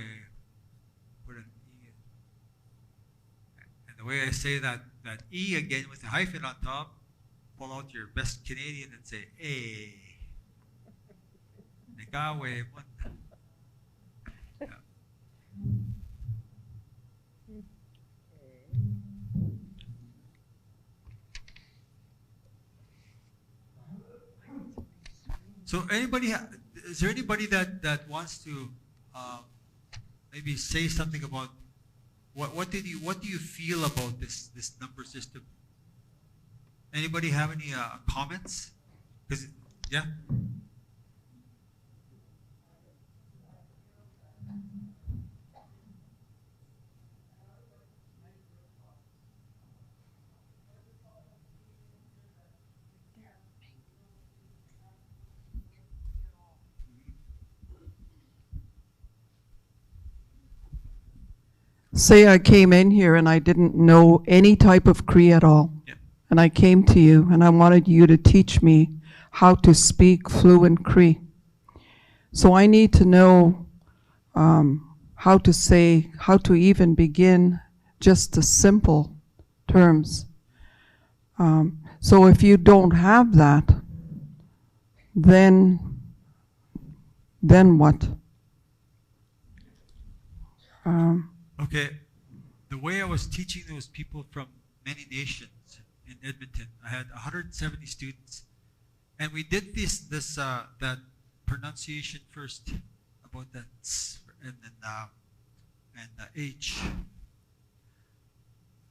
put an E. And the way I say that E again with the hyphen on top, pull out your best Canadian and say A. Negawe. Yeah. So is there anybody that wants to maybe say something about what do you feel about this number system? Anybody have any comments? Yeah. Say I came in here and I didn't know any type of Cree at all. Yeah. And I came to you and I wanted you to teach me how to speak fluent Cree. So I need to know how to even begin just the simple terms. So if you don't have that, then what? Okay, the way I was teaching those people from many nations in Edmonton, I had 170 students, and we did that pronunciation first about that s and then H.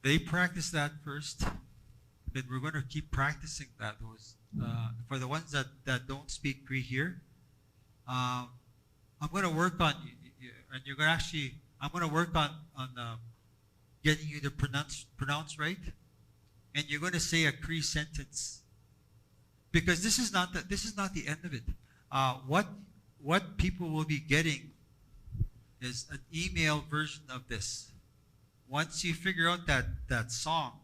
They practiced that first. Then we're going to keep practicing that. For the ones that don't speak Cree here, I'm going to work on and you're going to actually. I'm going to work on getting you to pronounce right, and you're going to say a Cree sentence, because this is not the end of it. What people will be getting is an email version of this. Once you figure out that song,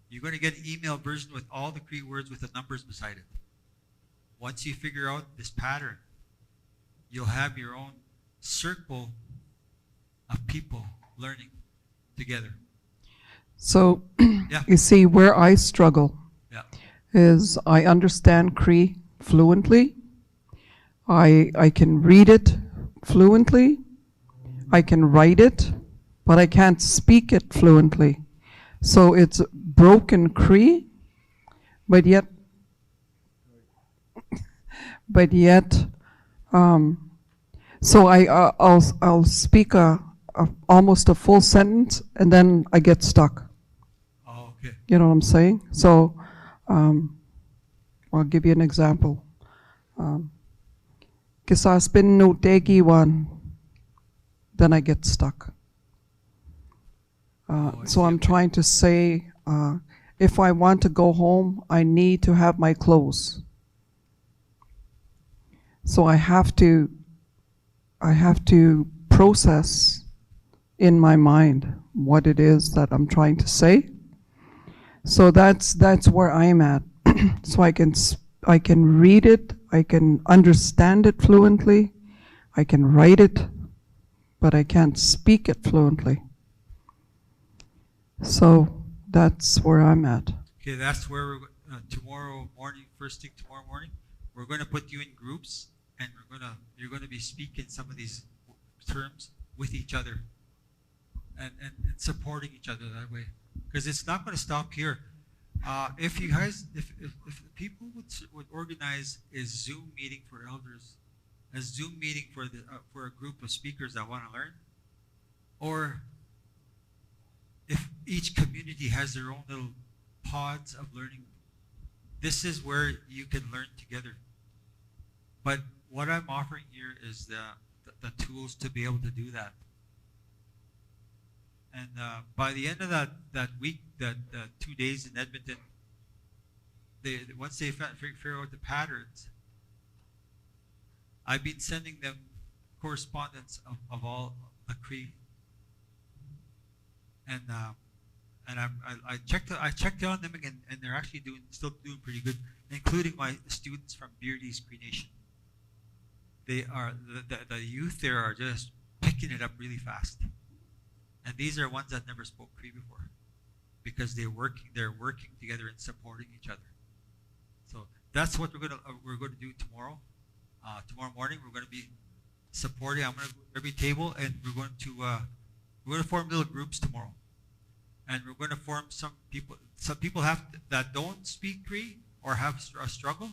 you're going to get an email version with all the Cree words with the numbers beside it. Once you figure out this pattern, you'll have your own circle of people learning together. So, Yeah. you see, where I struggle Yeah. is I understand Cree fluently. I can read it fluently. I can write it, but I can't speak it fluently. So it's broken Cree, but yet, so I'll speak almost a full sentence, and then I get stuck. Oh, okay. You know what I'm saying? So I'll give you an example. Kisaspin no tegi one, then I get stuck. So I'm trying to say, if I want to go home, I need to have my clothes. So I have to process in my mind what it is that I'm trying to say. So that's where I'm at. So I can read it, I can understand it fluently, I can write it, but I can't speak it fluently. So that's where I'm at. Okay, that's where we're tomorrow morning. First thing tomorrow morning, we're going to put you in groups, and you're going to be speaking some of these terms with each other, and supporting each other that way. Because it's not going to stop here. If you guys, if people would organize a Zoom meeting for elders, a Zoom meeting for a group of speakers that want to learn, or if each community has their own little pods of learning, this is where you can learn together. But what I'm offering here is the tools to be able to do that. And by the end of that week, that 2 days in Edmonton, once they figure out the patterns, I've been sending them correspondence of all the Cree. And I checked on them again, and they're actually still doing pretty good, including my students from Beardy's Cree Nation. They are the youth there are just picking it up really fast. And these are ones that never spoke Cree before, because they're working together and supporting each other. So that's what we're going to do tomorrow. Tomorrow morning we're going to be supporting. I'm going to go to every table, and we're going to form little groups tomorrow, and we're going to form some people that don't speak Cree or have a struggle.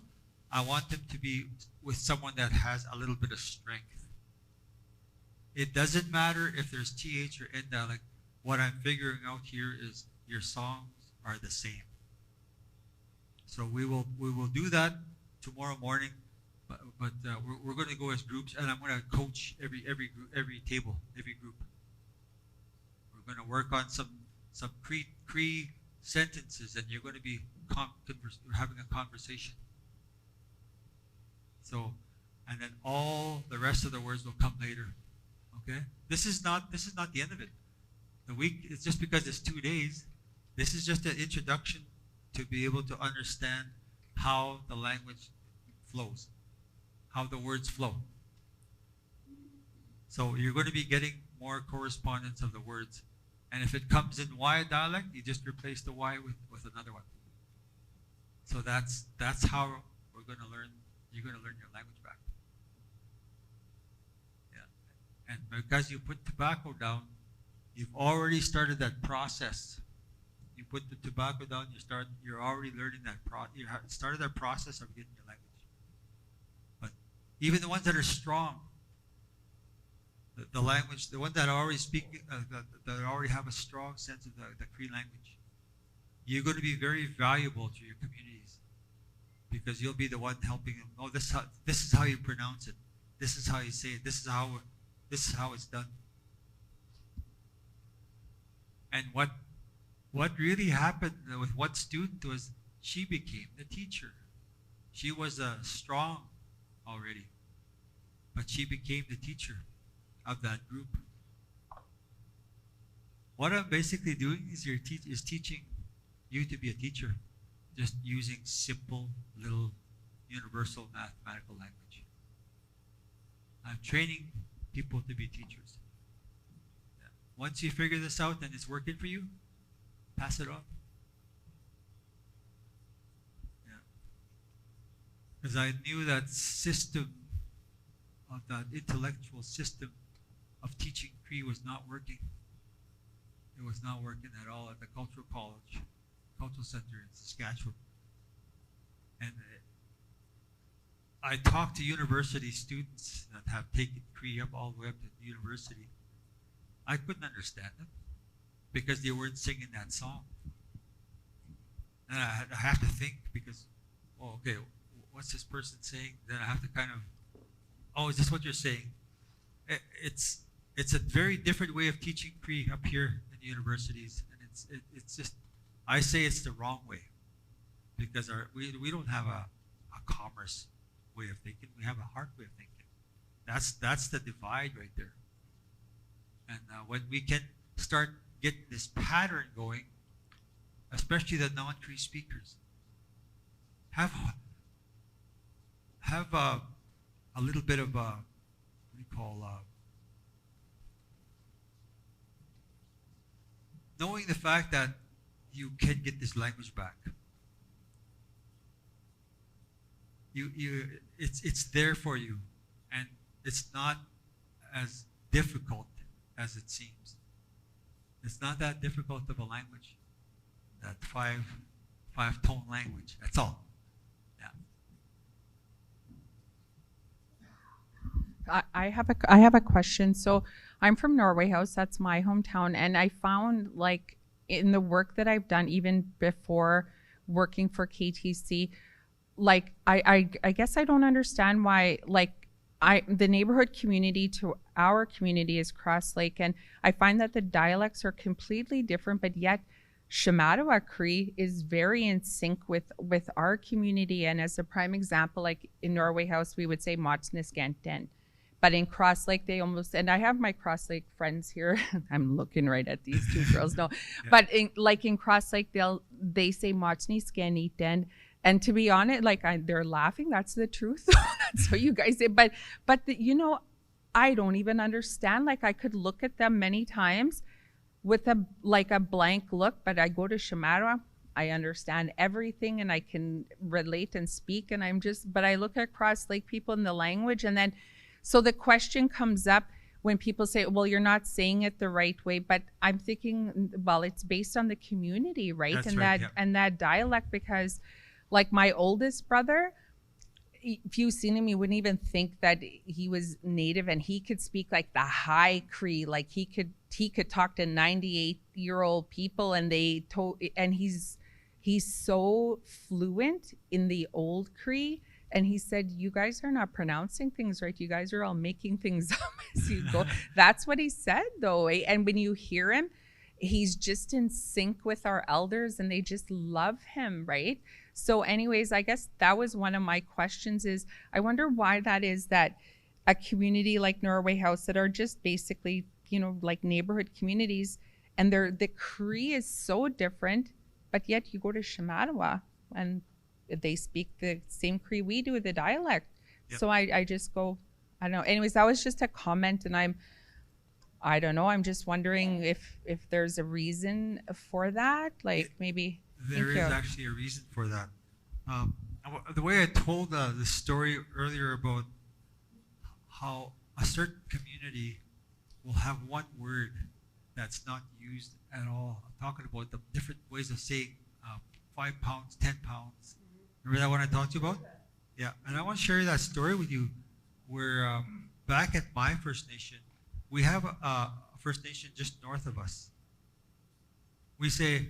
I want them to be with someone that has a little bit of strength. It doesn't matter if there's TH or N dialect. What I'm figuring out here is your songs are the same. So we will do that tomorrow morning, but we're going to go as groups, and I'm going to coach every table, every group. We're going to work on some Cree sentences, and you're going to be having a conversation. So, and then all the rest of the words will come later. Okay, this is not the end of it. The week is just because it's 2 days. This is just an introduction to be able to understand how the language flows, how the words flow. So you're going to be getting more correspondence of the words, and if it comes in Y dialect, you just replace the Y with another one. So that's how we're going to learn. You're going to learn your language back. And because you put tobacco down, you've already started that process. You put the tobacco down, you're already learning that you started that process of getting your language. But even the ones that are strong, the language, the ones that are already speaking, that already have a strong sense of the Cree language, you're going to be very valuable to your communities, because you'll be the one helping them. Oh, this is how you pronounce it. This is how you say it. This is how it's done. And what really happened with one student was she became the teacher. She was strong already, but she became the teacher of that group. What I'm basically doing is teaching you to be a teacher, just using simple little universal mathematical language. I'm training people to be teachers. Once you figure this out and it's working for you, pass it on. Because I knew that system, of that intellectual system of teaching Cree was not working. It was not working at all at the Cultural Center in Saskatchewan. And I talked to university students that have taken Cree up all the way up to the university. I couldn't understand them because they weren't singing that song. And I have to think, because oh, okay, what's this person saying? Then I have to kind of, oh, is this what you're saying? It's a very different way of teaching Cree up here in the universities, and it's just, I say it's the wrong way, because we don't have a commerce way of thinking. We have a heart way of thinking. That's the divide right there. And when we can start getting this pattern going, especially the non-Cree speakers, have a little bit of what do you call knowing the fact that you can get this language back. It's there for you, and it's not as difficult as it seems. It's not that difficult of a language. That five tone language. That's all. Yeah. I have a question. So I'm from Norway House. That's my hometown, and I found, like, in the work that I've done, even before working for KTC, like I guess I don't understand why, like, the neighborhood community to our community is Cross Lake, and I find that the dialects are completely different, but yet Shamattawa Cree is very in sync with our community. And as a prime example, like in Norway House, we would say Motsnisganten. But in Cross Lake, they almost, and I have my Cross Lake friends here. I'm looking right at these two girls. No, yeah. But in Cross Lake, they say Motsnisganiten. And to be honest, like, they're laughing. That's the truth. That's what you guys say. But you know, I don't even understand. Like, I could look at them many times with a blank look, but I go to Shamattawa, I understand everything, and I can relate and speak. And but I look at Cross Lake people in the language, and then, so the question comes up when people say, well, you're not saying it the right way, but I'm thinking, well, it's based on the community, right? That's and right, that, yeah. and that dialect, because like my oldest brother, if you seen him, you wouldn't even think that he was native, and he could speak like the high Cree, like he could talk to 98-year-old people, and and he's so fluent in the old Cree. And he said, you guys are not pronouncing things right. You guys are all making things up as you go. That's what he said, though. And when you hear him, he's just in sync with our elders, and they just love him, right? So anyways, I guess that was one of my questions, is I wonder why that is, that a community like Norway House, that are just basically, you know, like neighborhood communities, and the Cree is so different, but yet you go to Shamattawa and they speak the same Cree we do, the dialect. Yep. So I just go, I don't know. Anyways, that was just a comment, and I don't know. I'm just wondering if there's a reason for that. Like, maybe. There is actually a reason for that. The way I told the story earlier about how a certain community will have one word that's not used at all. I'm talking about the different ways of saying 5 pounds, 10 pounds. Remember that one I talked to you about? Yeah, and I want to share that story with you, where back at my First Nation, we have a First Nation just north of us. We say,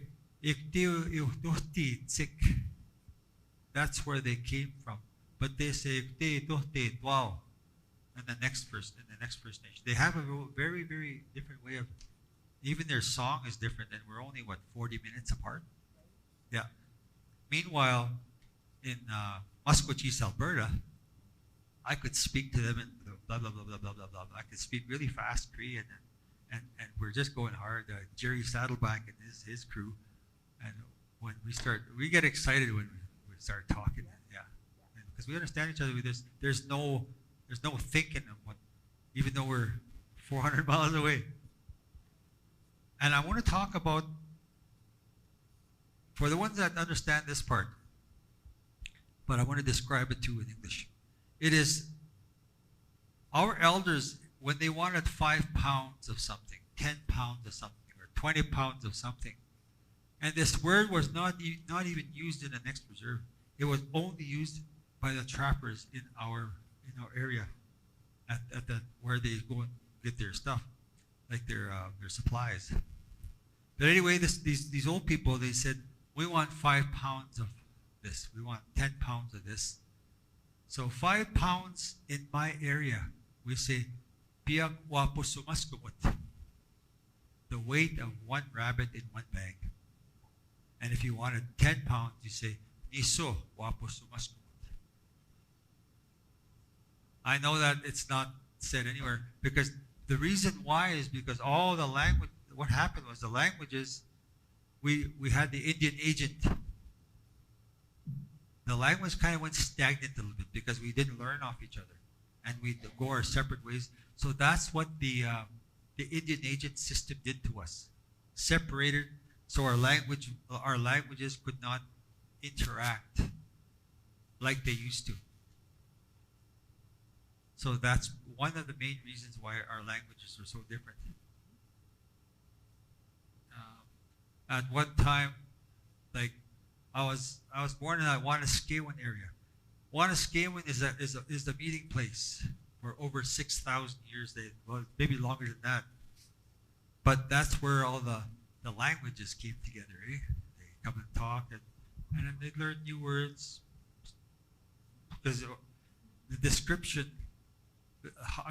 that's where they came from. But they say, wow, in the next First Nation. They have a very, very different way of, even their song is different, and we're only, 40 minutes apart? Yeah. Meanwhile, in Musqueam, Alberta, I could speak to them in blah, blah, blah, blah, blah, blah, blah. I could speak really fast Cree, and we're just going hard. Jerry Saddleback and his crew, and when we get excited when we start talking, yeah, because we understand each other. There's no thinking of what, even though we're 400 miles away. And I want to talk about, for the ones that understand this part, but I want to describe it too in English. It is our elders, when they wanted 5 pounds of something, 10 pounds of something, or 20 pounds of something, and this word was not even used in the next reserve. It was only used by the trappers in our area, at where they go and get their stuff, like their supplies. But anyway, these old people, they said, we want 5 pounds this. We want 10 pounds of this. So 5 pounds in my area, we say, piyak wapos sumaskumot. The weight of one rabbit in one bag. And if you wanted 10 pounds, you say, niso wapos sumaskumot. I know that it's not said anywhere because the reason why is because all the language, what happened was the languages, we had the Indian agent. The language kind of went stagnant a little bit because we didn't learn off each other and we go our separate ways. So that's what the Indian agent system did to us. Separated so our languages could not interact like they used to. So that's one of the main reasons why our languages are so different. At one time, like I was born in the Wanaskewin area. Wanaskewin is the meeting place for over 6,000 years. Well, maybe longer than that. But that's where all the languages came together. Eh? They come and talk, and then they learn new words. Because the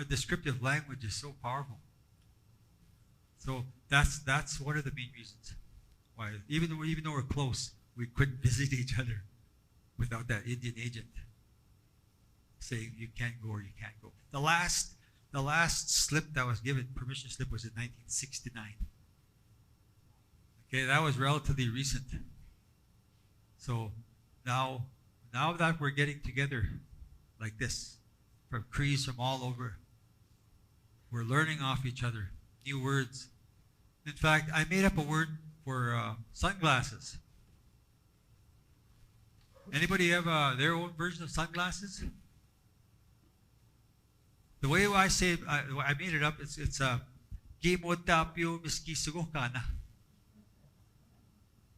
descriptive language is so powerful. So that's one of the main reasons why, even though we're close, we couldn't visit each other without that Indian agent saying you can't go or you can't go. The last slip that was given, permission slip, was in 1969. Okay, that was relatively recent. So now that we're getting together like this, from Crees from all over, we're learning off each other, new words. In fact, I made up a word for sunglasses. Anybody have their own version of sunglasses? The way I say it, I made it up. It's Gimotapyo miski sugokana.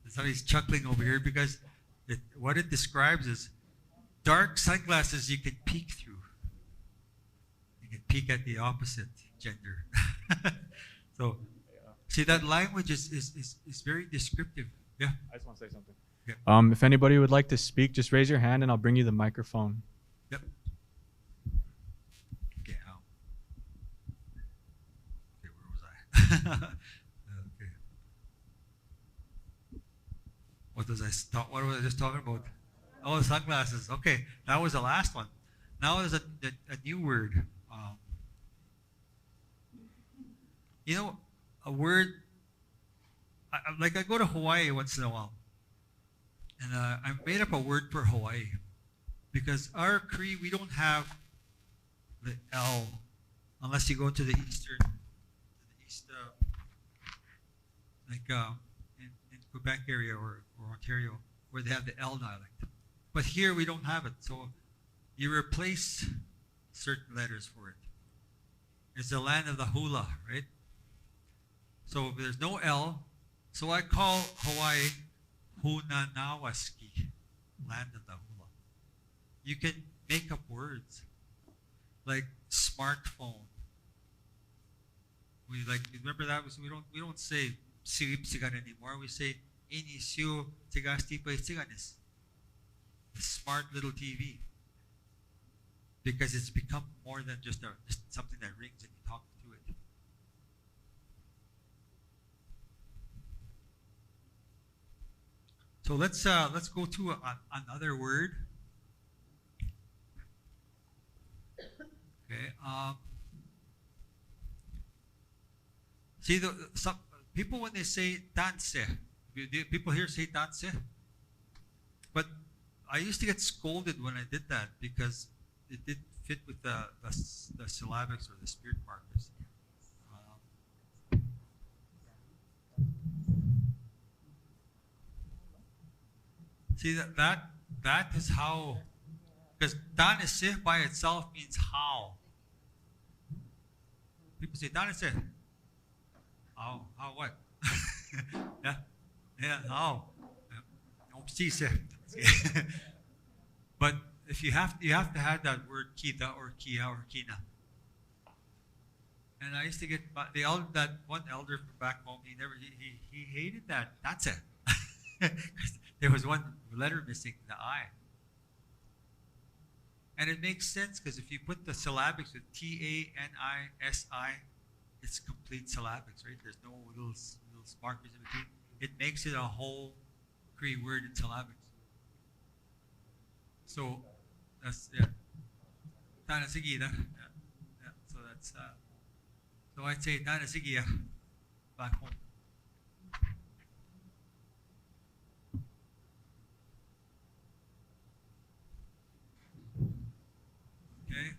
Somebody's chuckling over here because what it describes is dark sunglasses you can peek through. You can peek at the opposite gender. So, see, that language is very descriptive. Yeah. I just want to say something. Yeah. If anybody would like to speak, just raise your hand and I'll bring you the microphone. Yep. Okay. Okay, where was I? Okay. What was I just talking about? Oh, the sunglasses. Okay, that was the last one. Now there's a new word. A word. I go to Hawaii once in a while, and I made up a word for Hawaii because our Cree, we don't have the L unless you go to the east, in Quebec area or Ontario, where they have the L dialect. But here we don't have it, so you replace certain letters for it. It's the land of the hula, right? So there's no L, so I call Hawaii Hunanawaski, land of the hula. You can make up words like smartphone. Remember that we don't say sirip sigan anymore. We say inisyo tigastipa siganes. The smart little TV. Because it's become more than just something that rings and you talk to it. So let's go to another word. Okay. See, some people when they say tanse, people here say tanse, but I used to get scolded when I did that because it didn't fit with the syllabics or the spirit markers. See that is how, because tanse by itself means how. People say tanse. How what? yeah, how? But if you have to have that word kita or kia or kina. And I used to get that one elder from back home. He hated that. That's it. 'Cause there was one letter missing, the I. And it makes sense because if you put the syllabics with T-A-N-I-S-I, it's complete syllabics, right? There's no little markers in between. It makes it a whole Cree word in syllabics. So that's Tana sige na. Yeah. So that's so I'd say Tana sige back home. Okay.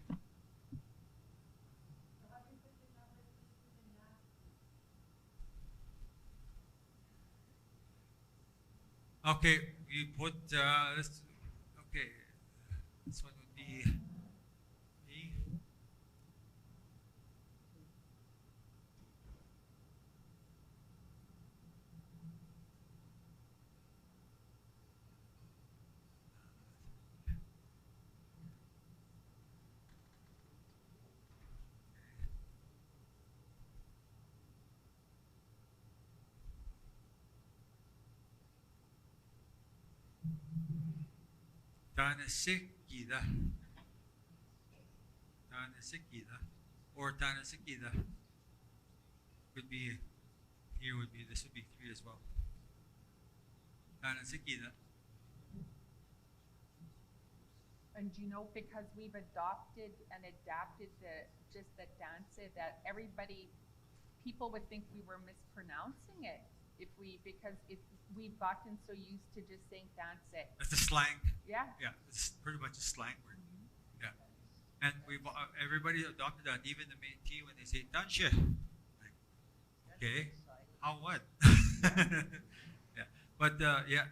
Okay, we put this. Okay, this one would be E. Tanasikida. Tanasikida. Or Tanasikida. Could be, here would be, this would be 3 as well. Tanasikida. And you know, because we've adopted and adapted just the dance, that people would think we were mispronouncing it because we've gotten so used to just saying dance. That's a slang. Yeah. Yeah, it's pretty much a slang word. Yeah. And everybody adopted that, even the Métis when they say danshe. Like, okay, how what? Yeah. But yeah,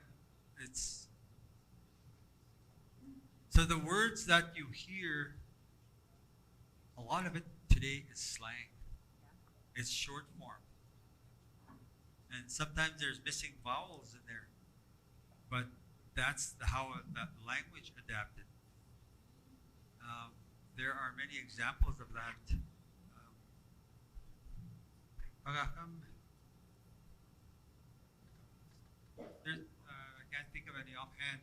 it's so the words that you hear, a lot of it today is slang. It's short form. And sometimes there's missing vowels in there. But that's how that language adapted. There are many examples of that. I can't think of any offhand.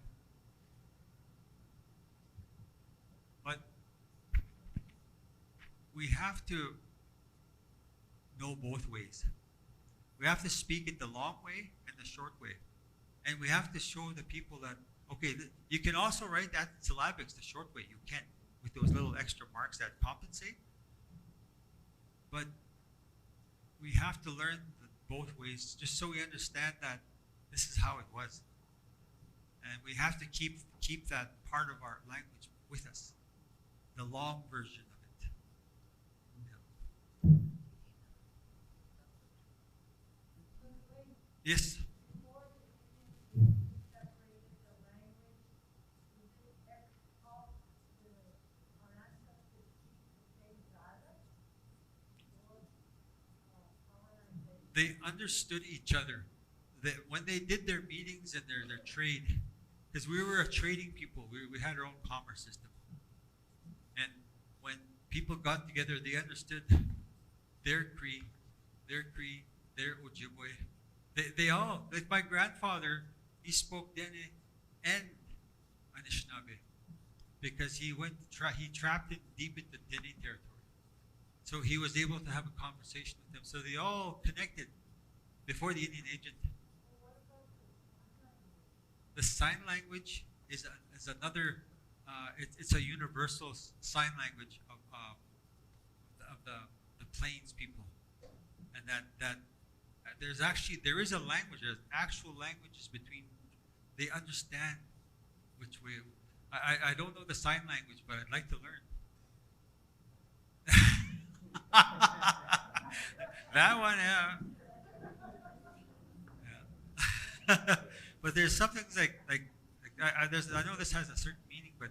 But we have to know both ways. We have to speak it the long way and the short way. And we have to show the people that, okay, you can also write that in syllabics the short way. You can, with those little extra marks that compensate. But we have to learn both ways just so we understand that this is how it was. And we have to keep that part of our language with us, the long version of it. Yeah. Yes? They understood each other. When they did their meetings and their trade, because we were a trading people, we had our own commerce system. And when people got together, they understood their Cree, their Ojibwe. They all, like my grandfather, he spoke Dene and Anishinaabe because he trapped it deep into Dene territory. So he was able to have a conversation with them. So they all connected before the Indian agent. The sign language is another, it's a universal sign language of the Plains people. And that there is a language, there's actual languages between, they understand which way. I don't know the sign language, but I'd like to learn. That one, yeah. But there's some things like I know this has a certain meaning, but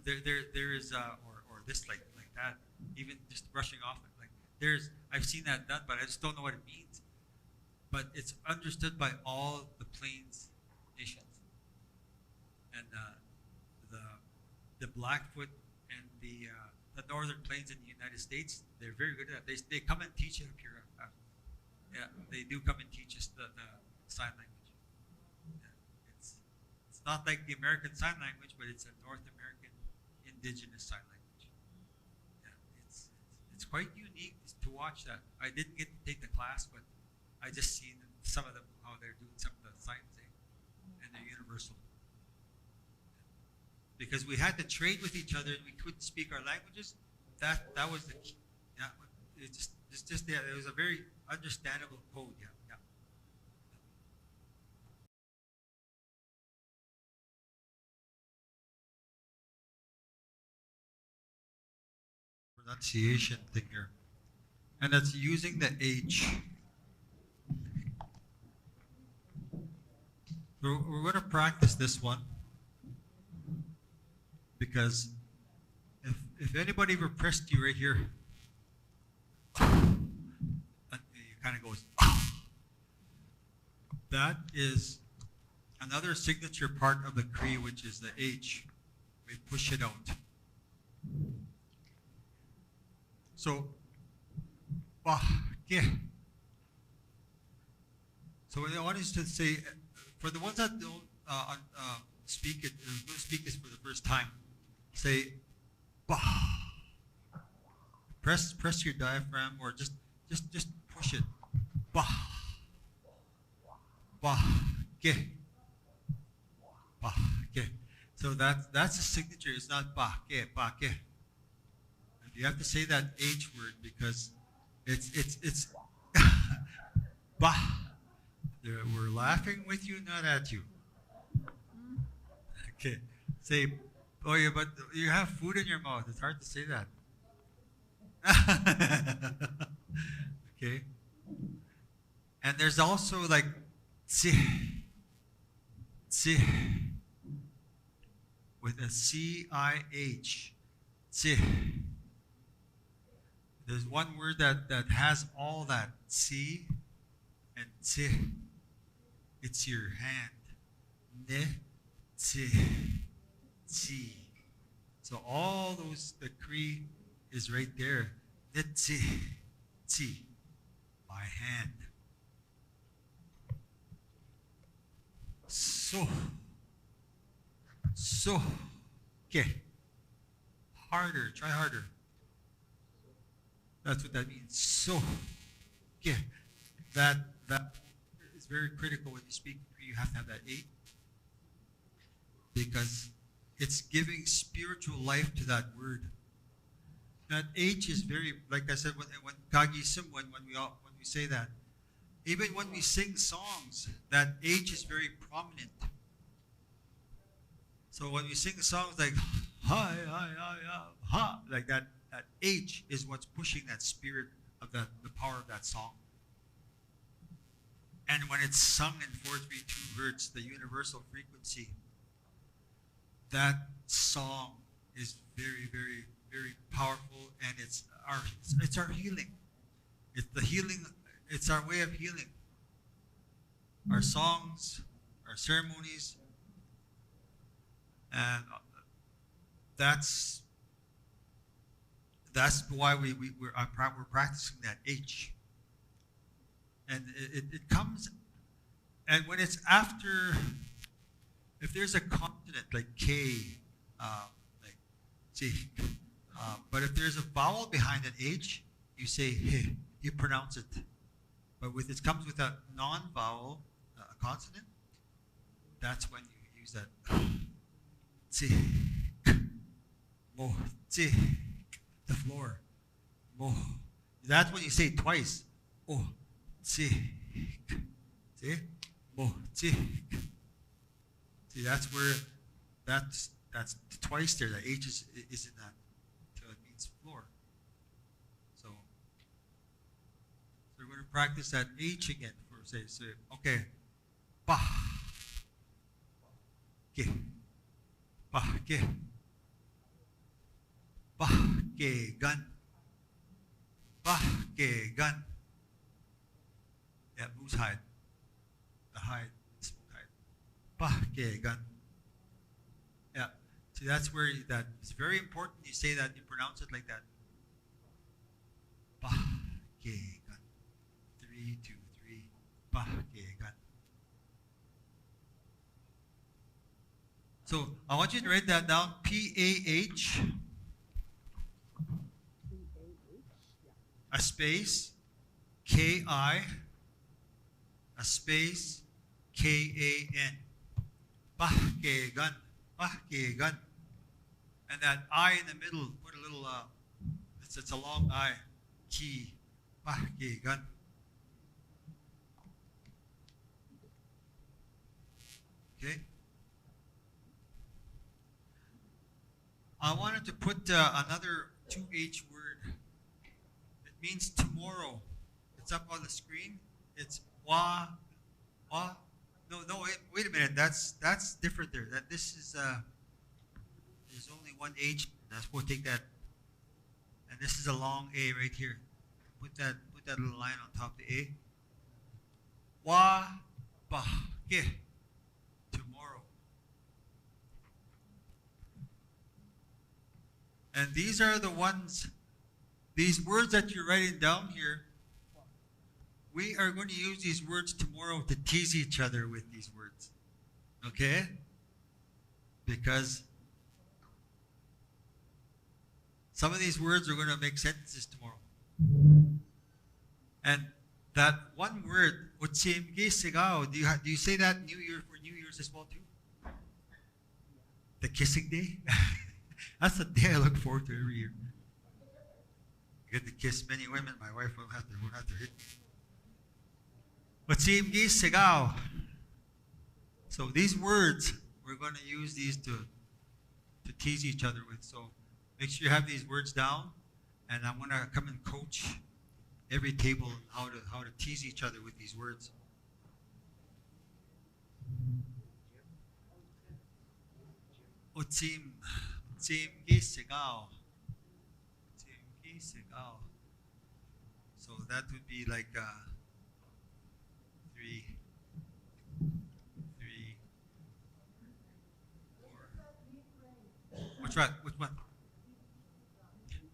there is or this like that, even just brushing off it. Like I've seen that done, but I just don't know what it means. But it's understood by all the Plains nations, and the Blackfoot and the Northern Plains in the United States, they're very good at that. They come and teach it up here. Yeah, they do come and teach us the sign language. not like the American Sign Language, but it's a North American Indigenous Sign Language. Yeah, it's quite unique to watch that. I didn't get to take the class, but I just seen some of them, how they're doing some of the signs, and they're universal. Because we had to trade with each other and we couldn't speak our languages. That was the key. Yeah, it's just yeah, it was a very understandable code. Yeah, yeah. Pronunciation thing here, and that's using the H. We're going to practice this one because if anybody ever pressed you right here, it kind of goes. That is another signature part of the Cree, which is the H. We push it out. So, so what I want is to say, for the ones that don't speak it, going to speak this for the first time, say, bah. Press your diaphragm, or just push it. Bah. Bah. Ke. Bah. Ke. So that's a signature. It's not bah. Ke. Bah. Ke. You have to say that H word because it's bah. We're laughing with you, not at you. Okay. Say, oh yeah, but you have food in your mouth. It's hard to say that. Okay. And there's also like tsi with a C-I-H. Tsi. There's one word that has all that tsi and tsi. It's your hand. Ne, tsi, tsi. So all those, the Cree is right there. Ne, tsi, tsi. My hand. So. Okay. Harder. Try harder. That's what that means. So. Okay. That is very critical when you speak Cree. You have to have that 8. Because it's giving spiritual life to that word. That H is very, like I said, when Kagi Sim, when we say that, even when we sing songs, that H is very prominent. So when we sing songs like hi, ha, like that H is what's pushing that spirit of the power of that song. And when it's sung in 432 hertz, the universal frequency, that song is very, very, very powerful, and it's our healing. It's the healing. It's our way of healing. Our songs, our ceremonies, and that's why we're practicing that H. And it comes, and when it's after, if there's a consonant like K, like C, but if there's a vowel behind an H, you say he, you pronounce it. But it comes with a non-vowel, a consonant, that's when you use that. C, mo, C, the floor, mo. That's when you say it twice. Oh. See, mo, see, that's where that's twice there. The H is in that, so it means floor. So we're going to practice that H again. For say okay, bah, ke, bah, ke, bah, ke, gun, bah, ke, gun. Yeah, moose hide. The hide, smoke hide. Bah, ke, gun. Yeah. See, that's where that it's very important. You say that, you pronounce it like that. Bah, ke, gun. 3, 2, 3. Bah, ke, gun. So I want you to write that down. P-A-H, a space, K-I, a space, K-A-N. Pahkegan. Pahkegan. And that I in the middle, put a little, it's a long I. Ki. Pahkegan. Okay? I wanted to put another 2H word. It means tomorrow. It's up on the screen. It's wa. No, wait a minute. That's different there. This is there's only one H. That's we'll take that. And this is a long A right here. Put that little line on top of the A. Wa ba ke. Tomorrow. And these are the ones, these words that you're writing down here, we are going to use these words tomorrow to tease each other with these words. Okay? Because some of these words are going to make sentences tomorrow. And that one word, utsimgi sigao, do you say that for New Year's as well too? The kissing day? That's the day I look forward to every year. I get to kiss many women. My wife won't have to hit me. Utsimgi sigao. So these words, we're going to use these to tease each other with. So make sure you have these words down, and I'm going to come and coach every table how to tease each other with these words. Utsimgi sigao. Utsimgi sigao. So that would be like 3, 4. Which one?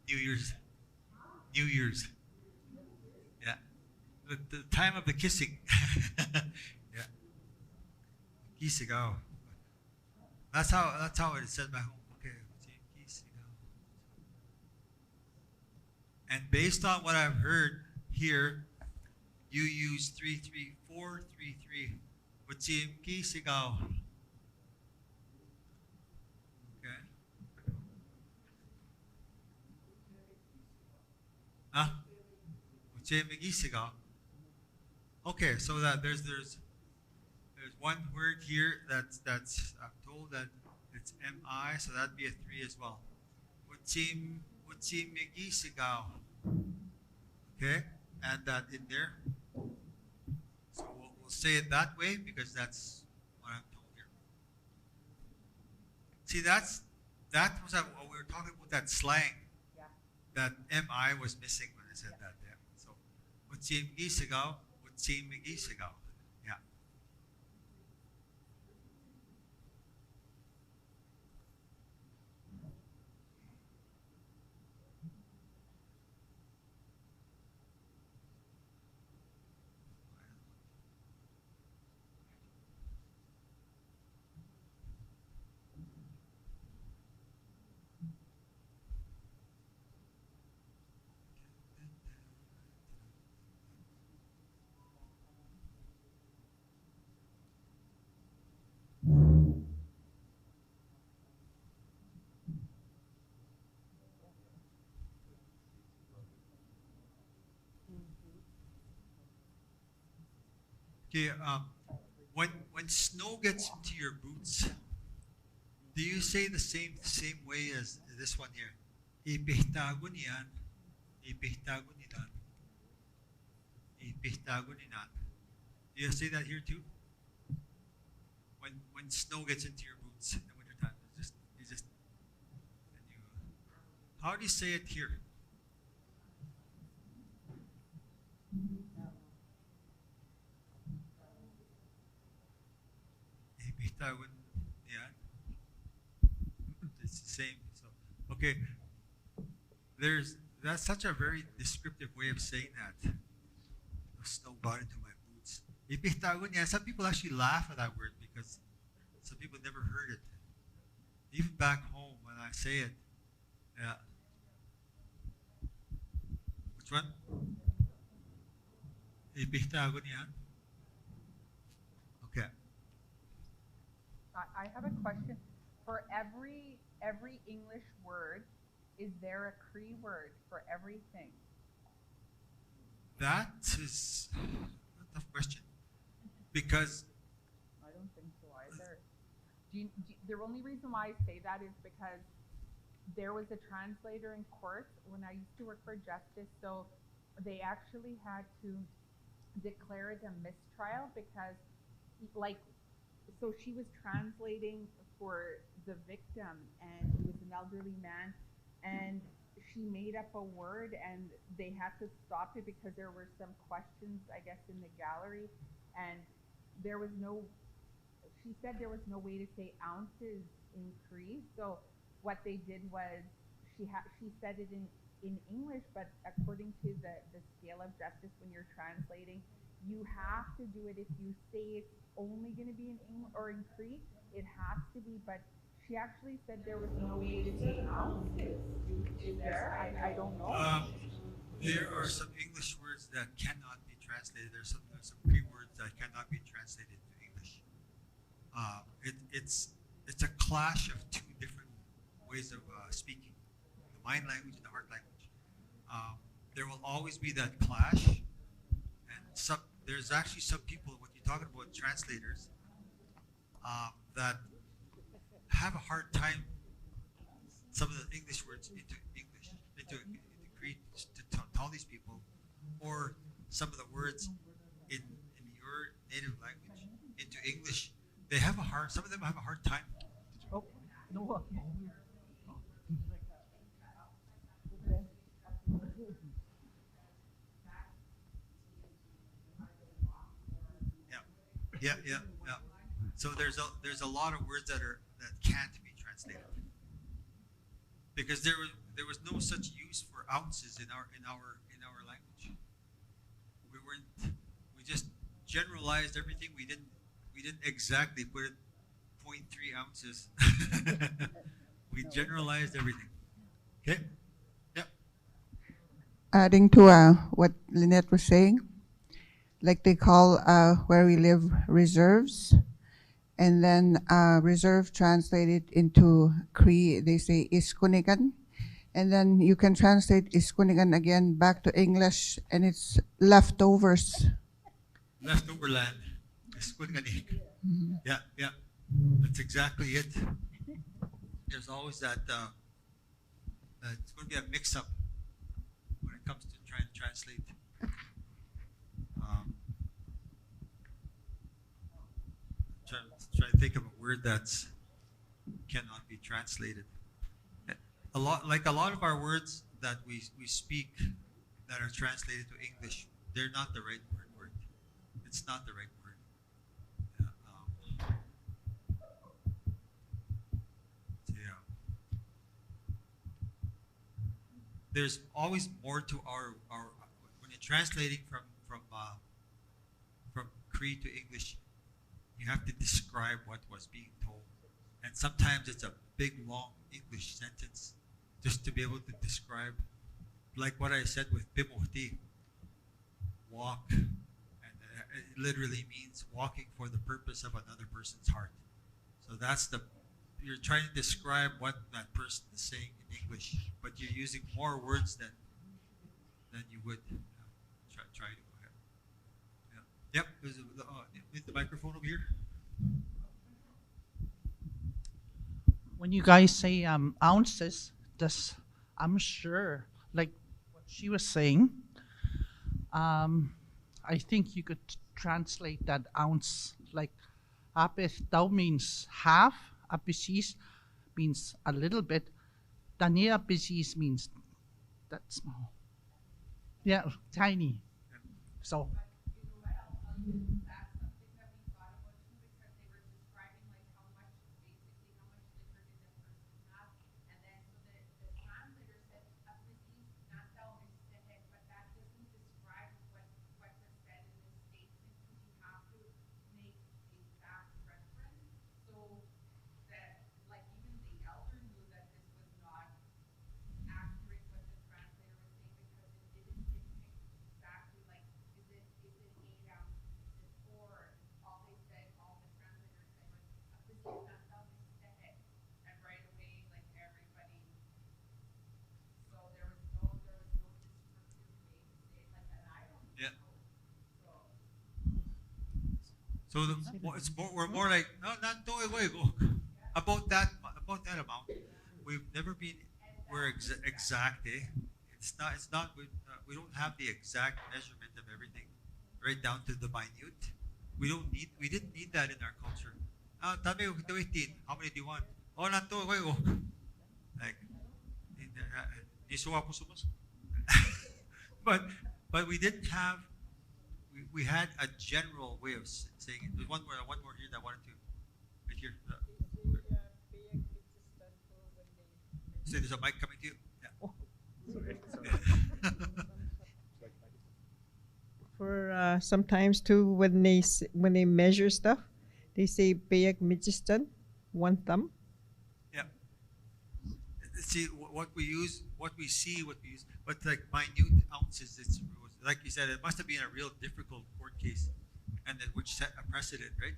New Year's. New Year's. Yeah. The time of the kissing. Yeah. Kisigaw. That's how it is said back home. Okay. And based on what I've heard here, you use 3-3-4-3-3. Utsim kisigaw. Okay, so that there's one word here that's I'm told that it's MI, so that'd be a 3 as well. Okay, add that in there. So we'll say it that way because that's what I'm told here. See, that was what we were talking about, that slang. That MI was missing when I said that there. So, utsimgi sigaw, utsimgi sigaw. Yeah. Okay, when snow gets into your boots, do you say the same way as this one here? Ipihtagun yan, ipihtagun ilan, ipihtagun inan. Do you say that here too? When snow gets into your boots in the wintertime, how do you say it here? It's the same. So, okay, that's such a very descriptive way of saying that. The snow got into my boots. Some people actually laugh at that word because some people never heard it. back home when I say it. Yeah. Which one? Ibihtago niya. Okay. I have a question. For every English word, is there a Cree word for everything? That is a tough question. Because I don't think so either. The only reason why I say that is because there was a translator in court when I used to work for justice, so they actually had to declare it a mistrial because, like, so she was translating for the victim, and he was an elderly man, and she made up a word, and they had to stop it because there were some questions, I guess, in the gallery, and there was no. She said there was no way to say ounces in Cree, so what they did was she said it in English, but according to the scale of justice, when you're translating, you have to do it. If you say it's only going to be in English or in Cree, it has to be. But she actually said there was no way to say ounces. Is there? I don't know. There are some English words that cannot be translated. There's some Cree words that cannot be translated to English. It's a clash of two different ways of speaking, the mind language and the heart language. There will always be that clash, and there's actually some people, when you're talking about translators, that have a hard time some of the English words into English, into Cree, to tell these people, or some of the words in your native language into English. They have a hard. Some of them have a hard time. Oh, no. Yeah. So there's a lot of words that can't be translated because there was no such use for ounces in our language. We just generalized everything. We didn't exactly put it 0.3 ounces. We generalized everything. Okay. Yep. Adding to what Lynette was saying, like they call where we live reserves, and then reserve translated into Cree, they say Iskunigan, and then you can translate Iskunigan again back to English, and it's leftovers. Leftover land. Mm-hmm. Yeah. That's exactly it. There's always that. It's going to be a mix-up when it comes to trying to translate. Try to think of a word that's cannot be translated. A lot of our words that we speak that are translated to English, they're not the right word. It's not the right word. There's always more to our when you're translating from Cree to English, you have to describe what was being told, and sometimes it's a big long English sentence just to be able to describe, like what I said with Pimuhti, walk, and it literally means walking for the purpose of another person's heart. So you're trying to describe what that person is saying in English, but you're using more words than you would try to go ahead. Yeah. Yep. Is the microphone over here? When you guys say ounces, I'm sure, like what she was saying, I think you could translate that ounce like apith thou means half, apisis means a little bit, tania apisis means that small. Yeah, tiny. So So we're more like no, not doing about that amount. We've never been exact. It's not we don't have the exact measurement of everything, right down to the minute. We didn't need that in our culture. Tabi ko 18. How many do you want? Oh, not to like but we didn't have. We had a general way of saying it. There's one more here that I wanted to. Right here. So there's a mic coming to you. Yeah. For sometimes too, when they measure stuff, they say "Bayak Mijistan," 1 thumb. Yeah. See what we use, what we see, what we use, but like minute ounces. It's like you said, it must have been a real difficult court case, and then which set a precedent, right?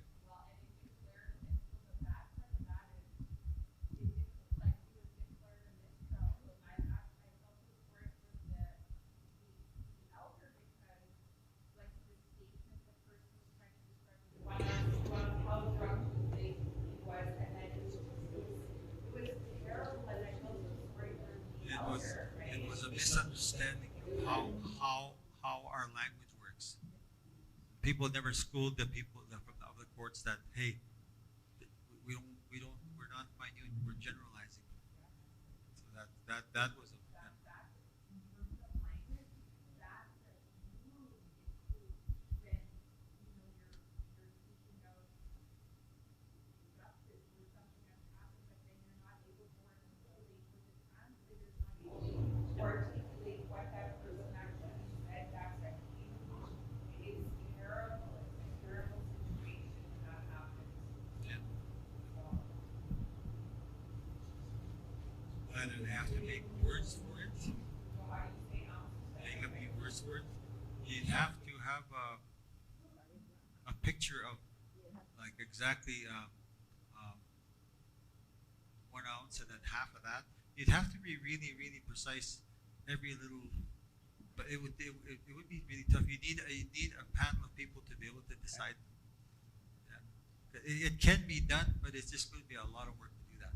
It was a misunderstanding of how our language works. People never schooled the people from the other courts that hey, we're not minute, we're generalizing. So that was a and then they have to make words for it. Make up words for it. You'd have to have a picture of like exactly 1 ounce and then half of that. You'd have to be really, really precise every little. But it would be really tough. You need a panel of people to be able to decide. Yeah. It can be done, but it's just going to be a lot of work to do that.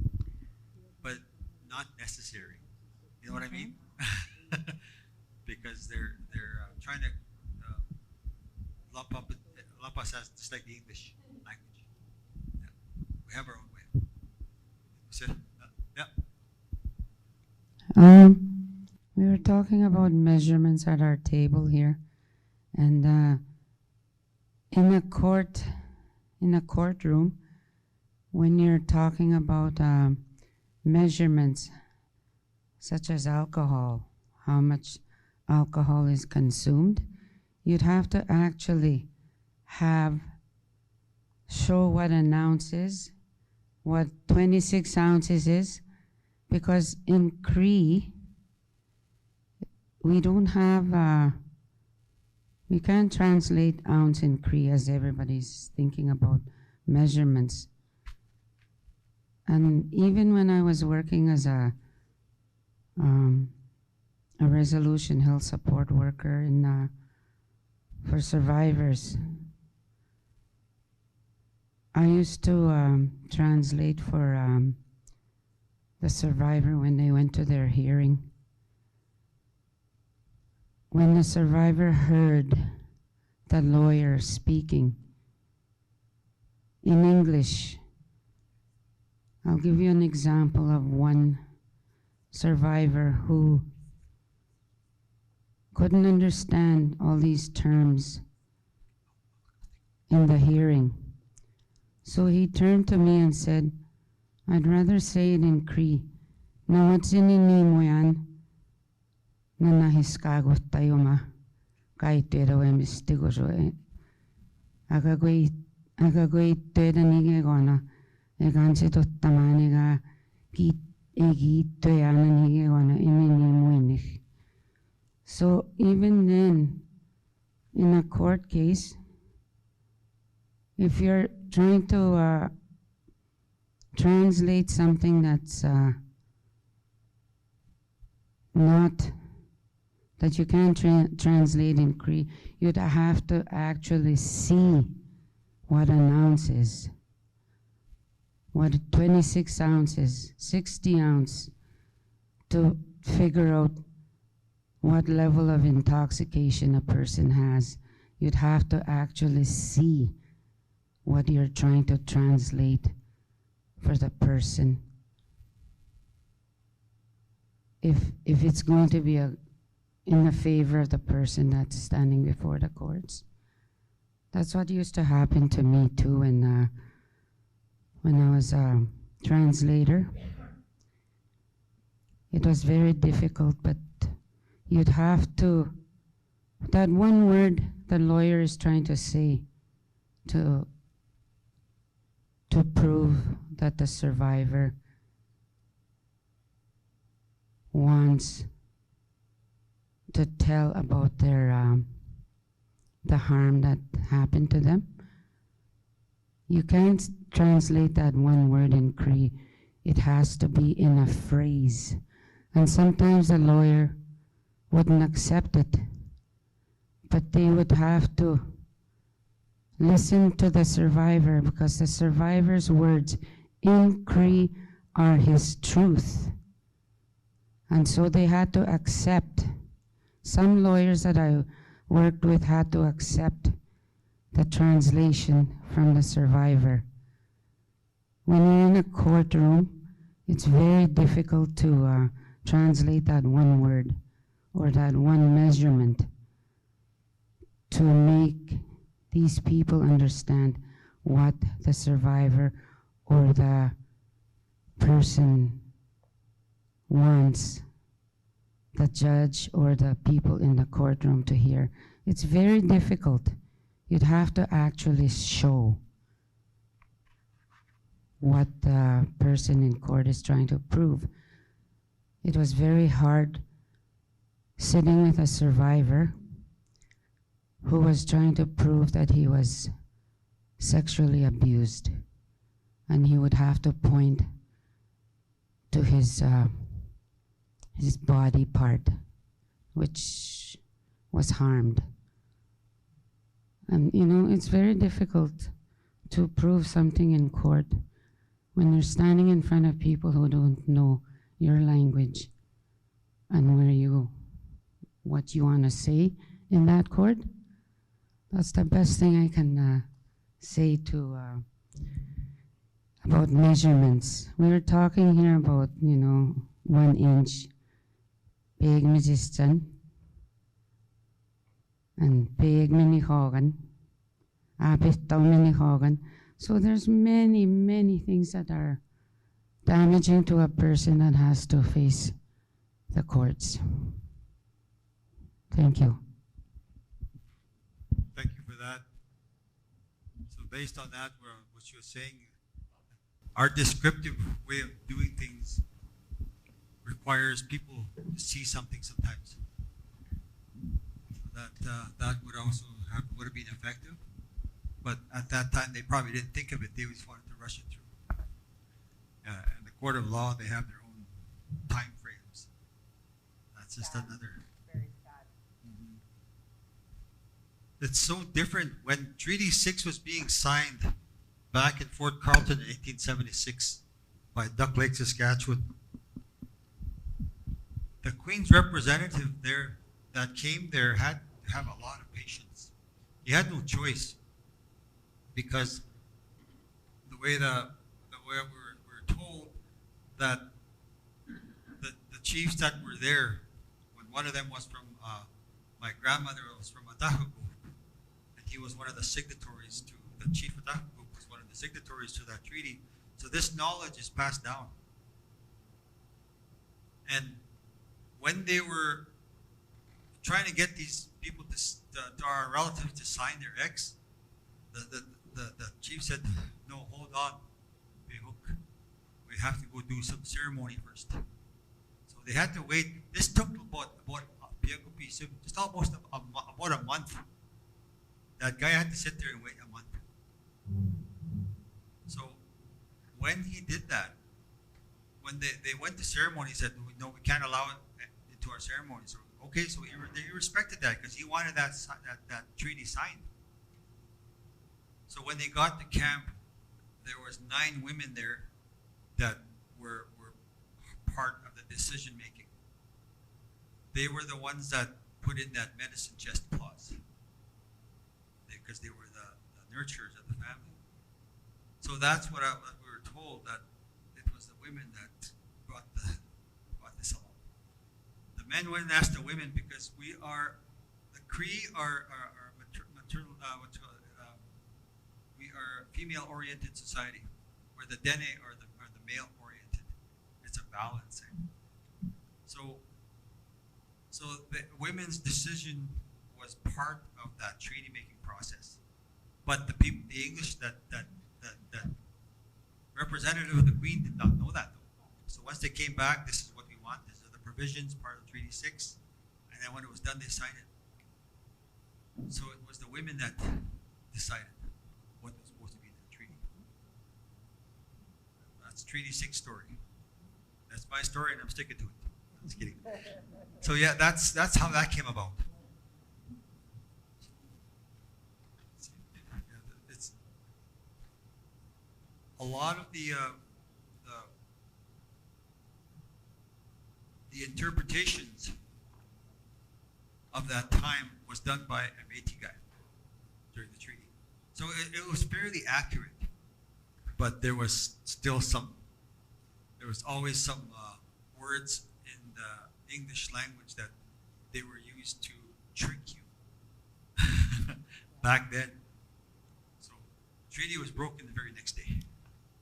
But not necessary. You know what I mean? Because they're trying to lump us as just like the English language. Yeah. We have our own way. So, yeah. We were talking about measurements at our table here, and in a courtroom, when you're talking about measurements such as alcohol, how much alcohol is consumed, you'd have to actually show what an ounce is, what 26 ounces is, because in Cree, we don't have, we can't translate ounce in Cree as everybody's thinking about measurements. And even when I was working as a resolution health support worker for survivors, I used to translate for the survivor when they went to their hearing. When the survivor heard the lawyer speaking in English, I'll give you an example of one survivor who couldn't understand all these terms in the hearing. So he turned to me and said, I'd rather say it in Cree. Na what's in mo yan? Na nahiskagot tayo ma. Kahit tuero e mistigo jo e. Agagoi tueda nige gona. E ganse to tamane ga ki tuena nige gona imini muinig. So even then, in a court case, if you're trying to translate something that's not, that you can't translate in Cree, you'd have to actually see what an ounce is, what 26 ounces, 60 ounce, to figure out what level of intoxication a person has. You'd have to actually see what you're trying to translate for the person. If it's going to be in the favor of the person that's standing before the courts. That's what used to happen to me too when I was a translator. It was very difficult, but you'd have to, that one word the lawyer is trying to say to prove that the survivor wants to tell about their the harm that happened to them. You can't translate that one word in Cree. It has to be in a phrase. And sometimes the lawyer wouldn't accept it, but they would have to listen to the survivor, because the survivor's words in Cree are his truth. And so they had to accept. Some lawyers that I worked with had to accept the translation from the survivor. When you're in a courtroom, it's very difficult to translate that one word or that one measurement to make these people understand what the survivor or the person wants the judge or the people in the courtroom to hear. It's very difficult. You'd have to actually show what the person in court is trying to prove. It was very hard sitting with a survivor who was trying to prove that he was sexually abused, and he would have to point to his body part which was harmed. And you know, it's very difficult to prove something in court when you're standing in front of people who don't know your language and what you want to say in that court. That's the best thing I can say about measurements. We were talking here about, 1 inch, big magician, and big mini hogan, mini hogan. So there's many, many things that are damaging to a person that has to face the courts. Thank you. Thank you for that. So based on that, what you're saying, our descriptive way of doing things requires people to see something sometimes. That would also would have been effective. But at that time, they probably didn't think of it. They just wanted to rush it through. In the court of law, they have their own time frames. That's just another. Very sad. Mm-hmm. It's so different. When Treaty 6 was being signed back in Fort Carlton in 1876 by Duck Lake, Saskatchewan, the Queen's representative there that came there had to have a lot of patience. He had no choice, because the way we're told that the chiefs that were there, when one of them was from my grandmother was from Atahugo, and he was one of the signatories to the chief Atahugo was one of the signatories to that treaty. So this knowledge is passed down. And when they were trying to get these people to our relatives to sign their ex, the chief said, "No, hold on, Behuk. We have to go do some ceremony first." So they had to wait. This took about just almost about a month. That guy had to sit there and wait a month. So when he did that, when they went to ceremony, he said, "No, we can't allow it into our ceremony." So okay, so he respected that because he wanted that treaty signed. So when they got to camp, there was 9 women there that were part of the decision making. They were the ones that put in that medicine chest clause because they were the nurturers of the family. So that's what we were told, that it was the women that brought this along. The men went and asked the women because the Cree are maternal. We are a female-oriented society, where the Dene are the male-oriented. It's a balance. So the women's decision was part of that treaty-making process. But the English that representative of the Queen did not know that, though. So once they came back, this is what we want. These are the provisions, part of Treaty 6. And then when it was done, they signed it. So it was the women that decided what was supposed to be in the treaty. That's Treaty 6 story. That's my story, and I'm sticking to it. Just kidding. So yeah, that's how that came about. It's a lot of the interpretations of that time was done by a Métis guy during the treaty. So it was fairly accurate, but there was still there was always some words in the English language that they were used to trick you back then. So the treaty was broken the very next day.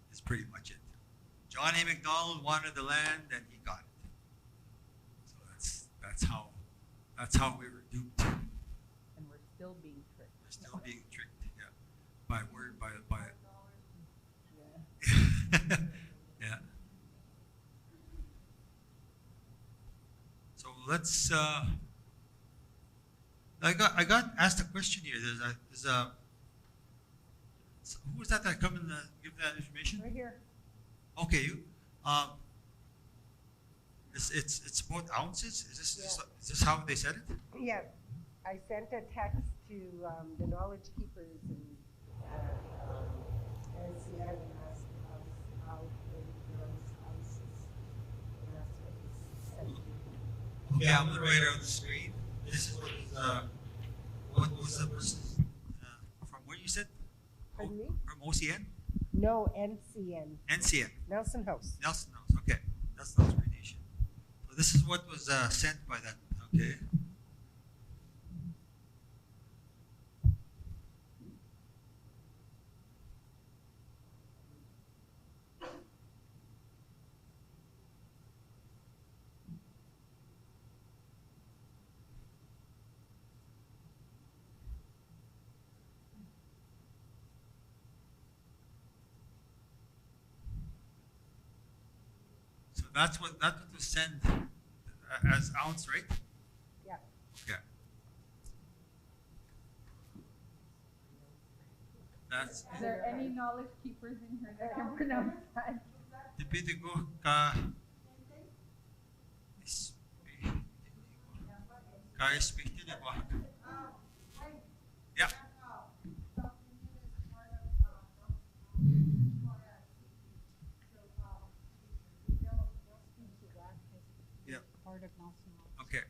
That's pretty much it. John A. Macdonald wanted the land, and he got it. So that's how we were duped. And we're still being tricked. We're still being tricked, yeah, by word, by yeah. So let's. I got asked a question here. Who was that come and give that information? Right here. Okay, you. It's about ounces. Is this how they said it? Yeah, I sent a text to the knowledge keepers and SCN and asked how those ounces. And that's what he sent. Okay, I'm gonna write it on the screen. This is what was the person from where you said? Pardon me? From OCN? No, NCN. NCN. Nelson House. Nelson House. Okay, that's the nation. So this is what was sent by that. Okay. So that's what was sent as ounce, right? Yeah. Okay. That's. Is there any knowledge keepers in here that can pronounce that? Tipitigo ka ispitinigo. Yeah. Yeah. Okay.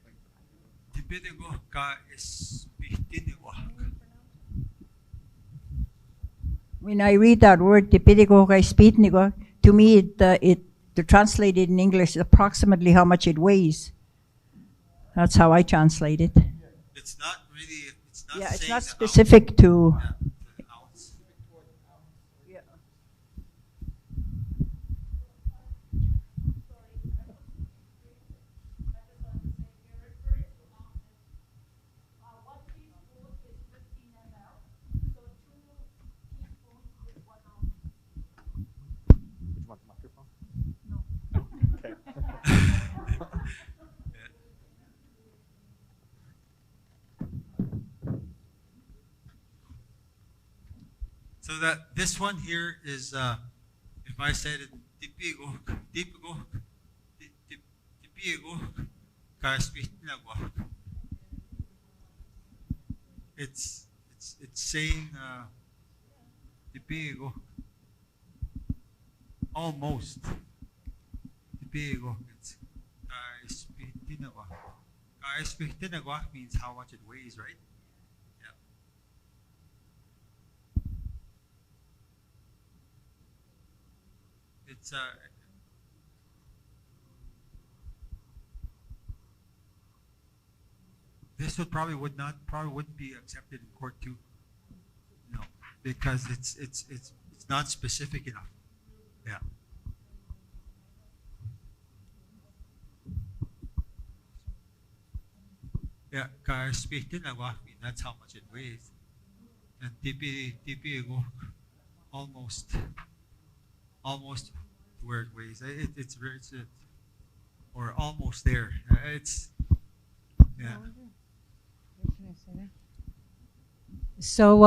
Tipitigo ka ispitinigo. When I read that word, tipitigo kay spitnigo, to me to translate it in English is approximately how much it weighs. That's how I translate it. It's not really. It's not. Yeah, it's saying not the specific ounce. to. Yeah, the ounce. Yeah. You want the microphone? No. Okay. So that this one here is, if I said it, tipigo, kaspitinago. It's saying Tipigo. Almost. Tipigo. It's Kaispihtinagwa. Kaispihtinagwa means how much it weighs, right? Yeah. It's this wouldn't be accepted in court too. No, because it's not specific enough. Yeah. Yeah, Kaispihtinagwa means that's how much it weighs. And tipigo almost where it weighs. It's or almost there. It's yeah. So,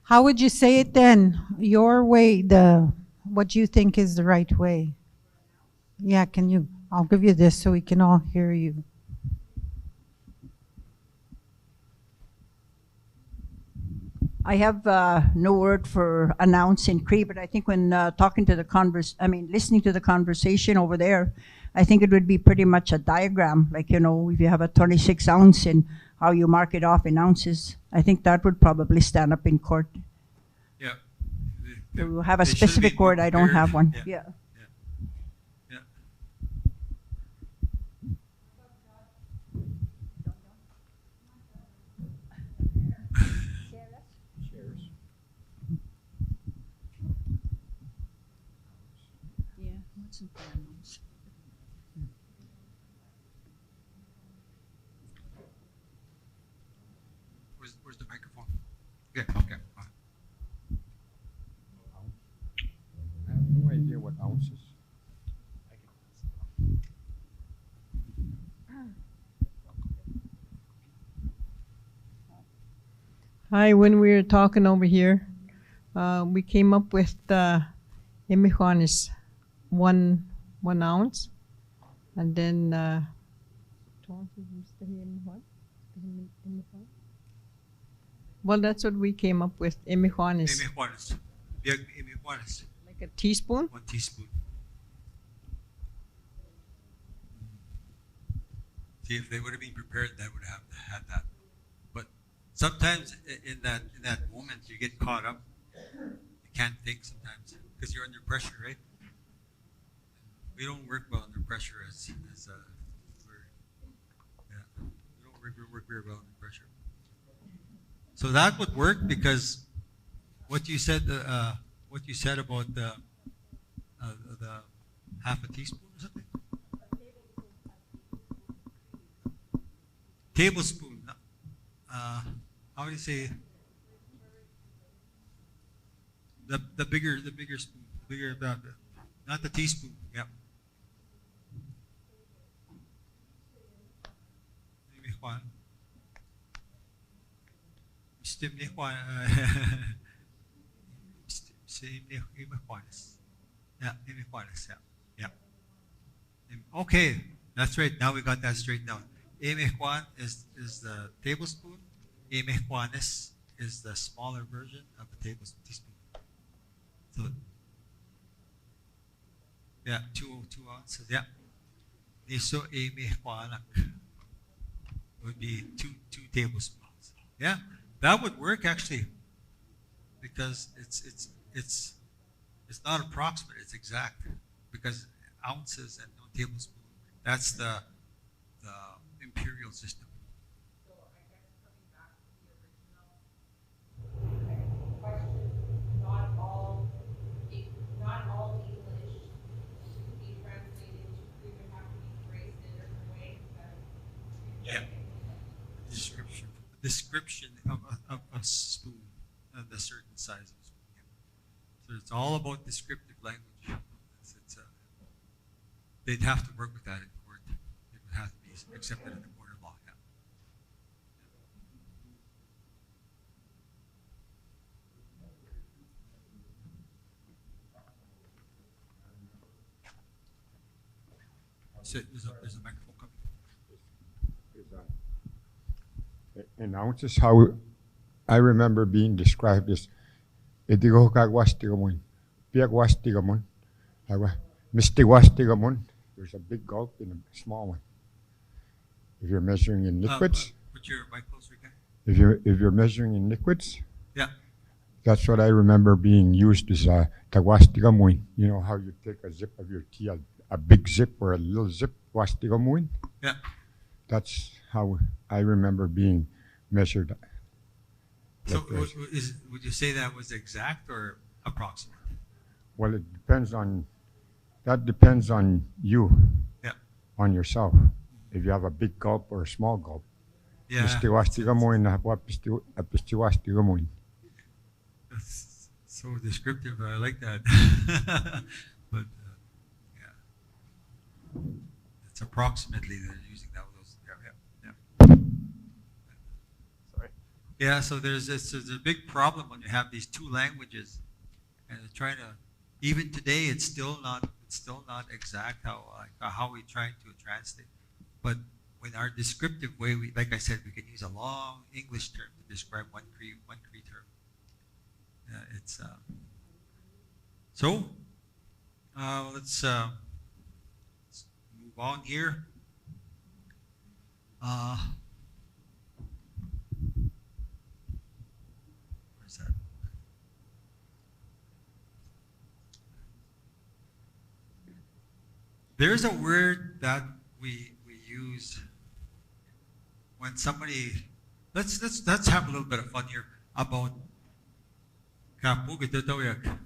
how would you say it then? Your way, what you think is the right way? Yeah, I'll give you this so we can all hear you. I have no word for announce in Cree, but I think when listening to the conversation over there, I think it would be pretty much a diagram, like, if you have a 26 ounce and how you mark it off in ounces. I think that would probably stand up in court. Yeah. To have a specific word, I don't have one. Yeah. Where's the microphone? Yeah, okay. I have no idea what ounces. Hi, when we were talking over here, we came up with Imihuan is one ounce, and then well, that's what we came up with. Imihuan is like a teaspoon. 1 teaspoon. See, if they would have been prepared, they would have had that. But sometimes in that moment, you get caught up. You can't think sometimes because you're under pressure, right? We don't work well under pressure we don't work very well under pressure. So that would work because what you said about the half a teaspoon or something. Tablespoon. How do you say? The bigger spoon, not the teaspoon. Yep. Yeah. Okay, that's right. Now we got that straight down. Emejuan is the tablespoon. Emejuanes is the smaller version of the teaspoon. So, yeah, 2 ounces. Yeah. Niso emejuanak would be 2 tablespoons. Yeah, that would work actually, because it's not approximate. It's exact, because ounces and no tablespoon. That's the imperial system. So I guess coming back to the original question, not all English to be translated to Cree would have to be phrased in a different way. Yeah. Description of a spoon and a certain size of spoon. Yeah. So it's all about descriptive language. They'd have to work with that in court. It would have to be accepted in the court of law. Yeah. So there's a microphone coming. In ounces, how I remember being described as Idigo kagwastigamon. Piagwastigamon. Mistiwastigamon. There's a big gulp and a small one. If you're measuring in liquids. Put your mic closer again. If you're measuring in liquids. Yeah. That's what I remember being used as tagwastigamoin. You know how you take a zip of your tea, a big zip or a little zip, wastigamoin? Yeah. That's how I remember being measured. So would you say that was exact or approximate? Well, it depends on, that depends on you, yeah, on yourself. If you have a big gulp or a small gulp. Yeah. That's so descriptive. I like that. But yeah, it's approximately they're using that. Yeah. Sorry. Yeah. So there's a big problem when you have these two languages, and they're trying to. Even today, it's still not exact how we try to translate. But in our descriptive way, like I said, we can use a long English term to describe one Cree term. So. Let's move on here. Where's that? There's a word that we use when somebody. Let's have a little bit of fun here about kapugitotoyak.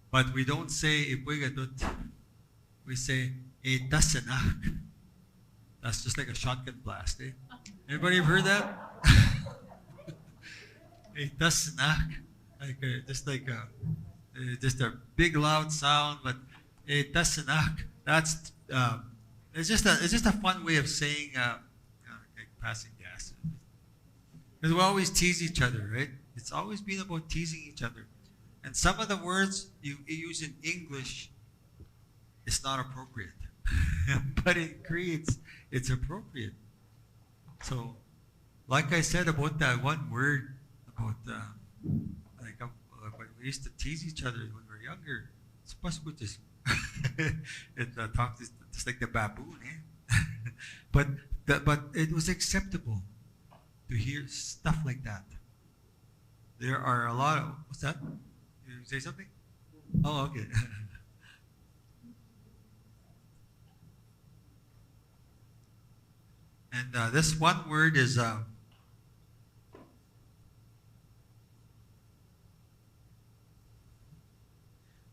But we don't say ipuigatut. We say itasanak. That's just like a shotgun blast, eh? Anybody have heard that? Itasanak. Just a big loud sound, but itasanak. That's it's just a fun way of saying like passing gas. Because we always tease each other, right? It's always been about teasing each other. And some of the words you use in English, it's not appropriate. But in Cree, it's appropriate. So, like I said about that one word, about when we used to tease each other when we were younger, it's supposed to just talk just like the baboon, eh? But it was acceptable to hear stuff like that. There are a lot of, what's that? You say something? Oh, okay. And this one word is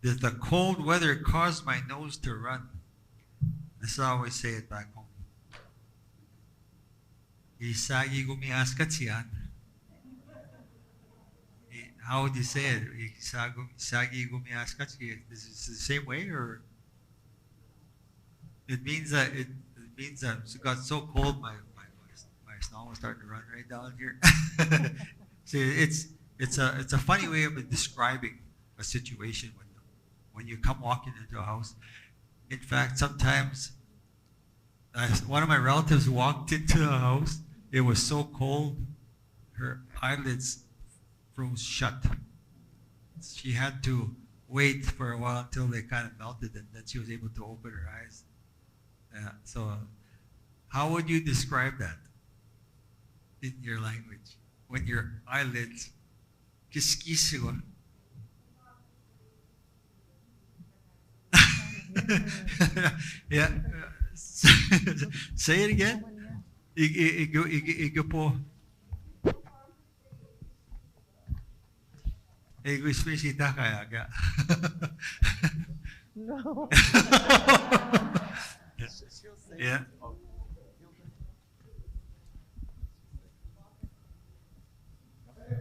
the cold weather caused my nose to run. This is how I always say it back home. Isagi gumiaskat siyan. How would you say it? Isagi gumiaskat siyan. Is it the same way, or it means that it got so cold my snow was starting to run right down here. See, it's a funny way of describing a situation when you come walking into a house. In fact, sometimes one of my relatives walked into a house. It was so cold, her eyelids froze shut. She had to wait for a while until they kind of melted, and then she was able to open her eyes. So, how would you describe that in your language when your eyelids kiss siguro? Yeah. Say it again. Ego po. Ego espesita kaya ga. No. Yeah.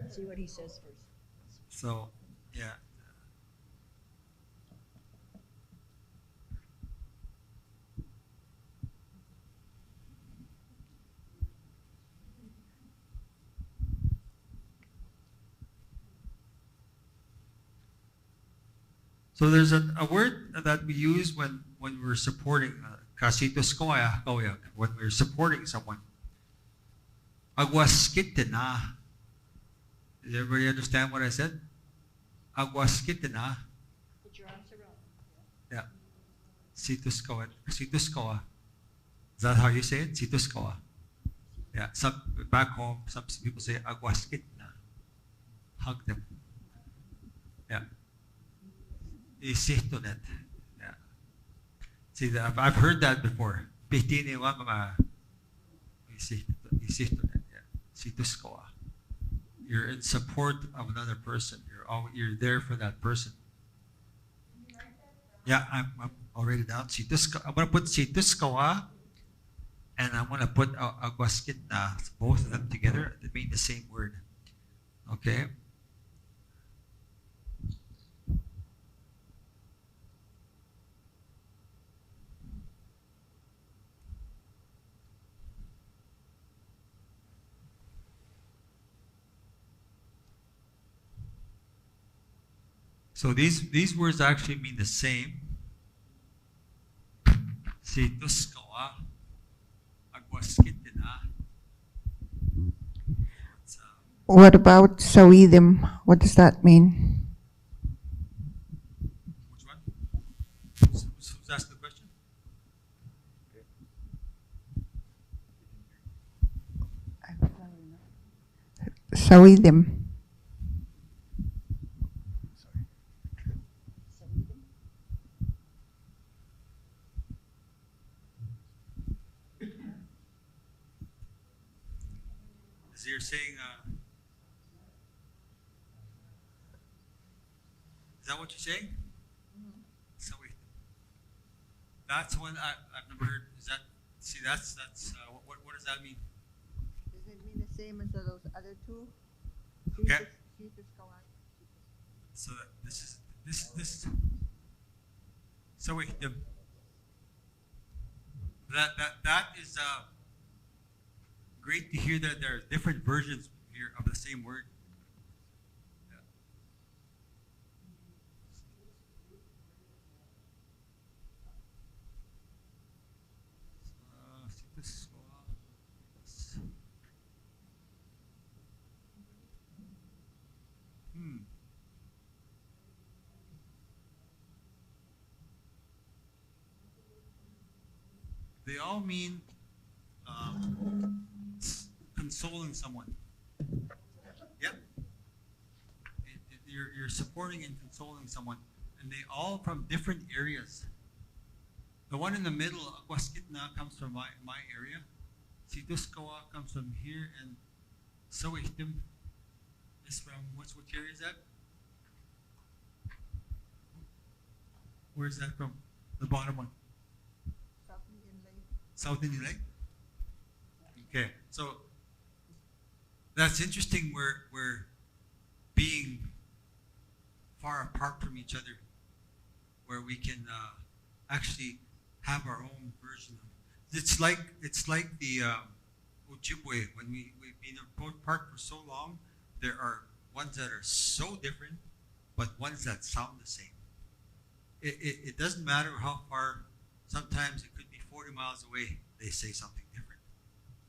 See what he says first. So, yeah. So there's a word that we use when we're supporting kasitos koya when we're supporting someone. Agwaskit na. Does everybody understand what I said? Aguasquitina. Put your arms around. Yeah. Situskoa. Situskoa. Is that how you say it? Situskoa. Yeah. Some back home, some people say Aguasquitina. Hug them. Yeah. Isihtonet. Yeah. See, I've heard that before. Pitini wa mama. Isihtonet. Yeah. Situskoa. You're in support of another person. You're there for that person. Yeah, I'll write it down. I'm gonna put Situskoa and I'm gonna put Aguasquita. Both of them together. They mean the same word. Okay. So these words actually mean the same. Situskoa, Aguasquitina. What about Sawidim? What does that mean? Which one? Who's asked the question? Sawidim. So you're saying, is that what you're saying? So that's one I've never heard. Is that, see, that's what does that mean? Does it mean the same as those other two? Okay. So this. So that is great to hear that there are different versions here of the same word. They all mean consoling someone. Yep. You're supporting and consoling someone, and they all from different areas. The one in the middle, Aguasquitna, comes from my area. Situskoa comes from here, and Sawichtim is from what area is that? Where is that from? The bottom one. South Indian Lake. Okay, so that's interesting. We're being far apart from each other, where we can actually have our own version of it. It's like the Ojibwe. When we've been apart for so long, there are ones that are so different, but ones that sound the same. It doesn't matter how far. Sometimes it could be 40 miles away. They say something different.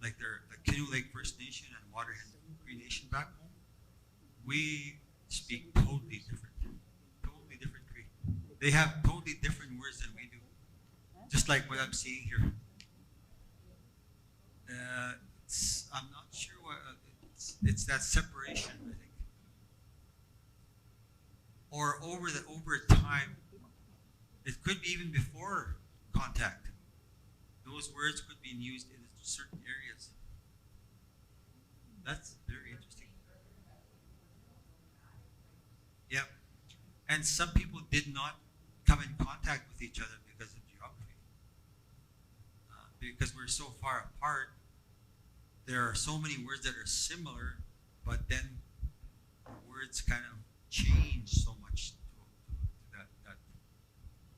Like the Canoe Lake First Nation and Waterhead Cree Nation back home. We speak totally different Cree. They have totally different words than we do. Just like what I'm seeing here. I'm not sure what it's that separation, I think. Or over time, it could be even before contact. Those words could be used in certain areas. That's very interesting. Yeah. And some people did not come in contact with each other because of geography. Because we're so far apart, there are so many words that are similar, but then the words kind of change so much to that.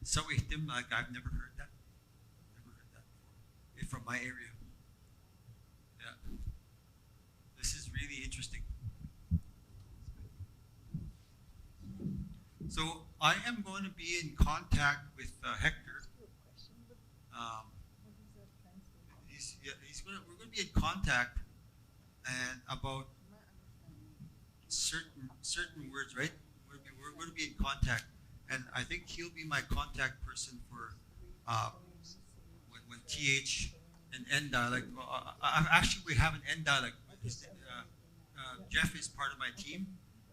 So like I've never heard that. From my area. Yeah. This is really interesting. So I am going to be in contact with Hector. We're going to be in contact and about certain words, right? We're going to be in contact, and I think he'll be my contact person for when TH and N dialect. Actually, we have an N dialect. Jeff is part of my team,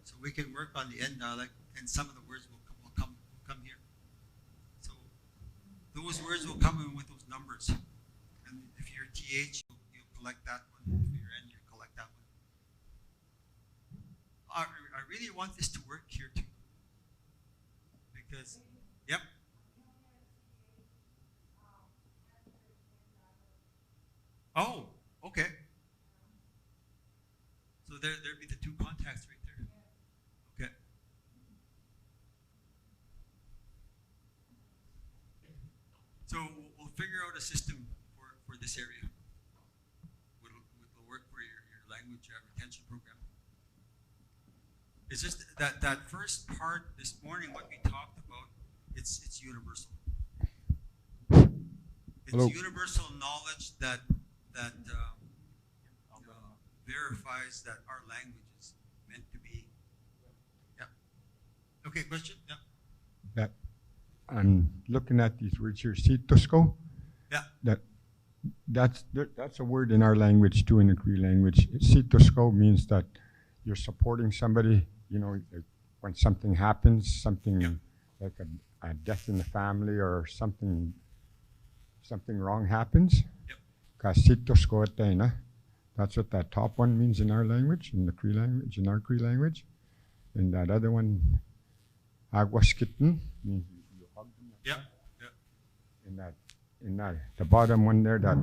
so we can work on the N dialect, and some of the words will come here. So those words will come in with those numbers, and if you're TH, you'll collect that one. If you're N, you collect that one. I really want this to work here too, because, yep. Oh, okay. So there'd be the two contacts right there. Okay. So we'll figure out a system for this area. Will work for your language retention program. It's just that first part this morning, what we talked about, it's universal. It's Hello. universal knowledge that verifies that our language is meant to be. Yeah. Okay, question? Yeah. That I'm looking at these words here, sitosko. Yeah. That's a word in our language too, in the Cree language. Sitosko means that you're supporting somebody, like when something happens, something like a death in the family or something wrong happens. Yep. That's what that top one means in our language, in the Cree language, in our Cree language. And that other one, agwaskitten, means you hug them. Yeah. In that, the bottom one there, that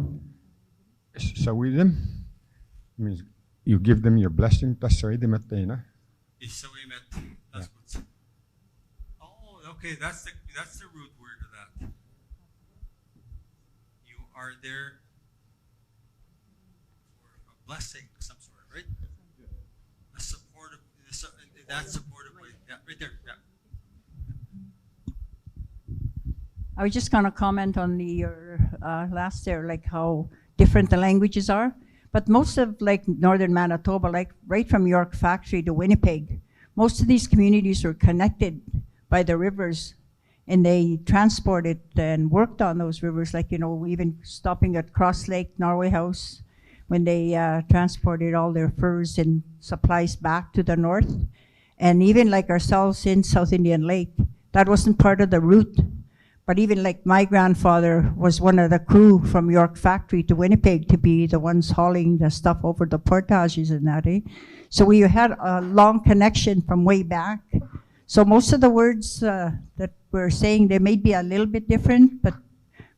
sawidim, means you give them your blessing. Tas sawidim atena. Isawimet. That's what's. Oh, okay. That's the root word of that. You are there for a blessing of some sort, right? A supportive. That supportive way. Yeah, right there. Yeah. I was just going to comment on your last there, like how different the languages are. But most of like northern Manitoba, like right from York Factory to Winnipeg, most of these communities were connected by the rivers, and they transported and worked on those rivers, like, even stopping at Cross Lake, Norway House, when they transported all their furs and supplies back to the north. And even like ourselves in South Indian Lake, that wasn't part of the route. But even like my grandfather was one of the crew from York Factory to Winnipeg to be the ones hauling the stuff over the portages and that, eh? So we had a long connection from way back. So most of the words that we're saying, they may be a little bit different, but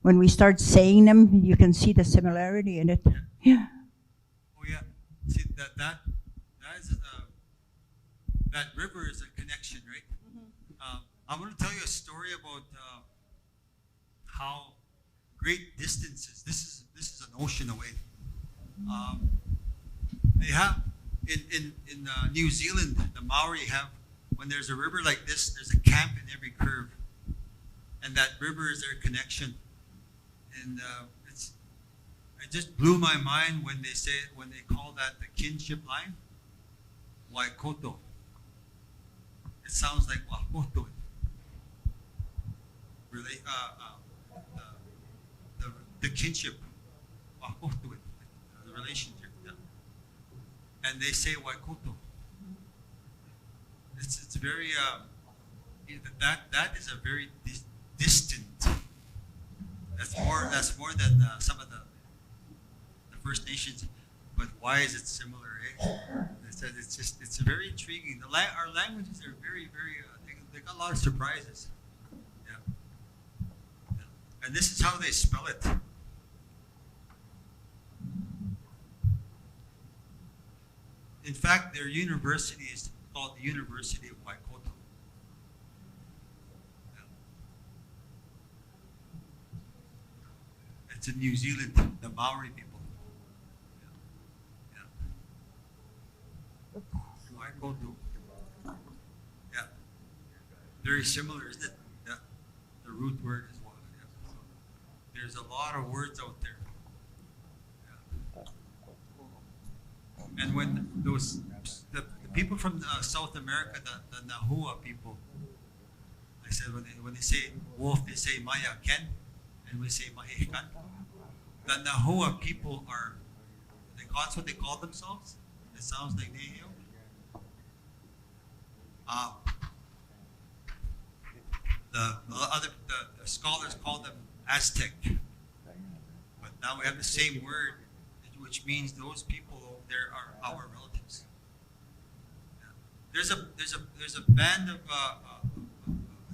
when we start saying them, you can see the similarity in it. Yeah. Oh yeah. See that is that river is a connection, right? Mm-hmm. I'm going to tell you a story about how great distances. This is an ocean away. They have in New Zealand, the Maori have, when there's a river like this, there's a camp in every curve, and that river is their connection. And it just blew my mind when they call that the kinship line, Waikoto. It sounds like Waikoto. Really, the kinship, the relationship, yeah. And they say Waikoto. It's very that is a very distant. That's more than some of the First Nations. But why is it similar? Eh? It's very intriguing. Our languages are very they got a lot of surprises. Yeah. And this is how they spell it. In fact, their university is called the University of Waikoto. Yeah. It's in New Zealand, the Maori people. Yeah. Waikoto. Yeah. Very similar, isn't it? Yeah. The root word is one. Yeah. So there's a lot of words out there. And when the The people from South America, the Nahua people, I said when they say wolf, they say Maya Ken, and we say Mahikan. The Nahua people are, that's what they call themselves. It sounds like Nahio. The scholars call them Aztec, but now we have the same word, which means those people over there are our relatives. There's a band of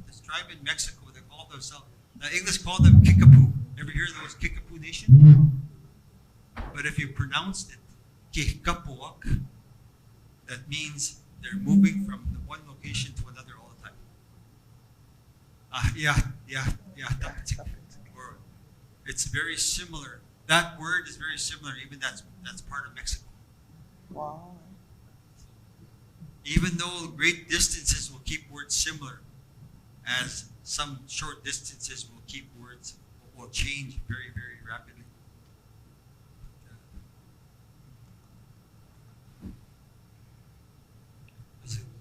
this tribe in Mexico. They call themselves. The English call them Kickapoo. Ever hear of those Kickapoo Nation? But if you pronounce it Kikapuak, that means they're moving from the one location to another all the time. Yeah. It's very similar. That word is very similar. Even that's part of Mexico. Wow. Even though great distances will keep words similar, as some short distances will keep words will change very, very rapidly.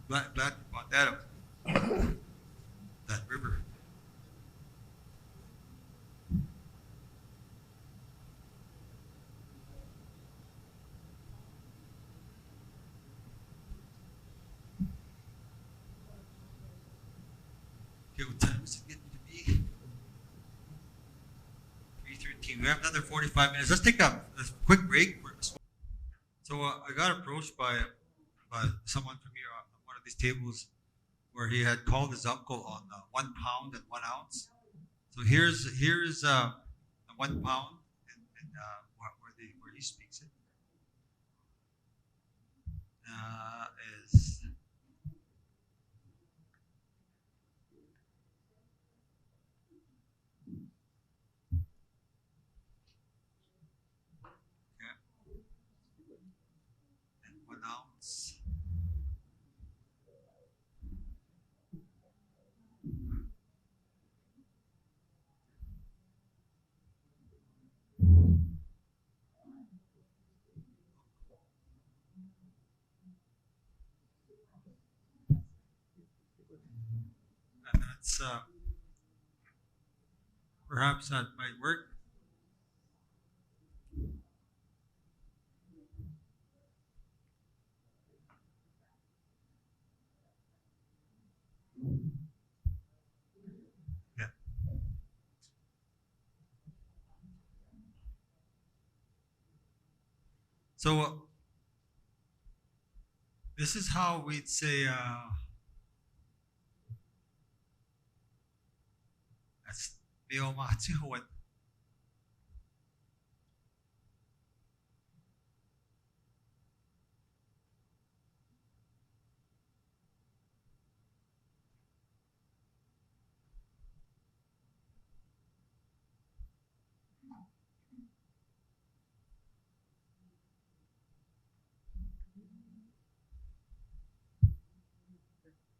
Glad you brought that up. That river. Okay, what time is it getting to be? 3:13. We have another 45 minutes. Let's take a quick break. So I got approached by someone from here on one of these tables where he had called his uncle on 1 pound and 1 ounce. So here's 1 pound and where he speaks it is. And 1 ounce. And that's perhaps that might work. Yeah. So this is how we'd say that's Beomatihuan.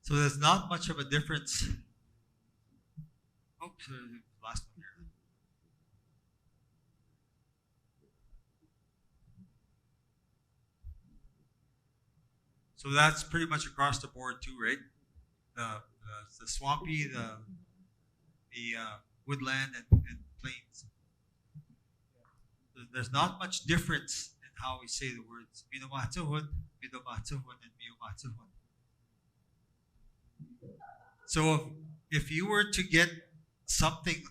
So there's not much of a difference. Oops, last one here. So that's pretty much across the board too, right? The swampy, the woodland and plains. There's not much difference in how we say the words Minomatuhun, Midomatuhun, and Miomatuhun. So if you were to get something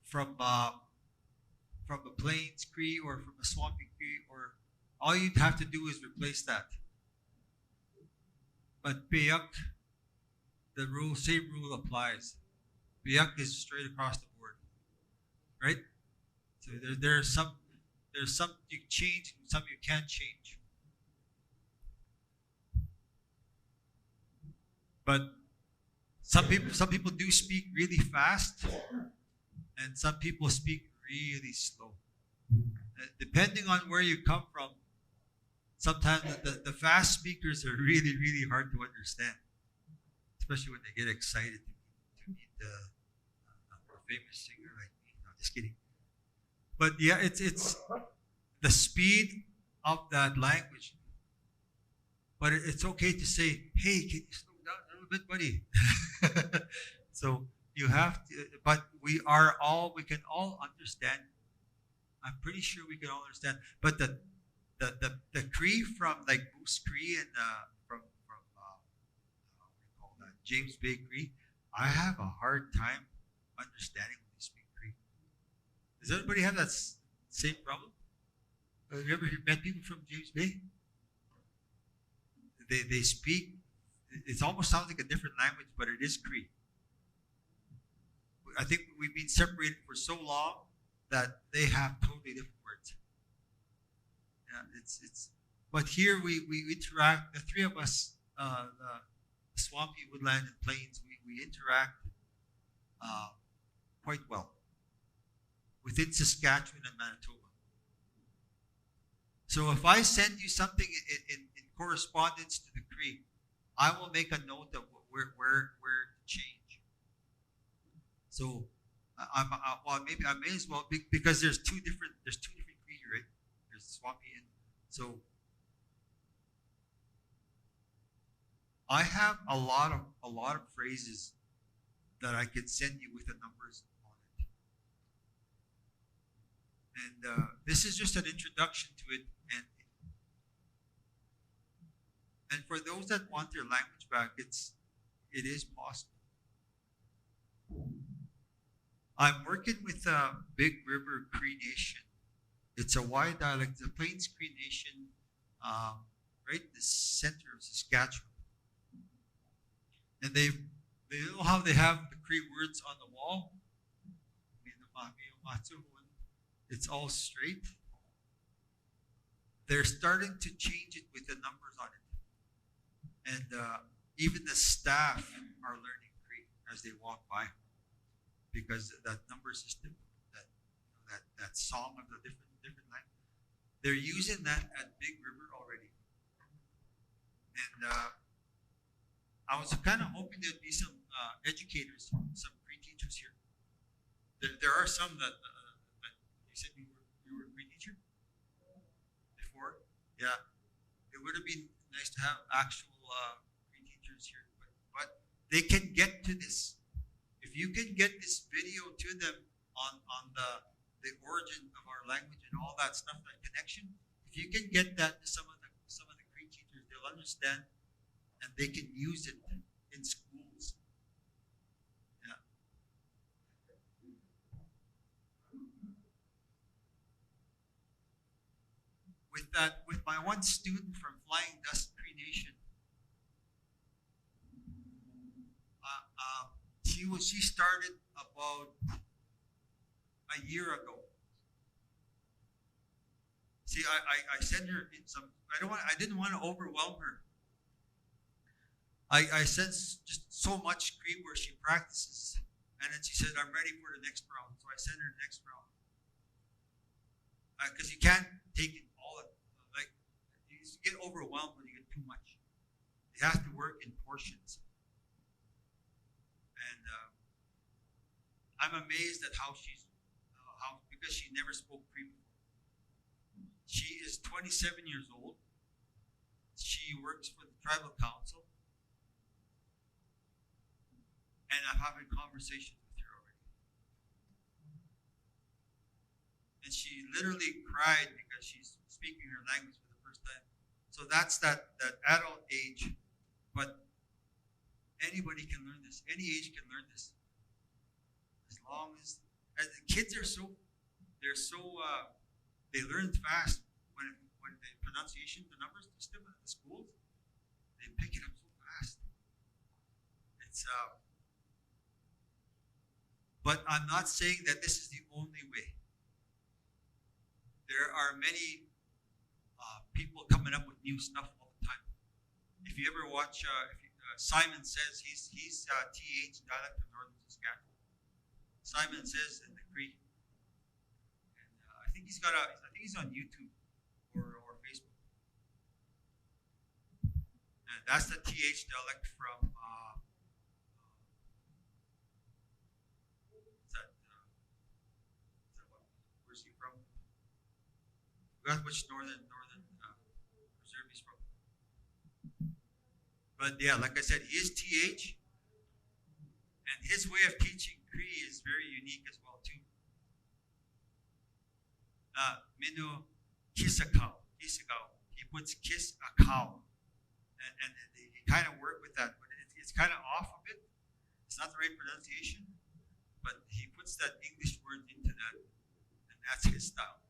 from the plains Cree or from a swampy Cree, or all you'd have to do is replace that. But Beyak, the same rule applies. Beyak is straight across the board, right? So there's some you change, some you can't change. But some people do speak really fast, and some people speak really slow. Depending on where you come from, sometimes the fast speakers are really, really hard to understand, especially when they get excited to meet a famous singer like me. No, just kidding. But yeah, it's the speed of that language But it's okay to say, hey, can you slow down a little bit, buddy? So you have to, but we can all understand. I'm pretty sure we can all understand. But the Cree from like Moose Cree and from what do you call that, James Bay Cree, I have a hard time understanding when they speak Cree. Does everybody have that same problem? Have you ever met people from James Bay? They speak, it almost sounds like a different language, but it is Cree. I think we've been separated for so long that they have totally different words. Yeah, it's. But here we interact. The three of us, the swampy woodland and plains, we interact quite well within Saskatchewan and Manitoba. So if I send you something in correspondence to the Cree, I will make a note of where to change. So well, maybe I may as well, because there's two different Cree, right? There's swampy and so I have a lot of phrases that I could send you with the numbers on it. And this is just an introduction to it. And for those that want their language back, it is possible. I'm working with Big River Cree Nation. It's a Y dialect, the Plains Cree Nation, right in the center of Saskatchewan. And they know how they have the Cree words on the wall. It's all straight. They're starting to change it with the numbers on it. And even the staff are learning Cree as they walk by, because that number system, that song of the different language, they're using that at Big River already. And I was kind of hoping there'd be some educators, some Cree teachers here. There are some that you said you were a Cree teacher before. Yeah, it would have been nice to have actual Cree teachers here, but they can get to this. If you can get this video to them on the origin of our language and all that stuff, that connection, if you can get that to some of the Cree teachers, they'll understand and they can use it in schools. Yeah. With my one student from Flying Dust Cree Nation, she started about a year ago. See, I sent her in some. I didn't want to overwhelm her. I sent just so much Cree where she practices, and then she said, "I'm ready for the next round." So I sent her the next round, because you can't take it all. Like, you get overwhelmed when you get too much. You have to work in portions. And I'm amazed at how because she never spoke Cree before. She is 27 years old. She works for the tribal council. And I'm having conversations with her already. And she literally cried because she's speaking her language for the first time. So that's that adult age. But anybody can learn this. Any age can learn this. As long as the kids are they learn fast when the pronunciation, the numbers system at the schools, they pick it up so fast. It's but I'm not saying that this is the only way. There are many people coming up with new stuff all the time. If you ever watch, Simon Says, he's TH dialect of Northern Saskatchewan. Simon Says in the Cree, and I think he's on YouTube or Facebook, and that's the TH dialect from where's he from? I forgot which northern reserve he's from. But yeah, like I said, he is TH, and his way of teaching Cree is very unique as well too. Minu kisakau, kisakau. He puts kiss a cow, and he kind of work with that, but it's kind of off a bit. It's not the right pronunciation, but he puts that English word into that, and that's his style.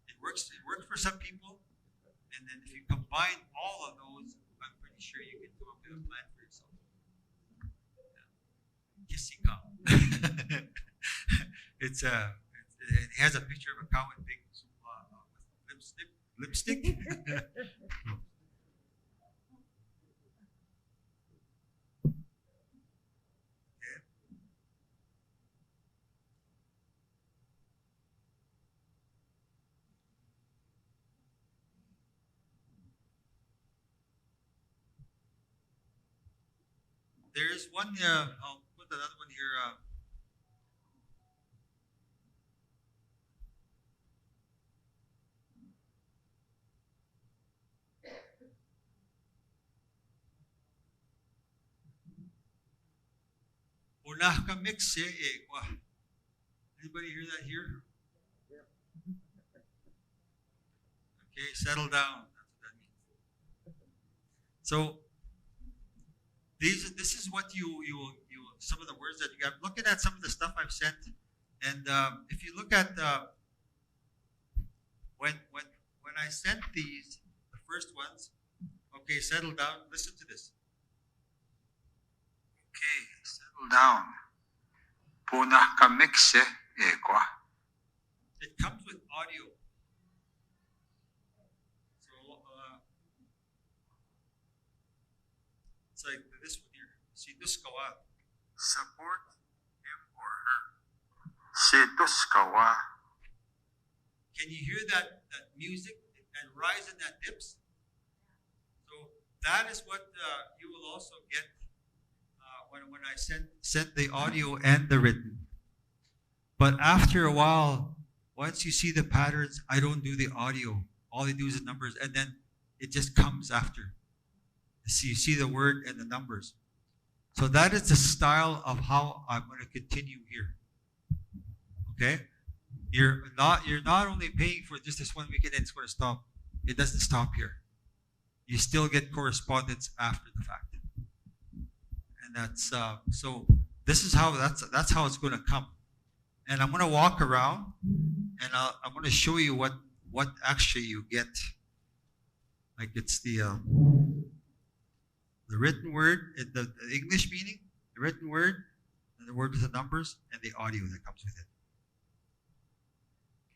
It works. It works for some people, and then if you combine all of those, I'm pretty sure you can come up with a plan for yourself. Kissy cow. It has a picture of a cow with big lipstick. There is one, I'll put another one here. Unah ka mixe ekwa. Anybody hear that here? Okay, settle down. That's what that means. So this is what you some of the words that you got. Looking at some of the stuff I've sent, and if you look at when I sent these, the first ones. Okay, settle down. Listen to this. Okay, settle down. Punah ka mixe ekwa. It comes with audio. So it's like this one here. Siduskawa. Support him or her. Siduskawa. Can you hear that music and rise and that dips? So that is what you will also get when I send the audio and the written. But after a while, once you see the patterns, I don't do the audio. All I do is the numbers, and then it just comes after. So you see the word and the numbers. So that is the style of how I'm going to continue here. Okay? You're not only paying for just this one weekend and it's going to stop. It doesn't stop here. You still get correspondence after the fact. And that's so this is how that's how it's going to come. And I'm going to walk around and I'm going to show you what actually you get. Like it's the written word, the English meaning, the written word, and the word with the numbers, and the audio that comes with it.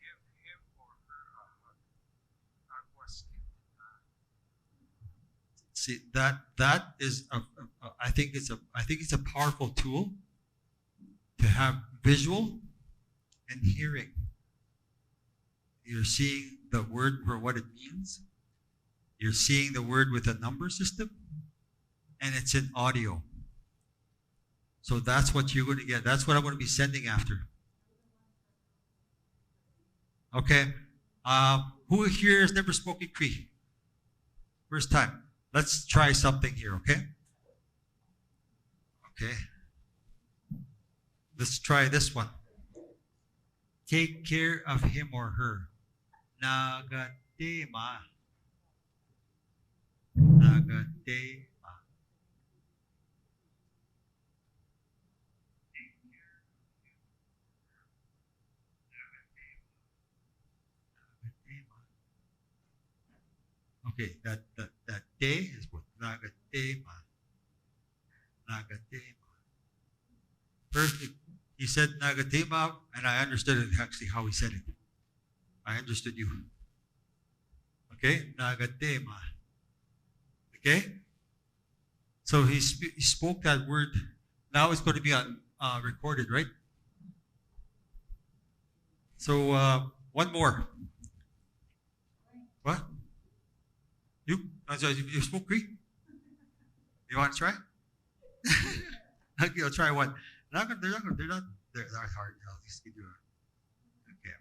Give him or her a hug. See that is I think it's a powerful tool to have visual and hearing. You're seeing the word for what it means. You're seeing the word with a number system, and it's in audio. So that's what you're going to get. That's what I'm going to be sending after. Okay. Who here has never spoken Cree? First time. Let's try something here, okay? Okay. Let's try this one. Take care of him or her. Nagatema. Nagatema. Okay, that day is what? Nagatema. Nagatema. Perfect. He said Nagatema, and I understood it actually how he said it. I understood you. Okay, Nagatema. Okay? So he spoke that word. Now it's going to be on recorded, right? So one more. What? You spoke Cree? You want to try? Okay, I'll try one. They're not hard. I'll just give you a. Okay.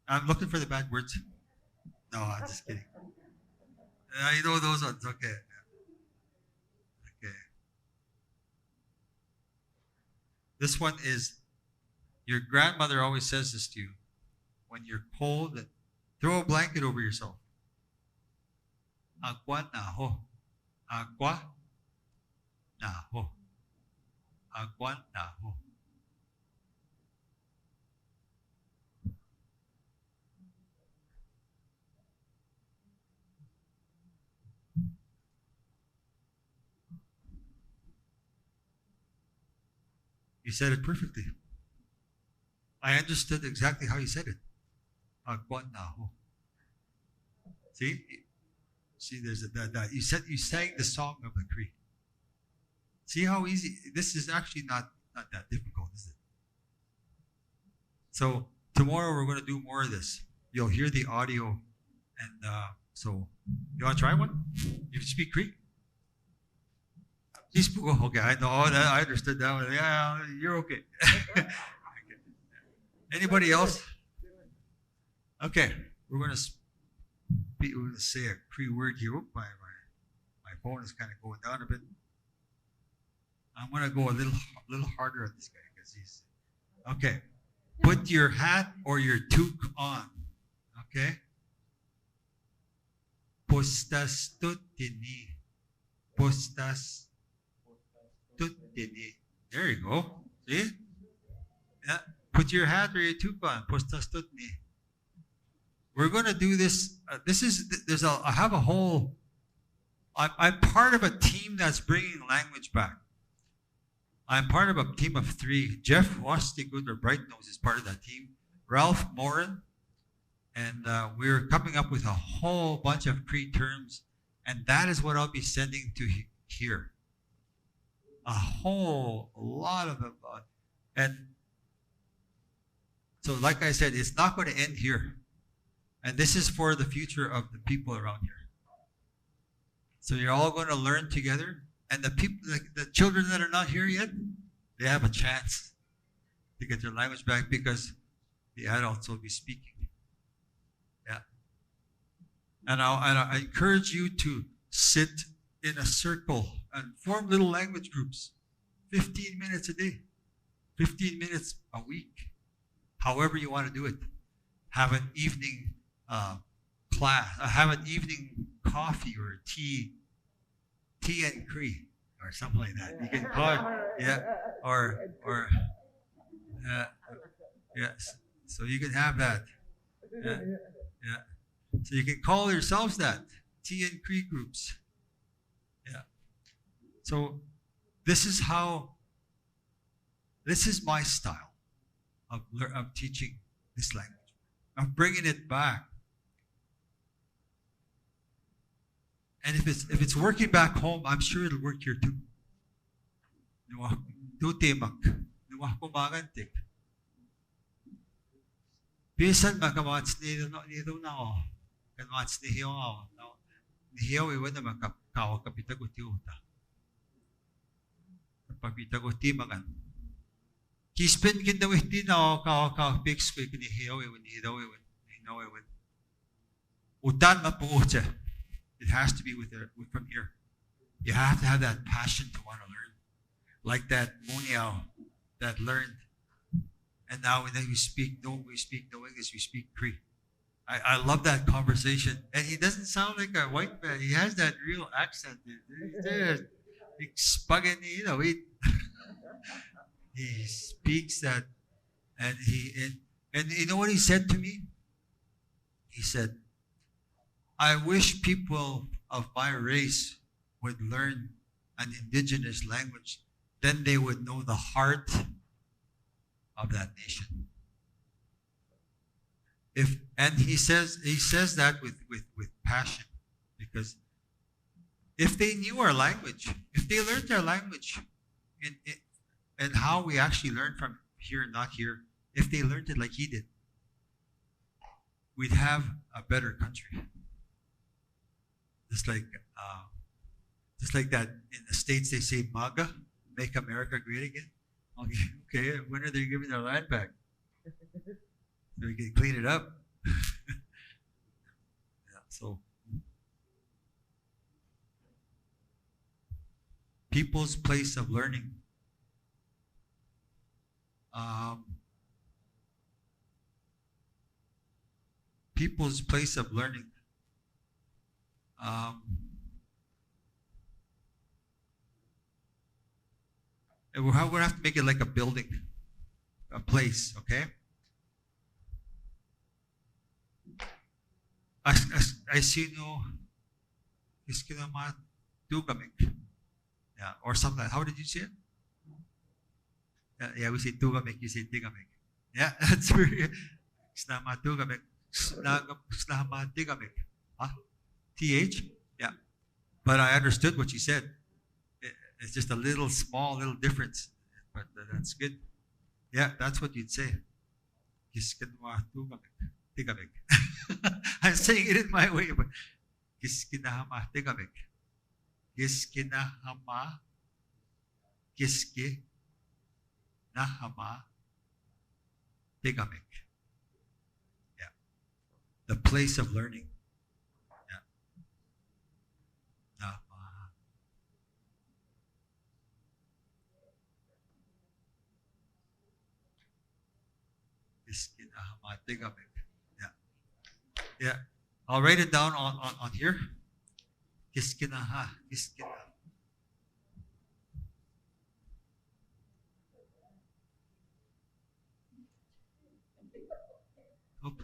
I'm looking for the bad words. No, I'm just kidding. You know those ones. Okay. Okay. This one is, your grandmother always says this to you. When you're cold, throw a blanket over yourself. Agua na ho. Agua na ho. Agua na ho. You said it perfectly. I understood exactly how you said it. Agua na ho. See? See, there's that. You sang the song of the Cree. See how easy? This is actually not that difficult, is it? So tomorrow we're going to do more of this. You'll hear the audio, and so you want to try one? You speak Cree? Okay, I know that. I understood that one. Yeah, you're okay. Okay. Anybody else? Okay, we're going to say a Cree word here. Oop, my phone is kind of going down a bit. I'm going to go a little harder on this guy because he's okay. Put your hat or your toque on. Okay. Postas tutini. Postas tutini. There you go. See? Yeah. Put your hat or your toque on. Postas tutini. We're going to do this. I have a whole. I'm part of a team that's bringing language back. I'm part of a team of 3. Jeff Wastigood or Bright Nose is part of that team. Ralph Morin, and we're coming up with a whole bunch of Cree terms, and that is what I'll be sending to here. A whole lot of them, and so like I said, it's not going to end here, and this is for the future of the people around here. So you're all going to learn together. And the people, the children that are not here yet, they have a chance to get their language back because the adults will be speaking. Yeah. And I encourage you to sit in a circle and form little language groups. 15 minutes a day, 15 minutes a week, however you want to do it. Have an evening class, have an evening coffee or tea and Cree, or something like that. You can call it, yeah, or yes. So you can have that, yeah. So you can call yourselves that, tea and Cree groups, yeah. So this is my style of teaching this language, of bringing it back. And if it's working back home, I'm sure it'll work here too. Bisan makamats ni do na o. Kamats ni hiyo o. Ni hiyo iwan na makakaw kapita ko tiuta. Kapita ko ti magan. Kispin kin daw iti na o kaw fix ko ni hiyo iwan ni daw iwan. Utan mapuucha. It has to be from here. You have to have that passion to want to learn. Like that Muniao that learned. And now when we speak no English, we speak Cree. I love that conversation. And he doesn't sound like a white man. He has that real accent. He speaks that, and you know what he said to me? He said, I wish people of my race would learn an indigenous language. Then they would know the heart of that nation. And he says that with passion, because if they knew our language, if they learned our language, and how we actually learn from here and not here, if they learned it like he did, we'd have a better country. Just like that in the States they say MAGA, make America great again. Okay, when are they giving their land back? So we can clean it up. So people's place of learning. People's place of learning. And we're going to have to make it like a building, a place, okay? I see no tugamik. Yeah, or something. How did you say it? Yeah, we say tugamik, you say tigamik. Yeah, that's weird. Snama tugamik. Snama tigamik. Huh? TH? Yeah. But I understood what you said. It's just a little small, little difference. But that's good. Yeah, that's what you'd say. Kiskinwa tugamik. Tigamik. I'm saying it in my way, but kiskinahama tigamik. Kiskinahama. Kiski. Nahama. Tigamik. Yeah. The place of learning. Yeah. Nama. Kiskinahama Tigamik. Yeah. Yeah. I'll write it down on here. Kiskinaha. Kiskina. Oop.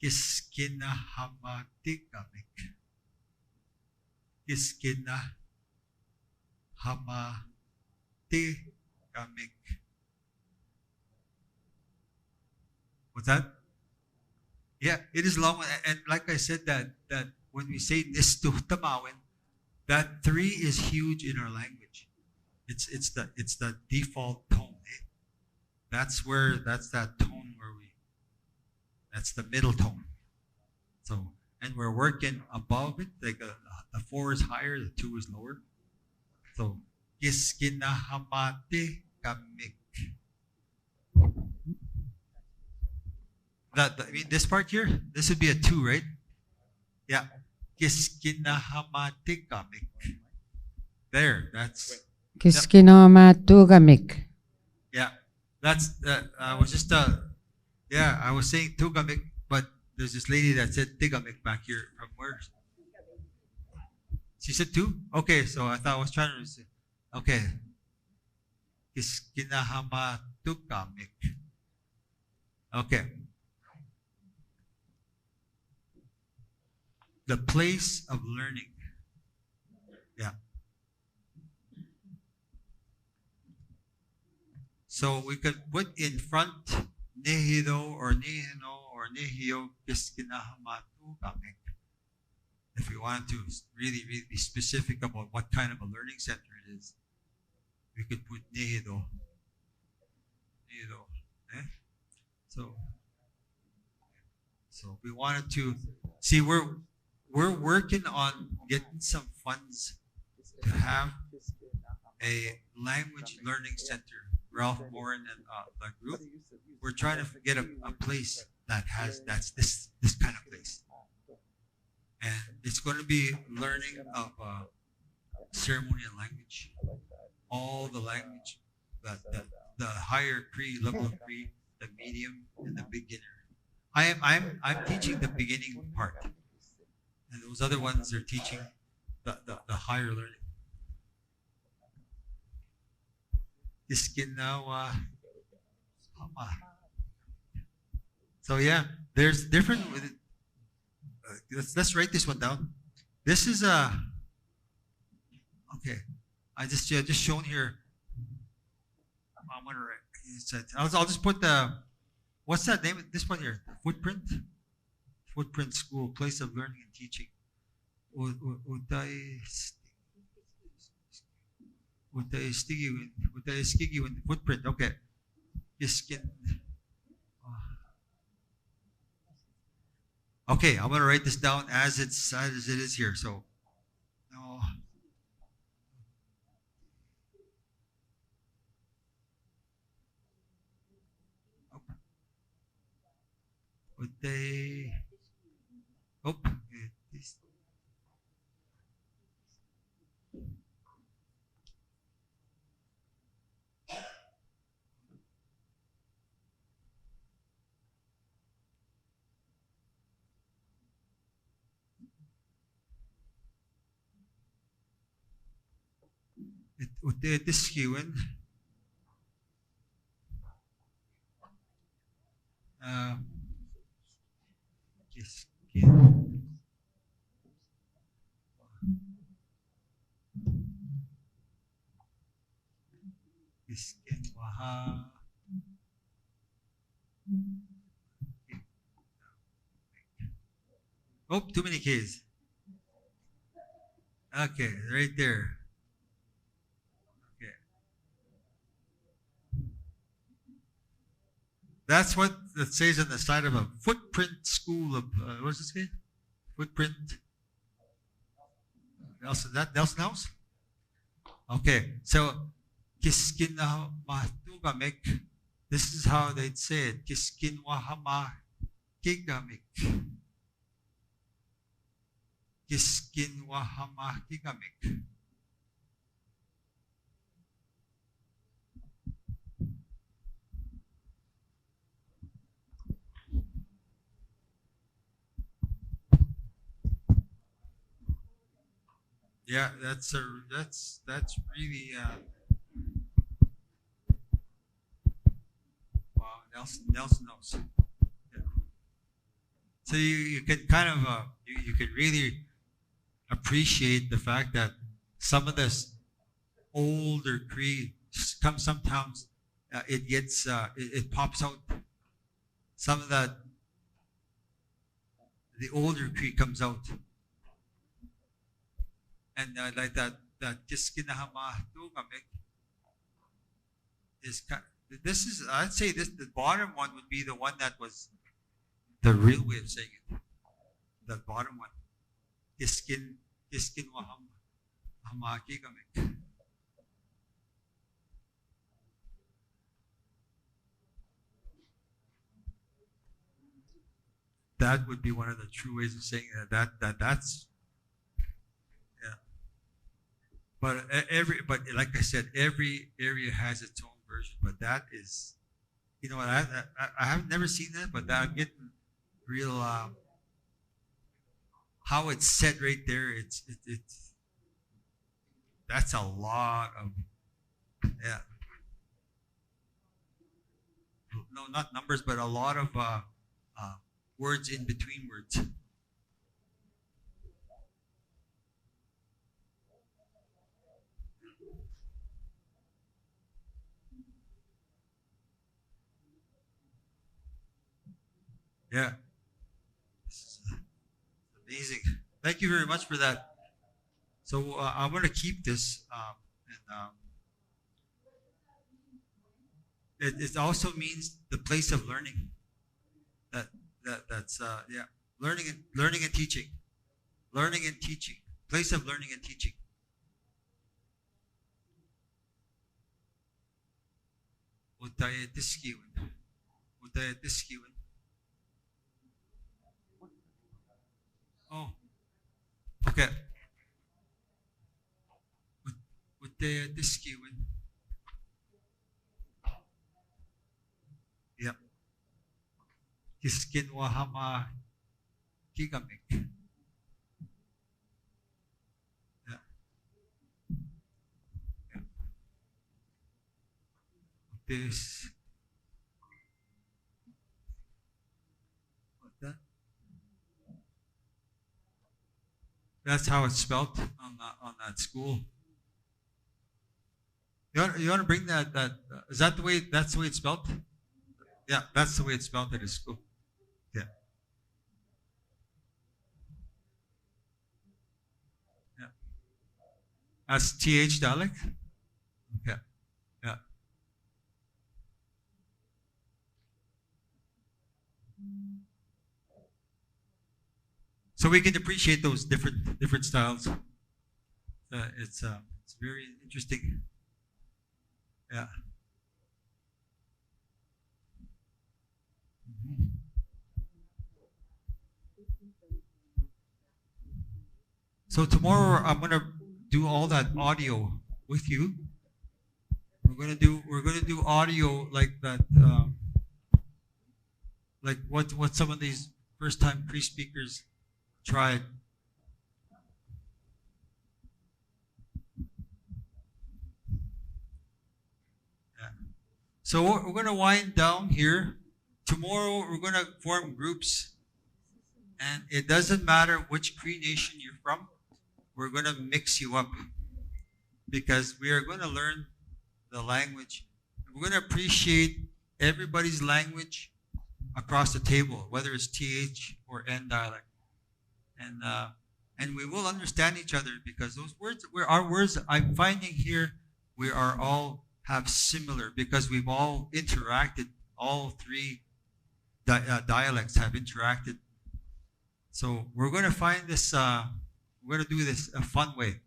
Kiskinahamatikabik. Kiskinahamatikabik. What's that? Yeah, it is long, and like I said, that when we say nistu tamawin, that 3 is huge in our language. It's the default tone. Eh? That's that tone where that's the middle tone. So, and we're working above it. Like the 4 is higher, the 2 is lower. So, Kiskinahamati kamik. I mean, this part here, this would be a 2, right? Yeah. Kiskinahamati kamik. There, that's. Kiskinamatugamik. Yeah, that's. I was just. Yeah, I was saying tugamik, but there's this lady that said tigamik back here. From where? She said 2? Okay, so I thought I was trying to say. Okay. Kiskinahama tugamik. Okay. The place of learning. Yeah. So we could put in front Nehido or Nihino or Nehio Kiskinahamatu Gamik. If we wanted to really be specific about what kind of a learning center it is, we could put Nehido. Nehido. Eh? So we wanted to see we're working on getting some funds to have a language learning center. Ralph Morin and the group, we're trying to get a place that's this kind of place, and it's going to be learning of ceremonial language, all the language, the higher Cree, level of Cree, the medium, and the beginner. I'm teaching the beginning part, and those other ones are teaching the higher learning. Iskinawa. So yeah, there's different. Let's write this one down. This is okay. I just shown here. I'm gonna write. I'll just put the. What's that name? This one here. Footprint. Footprint School, place of learning and teaching. Utaiskigiwin, footprint. Okay. Kiskin. Okay, I'm gonna write this down as it is here. So, no. Utay. Oh, this. Utetiskiwin. Kiskin. Kiskin waha. Oh, too many K's. Okay, right there. Okay. That's what it says on the side of a footprint school of, what's this again? Footprint. Nelson, that Nelson House? Okay, so Kiskin Mahtugamik. This is how they'd say it. Kiskin Wahama Kigamik. Kiskin Wahama Kigamik. Yeah, that's really wow. Nelson knows. Yeah. So you can kind of you can really appreciate the fact that some of this older Cree comes sometimes it gets it pops out. Some of that the older Cree comes out. And like that Kiskinahama Tugamik is this is I'd say this the bottom one would be the one that was the real way of saying it. The bottom one. Kiskin Wahama Kigamik. That would be one of the true ways of saying that's But but like I said, every area has its own version. But that is, you know what? I have never seen that, but I'm getting real how it's said right there. It's that's a lot of no, not numbers, but a lot of words in between words. Yeah. This is amazing. Thank you very much for that. So I'm going to keep this, and it also means the place of learning. That's yeah, learning and teaching, place of learning and teaching. Utayatiskiwin. Oh, okay. Utayatiskiwin. Yep. Kiskin Wahama Kigamik. Yeah. Yeah. This. What that? That's how it's spelled on that school. You want to bring that is that the way that's the way it's spelled? Yeah, that's the way it's spelled at his school. Yeah. As TH dialect? Yeah. Yeah. So we can appreciate those different styles. It's very interesting. Yeah. So tomorrow I'm gonna do all that audio with you. We're gonna do audio like that, like what some of these first time Cree speakers tried. Yeah. So we're gonna wind down here. Tomorrow we're gonna form groups, and it doesn't matter which Cree nation you're from. We're gonna mix you up because we are gonna learn the language. We're going to appreciate everybody's language across the table, whether it's TH or N dialect, and we will understand each other because those words, our words I'm finding here, we are all have similar because we've all interacted. All three dialects have interacted. So we're going to find this. We're going to do this a fun way.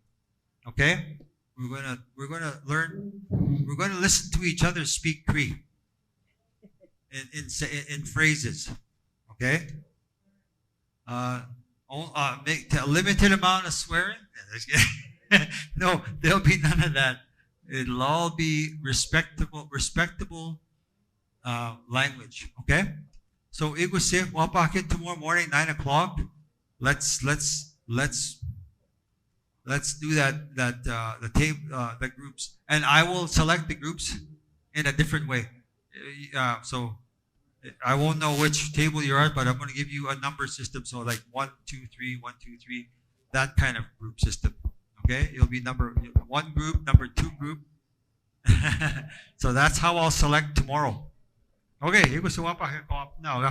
Okay. We're gonna learn. We're gonna listen to each other speak Cree in phrases. Okay. Make a limited amount of swearing. No, there'll be none of that. It'll all be respectable language. Okay. So Igusif, wapakit tomorrow morning 9 o'clock. Let's do the groups, and I will select the groups in a different way. So I won't know which table you're at, but I'm going to give you a number system. So like 1, 2, 3, 1, 2, 3, that kind of group system. Okay, it'll be number 1 group, number 2 group. So that's how I'll select tomorrow. Okay, ito sa wapa. No,